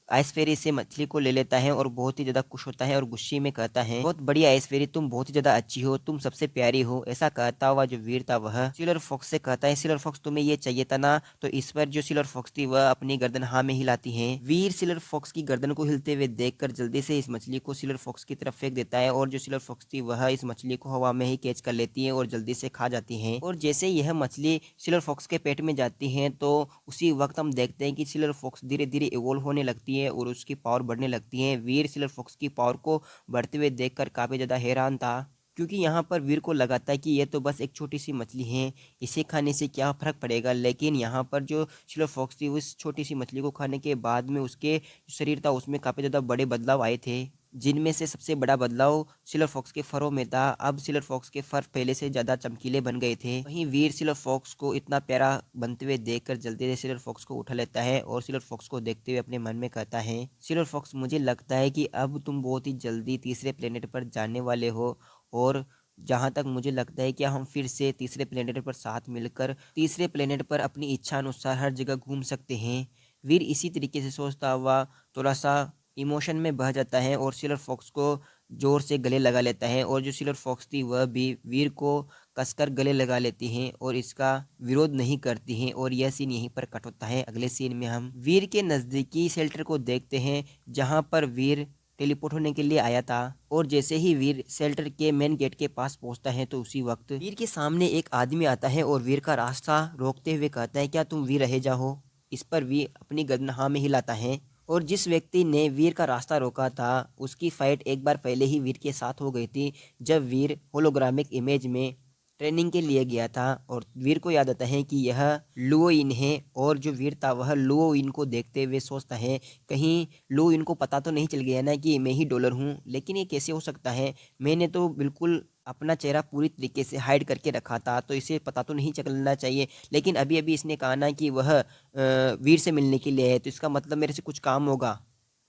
आइस फेरी से मछली को ले लेता है और बहुत ही ज़्यादा खुश होता है और गुस्से में कहता है, बहुत बढ़िया आइस फेरी, तुम बहुत ही ज़्यादा अच्छी हो, तुम सबसे प्यारी हो। ऐसा कहता हुआ जो वीर था वह सिल्वर फॉक्स से कहता है, सिल्वर फॉक्स तुम्हें ये चाहिए था ना? तो इस पर जो सिल्वर फॉक्स थी वह अपनी गर्दन हाँ में हिलाती है। वीर सिल्वर फॉक्स की गर्दन को हिलते हुए देखकर जल्दी से इस मछली को सिल्वर फॉक्स की तरफ फेंक देता है और जो सिल्वर फॉक्स थी वह इस मछली को हवा में ही कैच कर लेती है और जल्दी से खा जाती है। और जैसे यह मछली सिल्वर फॉक्स के पेट में जाती है तो उसी वक्त हम देखते हैं कि सिल्वर फॉक्स धीरे धीरे इवोल्व होने लगती है और उसकी पावर बढ़ने लगती है। वीर सिल्वर फॉक्स की पावर को बढ़ते हुए देखकर काफ़ी ज़्यादा हैरान था, क्योंकि यहाँ पर वीर को लगा था कि ये तो बस एक छोटी सी मछली है, इसे खाने से क्या फ़र्क पड़ेगा। लेकिन यहाँ पर जो सिल्वर फॉक्स थी उस छोटी सी मछली को खाने के बाद में उसके शरीर था उसमें काफ़ी ज़्यादा बड़े बदलाव आए थे, जिनमें से सबसे बड़ा बदलाव सिल्वर फॉक्स के फरों में था। अब सिल्वर फॉक्स के फर पहले से ज़्यादा चमकीले बन गए थे। वहीं वीर सिल्वर फॉक्स को इतना प्यारा बनते हुए देखकर जल्दी से सिल्वर फॉक्स को उठा लेता है और सिल्वर फॉक्स को देखते हुए अपने मन में कहता है, सिल्वर फॉक्स मुझे लगता है कि अब तुम बहुत ही जल्दी तीसरे प्लेनेट पर जाने वाले हो, और जहाँ तक मुझे लगता है कि हम फिर से तीसरे प्लेनेट पर साथ मिलकर तीसरे प्लेनेट पर अपनी इच्छा अनुसार हर जगह घूम सकते हैं। वीर इसी तरीके से सोचता हुआ थोड़ा सा इमोशन में बह जाता है और सिल्वर फॉक्स को जोर से गले लगा लेता है, और जो सिल्वर फॉक्स थी वह भी वीर को कसकर गले लगा लेती हैं और इसका विरोध नहीं करती हैं। और यह सीन यहीं पर कट होता है। अगले सीन में हम वीर के नज़दीकी शेल्टर को देखते हैं जहां पर वीर टेलीपोर्ट होने के लिए आया था। और जैसे ही वीर शेल्टर के मेन गेट के पास पहुंचता है तो उसी वक्त वीर के सामने एक आदमी आता है और वीर का रास्ता रोकते हुए कहता है, क्या तुम वीर रहे जाओ? इस पर वीर अपनी गर्दन हाँ में हिलाता है। और जिस व्यक्ति ने वीर का रास्ता रोका था उसकी फाइट एक बार पहले ही वीर के साथ हो गई थी, जब वीर होलोग्रामिक इमेज में ट्रेनिंग के लिए गया था। और वीर को याद आता है कि यह लुओइन है, और जो वीर था वह लुओइन को देखते हुए सोचता है, कहीं लुओइन को पता तो नहीं चल गया ना कि मैं ही डॉलर हूँ। लेकिन ये कैसे हो सकता है, मैंने तो बिल्कुल अपना चेहरा पूरी तरीके से हाइड करके रखा था, तो इसे पता तो नहीं चलना चाहिए। लेकिन अभी अभी इसने कहा ना कि वह वीर से मिलने के लिए है, तो इसका मतलब मेरे से कुछ काम होगा,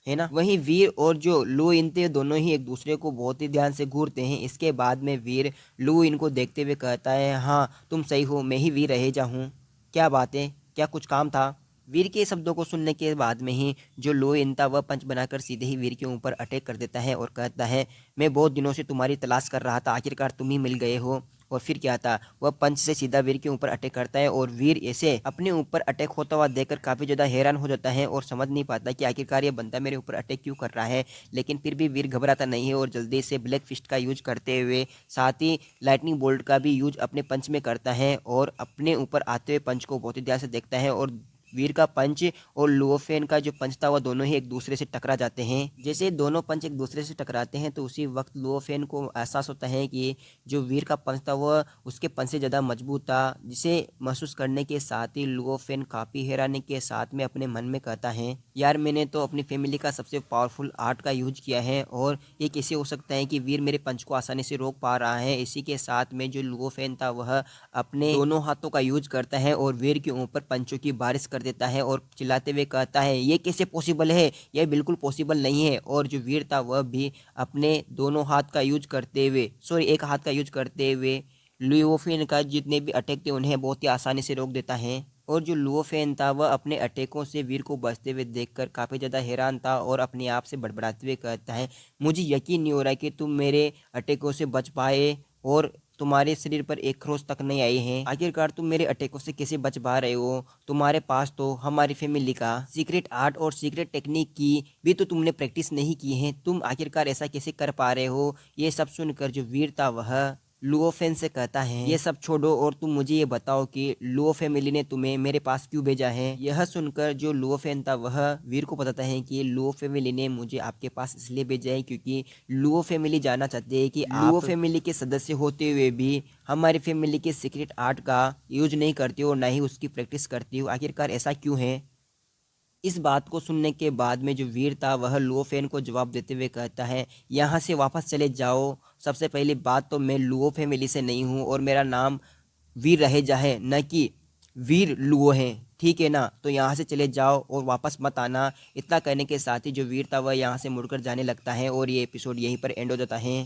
है ना। वहीं वीर और जो लू इन थे दोनों ही एक दूसरे को बहुत ही ध्यान से घूरते हैं। इसके बाद में वीर लू इन को देखते हुए कहता है, हाँ तुम सही हो, मैं ही वीर रहे हूँ। क्या बात है, क्या कुछ काम था? वीर के शब्दों को सुनने के बाद में ही जो लो इन था वह पंच बनाकर सीधे ही वीर के ऊपर अटैक कर देता है और कहता है, मैं बहुत दिनों से तुम्हारी तलाश कर रहा था, आखिरकार तुम ही मिल गए हो। और फिर क्या था, वह पंच से सीधा वीर के ऊपर अटैक करता है और वीर ऐसे अपने ऊपर अटैक होता हुआ देखकर काफ़ी ज़्यादा हैरान हो जाता है और समझ नहीं पाता कि आखिरकार ये बंदा मेरे ऊपर अटैक क्यों कर रहा है। लेकिन फिर भी वीर घबराता नहीं है और जल्दी से ब्लैक फिस्ट का यूज करते हुए साथ ही लाइटनिंग बोल्ट का भी यूज अपने पंच में करता है और अपने ऊपर आते हुए पंच को बहुत ही ध्यान से देखता है। और वीर का पंच और लुओफेन का जो पंच था वह दोनों ही एक दूसरे से टकरा जाते हैं। जैसे दोनों पंच एक दूसरे से टकराते हैं तो उसी वक्त लुओफेन को एहसास होता है कि जो वीर का पंच था वह उसके पंच से ज़्यादा मजबूत था, जिसे महसूस करने के साथ ही लुओफेन काफ़ी हैरानी के साथ में अपने मन में कहता है, यार मैंने तो अपनी फैमिली का सबसे पावरफुल आर्ट का यूज किया है और ये कैसे हो सकता है कि वीर मेरे पंच को आसानी से रोक पा रहा है। इसी के साथ में जो लुओफेन था वह अपने दोनों हाथों का यूज करता है और वीर के ऊपर पंचों की बारिश कर देता है और चिल्लाते हुए कहता है, ये कैसे पॉसिबल है, यह बिल्कुल पॉसिबल नहीं है। और जो वीर था वह भी अपने दोनों हाथ का यूज करते हुए, सॉरी एक हाथ का यूज करते हुए लुओफेन का जितने भी अटैक थे उन्हें बहुत ही आसानी से रोक देता है। और जो लुओफेन था वह अपने अटैकों से वीर को बचते हुए देखकर काफ़ी ज़्यादा हैरान था और अपने आप से बड़बड़ाते हुए कहता है, मुझे यकीन नहीं हो रहा कि तुम मेरे अटैकों से बच पाए और तुम्हारे शरीर पर एक खरोच तक नहीं आई है। आखिरकार तुम मेरे अटैकों से कैसे बच पा रहे हो? तुम्हारे पास तो हमारी फैमिली का सीक्रेट आर्ट और सीक्रेट टेक्निक की भी तो तुमने प्रैक्टिस नहीं की है, तुम आखिरकार ऐसा कैसे कर पा रहे हो? ये सब सुनकर जो वीर था वह लुओफेन से कहता है, ये सब छोड़ो और तुम मुझे ये बताओ कि लुओ फैमिली ने तुम्हें मेरे पास क्यों भेजा है। यह सुनकर जो लुओफेन था वह वीर को बताता है कि लुओ फैमिली ने मुझे आपके पास इसलिए भेजा है क्योंकि लुओ फैमिली जानना चाहते हैं कि लुओ फैमिली के सदस्य होते हुए भी हमारी फैमिली के सीक्रेट आर्ट का यूज नहीं करते हो, ना ही उसकी प्रैक्टिस करती हो, आखिरकार ऐसा क्यों है। इस बात को सुनने के बाद में जो वीर था वह लुओफेन को जवाब देते हुए कहता है, यहाँ से वापस चले जाओ। सबसे पहली बात तो मैं लुओ फैमिली से नहीं हूँ और मेरा नाम वीर रहेजा है, न कि वीर लुओ है, ठीक है ना। तो यहाँ से चले जाओ और वापस मत आना। इतना कहने के साथ ही जो वीर था वह यहाँ से मुड़कर जाने लगता है और ये एपिसोड यहीं पर एंड हो जाता है।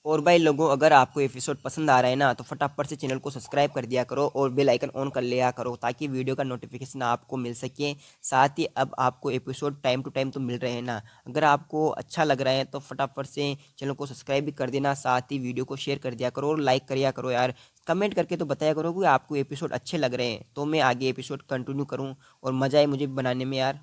और भाई लोगों, अगर आपको एपिसोड पसंद आ रहा है ना तो फटाफट से चैनल को सब्सक्राइब कर दिया करो और बेल आइकन ऑन कर लिया करो ताकि वीडियो का नोटिफिकेशन आपको मिल सके। साथ ही अब आपको एपिसोड टाइम टू टाइम तो मिल रहे हैं ना। अगर आपको अच्छा लग रहा है तो फटाफट से चैनल को सब्सक्राइब भी कर देना, साथ ही वीडियो को शेयर कर दिया करो और लाइक करिया करो यार। कमेंट करके तो बताया करो कि आपको एपिसोड अच्छे लग रहे हैं तो मैं आगे एपिसोड कंटिन्यू करूँ और मज़ा आए मुझे बनाने में यार।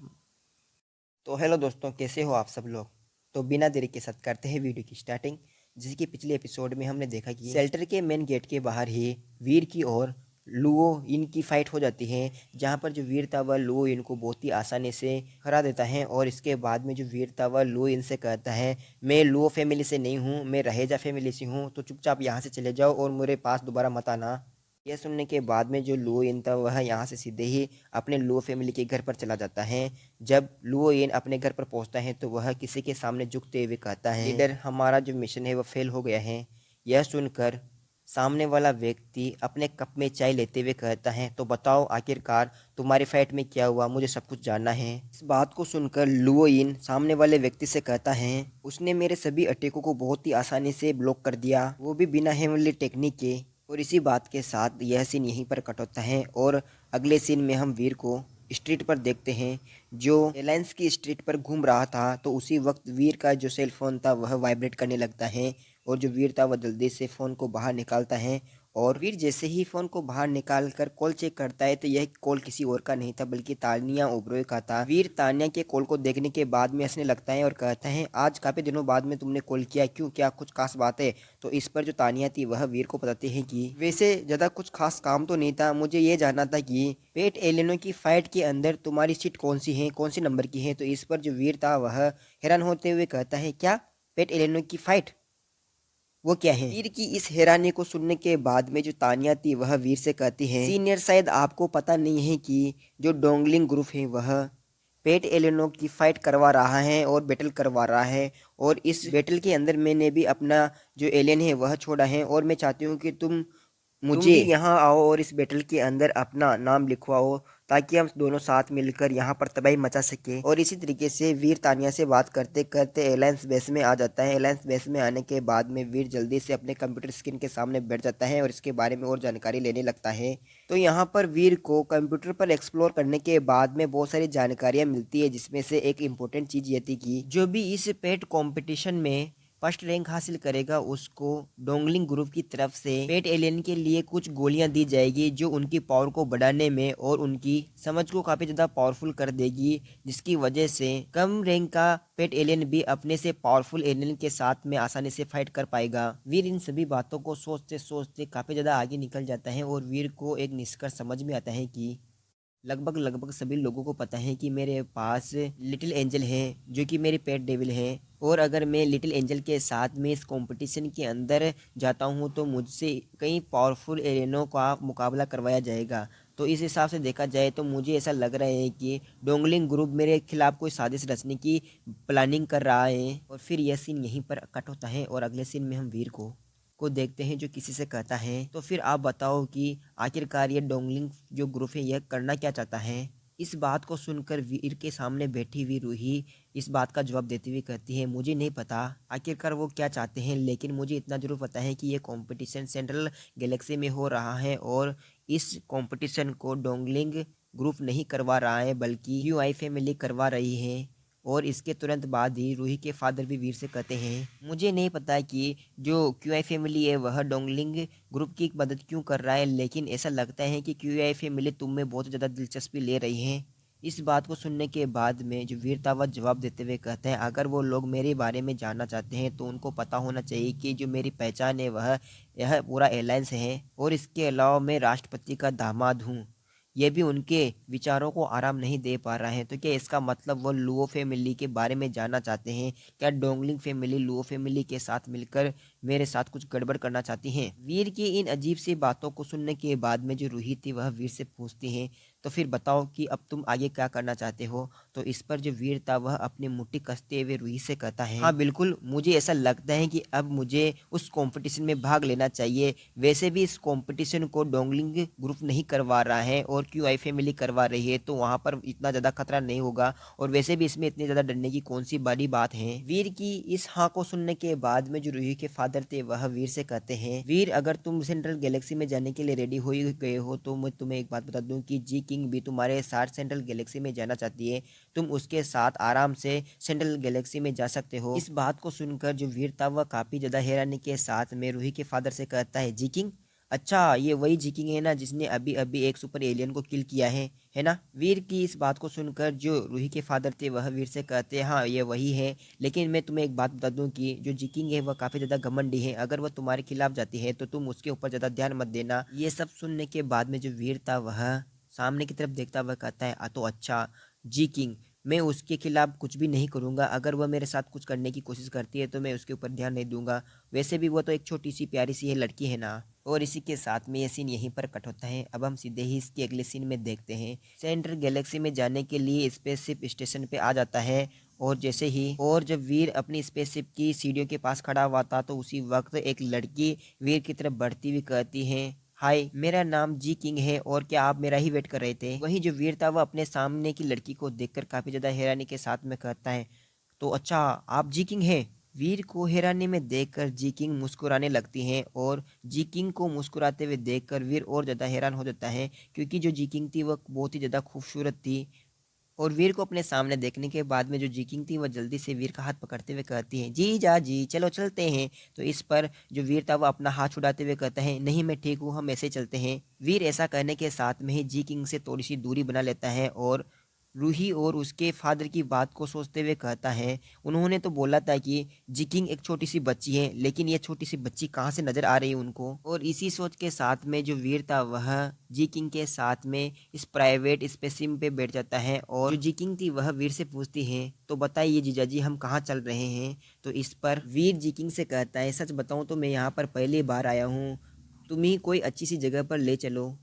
तो हेलो दोस्तों, कैसे हो आप सब लोग। तो बिना देरी के साथ करते हैं वीडियो की स्टार्टिंग। जैसे कि पिछले एपिसोड में हमने देखा कि शेल्टर के मेन गेट के बाहर ही वीर की और लुओ इन की फाइट हो जाती है, जहां पर जो वीर था वह लुओ इन को बहुत ही आसानी से हरा देता है। और इसके बाद में जो वीर था वह लुओ इन से कहता है, मैं लुओ फैमिली से नहीं हूँ, मैं रहेजा फैमिली से हूँ, तो चुपचाप यहाँ से चले जाओ और मेरे पास दोबारा मत आना। यह सुनने के बाद में जो लुओ इन था वह यहाँ से सीधे ही अपने लुओ फैमिली के घर पर चला जाता है। जब लुओ इन अपने घर पर पहुंचता है तो वह किसी के सामने झुकते हुए कहता है, लीडर हमारा जो मिशन है वह फेल हो गया है। यह सुनकर सामने वाला व्यक्ति अपने कप में चाय लेते हुए कहता है, तो बताओ आखिरकार तुम्हारी फाइट में क्या हुआ, मुझे सब कुछ जानना है। इस बात को सुनकर लुओ इन सामने वाले व्यक्ति से कहता है, उसने मेरे सभी अटैकों को बहुत ही आसानी से ब्लॉक कर दिया, वो भी बिना हेमली टेक्निक के। और इसी बात के साथ यह सीन यहीं पर कट होता है और अगले सीन में हम वीर को स्ट्रीट पर देखते हैं, जो एलायंस की स्ट्रीट पर घूम रहा था। तो उसी वक्त वीर का जो सेल फोन था वह वाइब्रेट करने लगता है और जो वीर था वह जल्दी से फ़ोन को बाहर निकालता है। और वीर जैसे ही फ़ोन को बाहर निकाल कर कॉल चेक करता है तो यह कॉल किसी और का नहीं था बल्कि तानिया ओबरोय का था। वीर तानिया के कॉल को देखने के बाद में हंसने लगता है और कहता है, आज काफ़ी दिनों बाद में तुमने कॉल किया, क्यों, क्या कुछ खास बात है। तो इस पर जो तानिया थी वह वीर को बताती है कि वैसे ज़्यादा कुछ खास काम तो नहीं था, मुझे ये जानना था कि पेट एलिनो की फाइट के अंदर तुम्हारी सीट कौन सी है, कौन सी नंबर की है। तो इस पर जो वीर था वह हैरान होते हुए कहता है, क्या पेट एलिनो की फाइट, वो क्या है। वीर की इस हैरानी को सुनने के बाद में जो तानिया थी वह वीर से कहती है, सीनियर शायद आपको पता नहीं है कि जो डोंगलिंग ग्रुप है वह पेट एलेनो की फाइट करवा रहा है और बैटल करवा रहा है। और इस बैटल के अंदर मैंने भी अपना जो एलियन है वह छोड़ा है और मैं चाहती हूँ कि तुम भी यहाँ आओ और इस बैटल के अंदर अपना नाम लिखवाओ ताकि हम दोनों साथ मिलकर यहाँ पर तबाही मचा सके। और इसी तरीके से वीर तानिया से बात करते करते एलायंस बेस में आ जाता है। एलायंस बेस में आने के बाद में वीर जल्दी से अपने कंप्यूटर स्क्रीन के सामने बैठ जाता है और इसके बारे में और जानकारी लेने लगता है। तो यहाँ पर वीर को कंप्यूटर पर एक्सप्लोर करने के बाद में बहुत सारी जानकारियाँ मिलती है, जिसमें से एक इम्पोर्टेंट चीज़ ये थी कि जो भी इस पेट कॉम्पिटिशन में फर्स्ट रैंक हासिल करेगा उसको डोंगलिंग ग्रुप की तरफ से पेट एलियन के लिए कुछ गोलियां दी जाएगी जो उनकी पावर को बढ़ाने में और उनकी समझ को काफी ज्यादा पावरफुल कर देगी, जिसकी वजह से कम रैंक का पेट एलियन भी अपने से पावरफुल एलियन के साथ में आसानी से फाइट कर पाएगा। वीर इन सभी बातों को सोचते सोचते काफी ज्यादा आगे निकल जाता है और वीर को एक निष्कर्ष समझ में आता है कि लगभग लगभग सभी लोगों को पता है कि मेरे पास लिटिल एंजल है जो कि मेरी पेट डेविल है। और अगर मैं लिटिल एंजल के साथ में इस कंपटीशन के अंदर जाता हूं तो मुझसे कई पावरफुल एलियनों का मुकाबला करवाया जाएगा। तो इस हिसाब से देखा जाए तो मुझे ऐसा लग रहा है कि डोंगलिंग ग्रुप मेरे खिलाफ कोई साजिश रचने की प्लानिंग कर रहा है। और फिर यह सीन यहीं पर कट होता है और अगले सीन में हम वीर को देखते हैं जो किसी से कहता है, तो फिर आप बताओ कि आखिरकार ये डोंगलिंग जो ग्रुप है यह करना क्या चाहता है। इस बात को सुनकर वीर के सामने बैठी हुई रूही इस बात का जवाब देते हुए कहती है, मुझे नहीं पता आखिरकार वो क्या चाहते हैं, लेकिन मुझे इतना जरूर पता है कि ये कंपटीशन सेंट्रल गैलेक्सी में हो रहा है और इस कंपटीशन को डोंगलिंग ग्रुप नहीं करवा रहा है बल्कि यूआई फैमिली करवा रही है। और इसके तुरंत बाद ही रूही के फादर भी वीर से कहते हैं, मुझे नहीं पता कि जो क्यूआई फैमिली है वह डोंगलिंग ग्रुप की मदद क्यों कर रहा है, लेकिन ऐसा लगता है कि क्यूआई फैमिली तुम में बहुत ज़्यादा दिलचस्पी ले रही है। इस बात को सुनने के बाद में जो वीर था वह जवाब देते हुए कहते हैं, अगर वो लोग मेरे बारे में जानना चाहते हैं तो उनको पता होना चाहिए कि जो मेरी पहचान है वह यह पूरा एलायंस है और इसके अलावा मैं राष्ट्रपति का दामाद हूँ। ये भी उनके विचारों को आराम नहीं दे पा रहा है। तो क्या इसका मतलब वो लुओ फैमिली के बारे में जानना चाहते हैं? क्या डोंगलिंग फैमिली लुओ फैमिली के साथ मिलकर मेरे साथ कुछ गड़बड़ करना चाहती हैं? वीर की इन अजीब सी बातों को सुनने के बाद में जो रूही थी वह वीर से पूछती है, तो फिर बताओ कि अब तुम आगे क्या करना चाहते हो। तो इस पर जो वीर था वह अपनी मुट्ठी कसते हुए रूही से कहता है, हाँ बिल्कुल, मुझे ऐसा लगता है कि अब मुझे उस कंपटीशन में भाग लेना चाहिए। वैसे भी इस कंपटीशन को डोंगलिंग ग्रुप नहीं करवा रहा है और क्यू आई फैमिली करवा रही है, तो वहाँ पर इतना ज़्यादा खतरा नहीं होगा, और वैसे भी इसमें इतनी ज़्यादा डरने की कौन सी बड़ी बात है। वीर की इस हाँ को सुनने के बाद में जो रूही के फादर थे वह वीर से कहते हैं, वीर अगर तुम सेंट्रल गैलेक्सी में जाने के लिए रेडी हो ही गए हो तो मैं तुम्हें एक बात बता दूं कि जी किंग भी तुम्हारे साथ सेंट्रल गैलेक्सी में जाना चाहती है। तुम उसके साथ आराम से सेंट्रल गैलेक्सी में जा सकते हो। इस बात को सुनकर जो वीर था वह काफी ज्यादा हैरानी के साथ में रूही के फादर से कहता है, जी किंग, अच्छा ये वही जी किंग है ना जिसने अभी अभी एक सुपर एलियन को किल किया है ना। वीर की इस बात को सुनकर जो रूही के फादर थे वह वीर से कहते हैं, हाँ ये वही है, लेकिन मैं तुम्हें एक बात बता दूं कि जो जी किंग है वह काफी ज्यादा घमंडी है, अगर वह तुम्हारे खिलाफ जाती है तो तुम उसके ऊपर ज्यादा ध्यान मत देना। ये सब सुनने के बाद में जो वीर था वह सामने की तरफ देखता हुआ कहता है, तो अच्छा जी किंग, मैं उसके खिलाफ कुछ भी नहीं करूंगा, अगर वह मेरे साथ कुछ करने की कोशिश करती है तो मैं उसके ऊपर ध्यान नहीं दूंगा। वैसे भी वो तो एक छोटी सी प्यारी सी है लड़की है ना। और इसी के साथ में ये सीन यहीं पर कट होता है। अब हम सीधे ही इसके अगले सीन में देखते हैं, सेंट्रल गैलेक्सी में जाने के लिए स्पेसशिप स्टेशन पे आ जाता है, और जैसे ही और जब वीर अपनी स्पेसशिप की सीढ़ियों के पास खड़ा हुआ था तो उसी वक्त एक लड़की वीर की तरफ बढ़ती हुई कहती है, हाय मेरा नाम जी किंग है और क्या आप मेरा ही वेट कर रहे थे। वहीं जो वीर था वह अपने सामने की लड़की को देखकर काफी ज्यादा हैरानी के साथ में कहता है, तो अच्छा आप जी किंग हैं। वीर को हैरानी में देखकर जी किंग मुस्कुराने लगती हैं, और जी किंग को मुस्कुराते हुए देखकर वीर और ज़्यादा हैरान हो जाता है, क्योंकि जो जी किंग थी वह बहुत ही ज़्यादा खूबसूरत थी। और वीर को अपने सामने देखने के बाद में जो जी किंग थी वह जल्दी से वीर का हाथ पकड़ते हुए कहती है, जी जा जी चलो चलते हैं। तो इस पर जो वीर था वह अपना हाथ छुड़ाते हुए कहता है, नहीं मैं ठीक हूँ, हम ऐसे चलते हैं। वीर ऐसा कहने के साथ में ही जी किंग से थोड़ी सी दूरी बना लेता है, और रूही और उसके फादर की बात को सोचते हुए कहता है, उन्होंने तो बोला था कि जी किंग एक छोटी सी बच्ची है, लेकिन ये छोटी सी बच्ची कहाँ से नजर आ रही है उनको। और इसी सोच के साथ में जो वीर था वह जी किंग के साथ में इस प्राइवेट स्पेसिम पे बैठ जाता है, और जो जी किंग थी वह वीर से पूछती है, तो बताइए जीजाजी हम कहाँ चल रहे हैं। तो इस पर वीर जी किंग से कहता है, सच बताऊं तो मैं यहाँ पर पहली बार आया हूँ, तुम ही कोई अच्छी सी जगह पर ले चलो।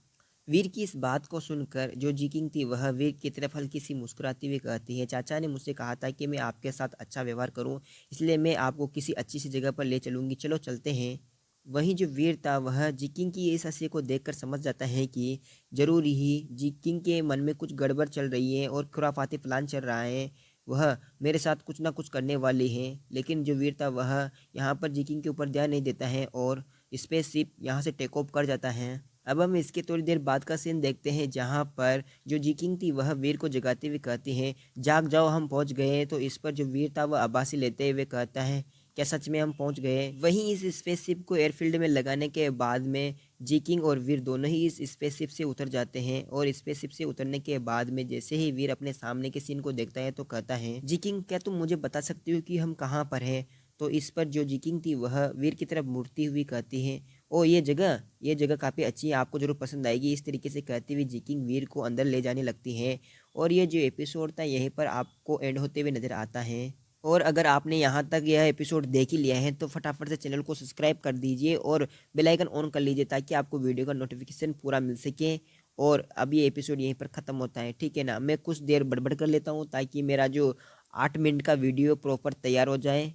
वीर की इस बात को सुनकर जो जी किंग थी वह वीर की तरफ हल्की सी मुस्कुराती हुई कहती है, चाचा ने मुझसे कहा था कि मैं आपके साथ अच्छा व्यवहार करूं, इसलिए मैं आपको किसी अच्छी सी जगह पर ले चलूंगी, चलो चलते हैं। वहीं जो वीर था वह जी किंग की इस हंसी को देखकर समझ जाता है कि जरूर ही जी किंग के मन में कुछ गड़बड़ चल रही है और खुराफाती प्लान चल रहा है, वह मेरे साथ कुछ ना कुछ करने वाली है। लेकिन जो वीर था वह यहाँ पर जी किंग के ऊपर ध्यान नहीं देता है, और स्पेसशिप यहाँ से टेक ऑफ कर जाता है। अब हम इसके थोड़ी देर बाद का सीन देखते हैं, जहाँ पर जो जी किंग थी वह वीर को जगाते हुए कहती है, जाग जाओ हम पहुँच गए। तो इस पर जो वीर था वह आभासी लेते हुए कहता है, क्या सच में हम पहुँच गए। वहीं इस स्पेसशिप को एयरफील्ड में लगाने के बाद में जी किंग और वीर दोनों ही इस स्पेसशिप से उतर जाते हैं, और स्पेसशिप से उतरने के बाद में जैसे ही वीर अपने सामने के सीन को देखता है तो कहता है, जी किंग क्या तुम मुझे बता सकती हो कि हम कहाँ पर हैं। तो इस पर जो जी किंग थी वह वीर की तरफ मुड़ती हुई कहती है, ओ ये जगह काफ़ी अच्छी है, आपको जरूर पसंद आएगी। इस तरीके से कहती हुई जी किंग वीर को अंदर ले जाने लगती है, और ये जो एपिसोड था यहीं पर आपको एंड होते हुए नज़र आता है। और अगर आपने यहाँ तक यह एपिसोड देख ही लिया है तो फटाफट से चैनल को सब्सक्राइब कर दीजिए और बेल आइकन ऑन कर लीजिए, ताकि आपको वीडियो का नोटिफिकेशन पूरा मिल सके। और अब ये एपिसोड यहीं पर ख़त्म होता है, ठीक है ना। मैं कुछ देर बड़बड़ कर लेता हूँ ताकि मेरा जो 8 मिनट का वीडियो प्रॉपर तैयार हो जाए,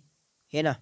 है ना।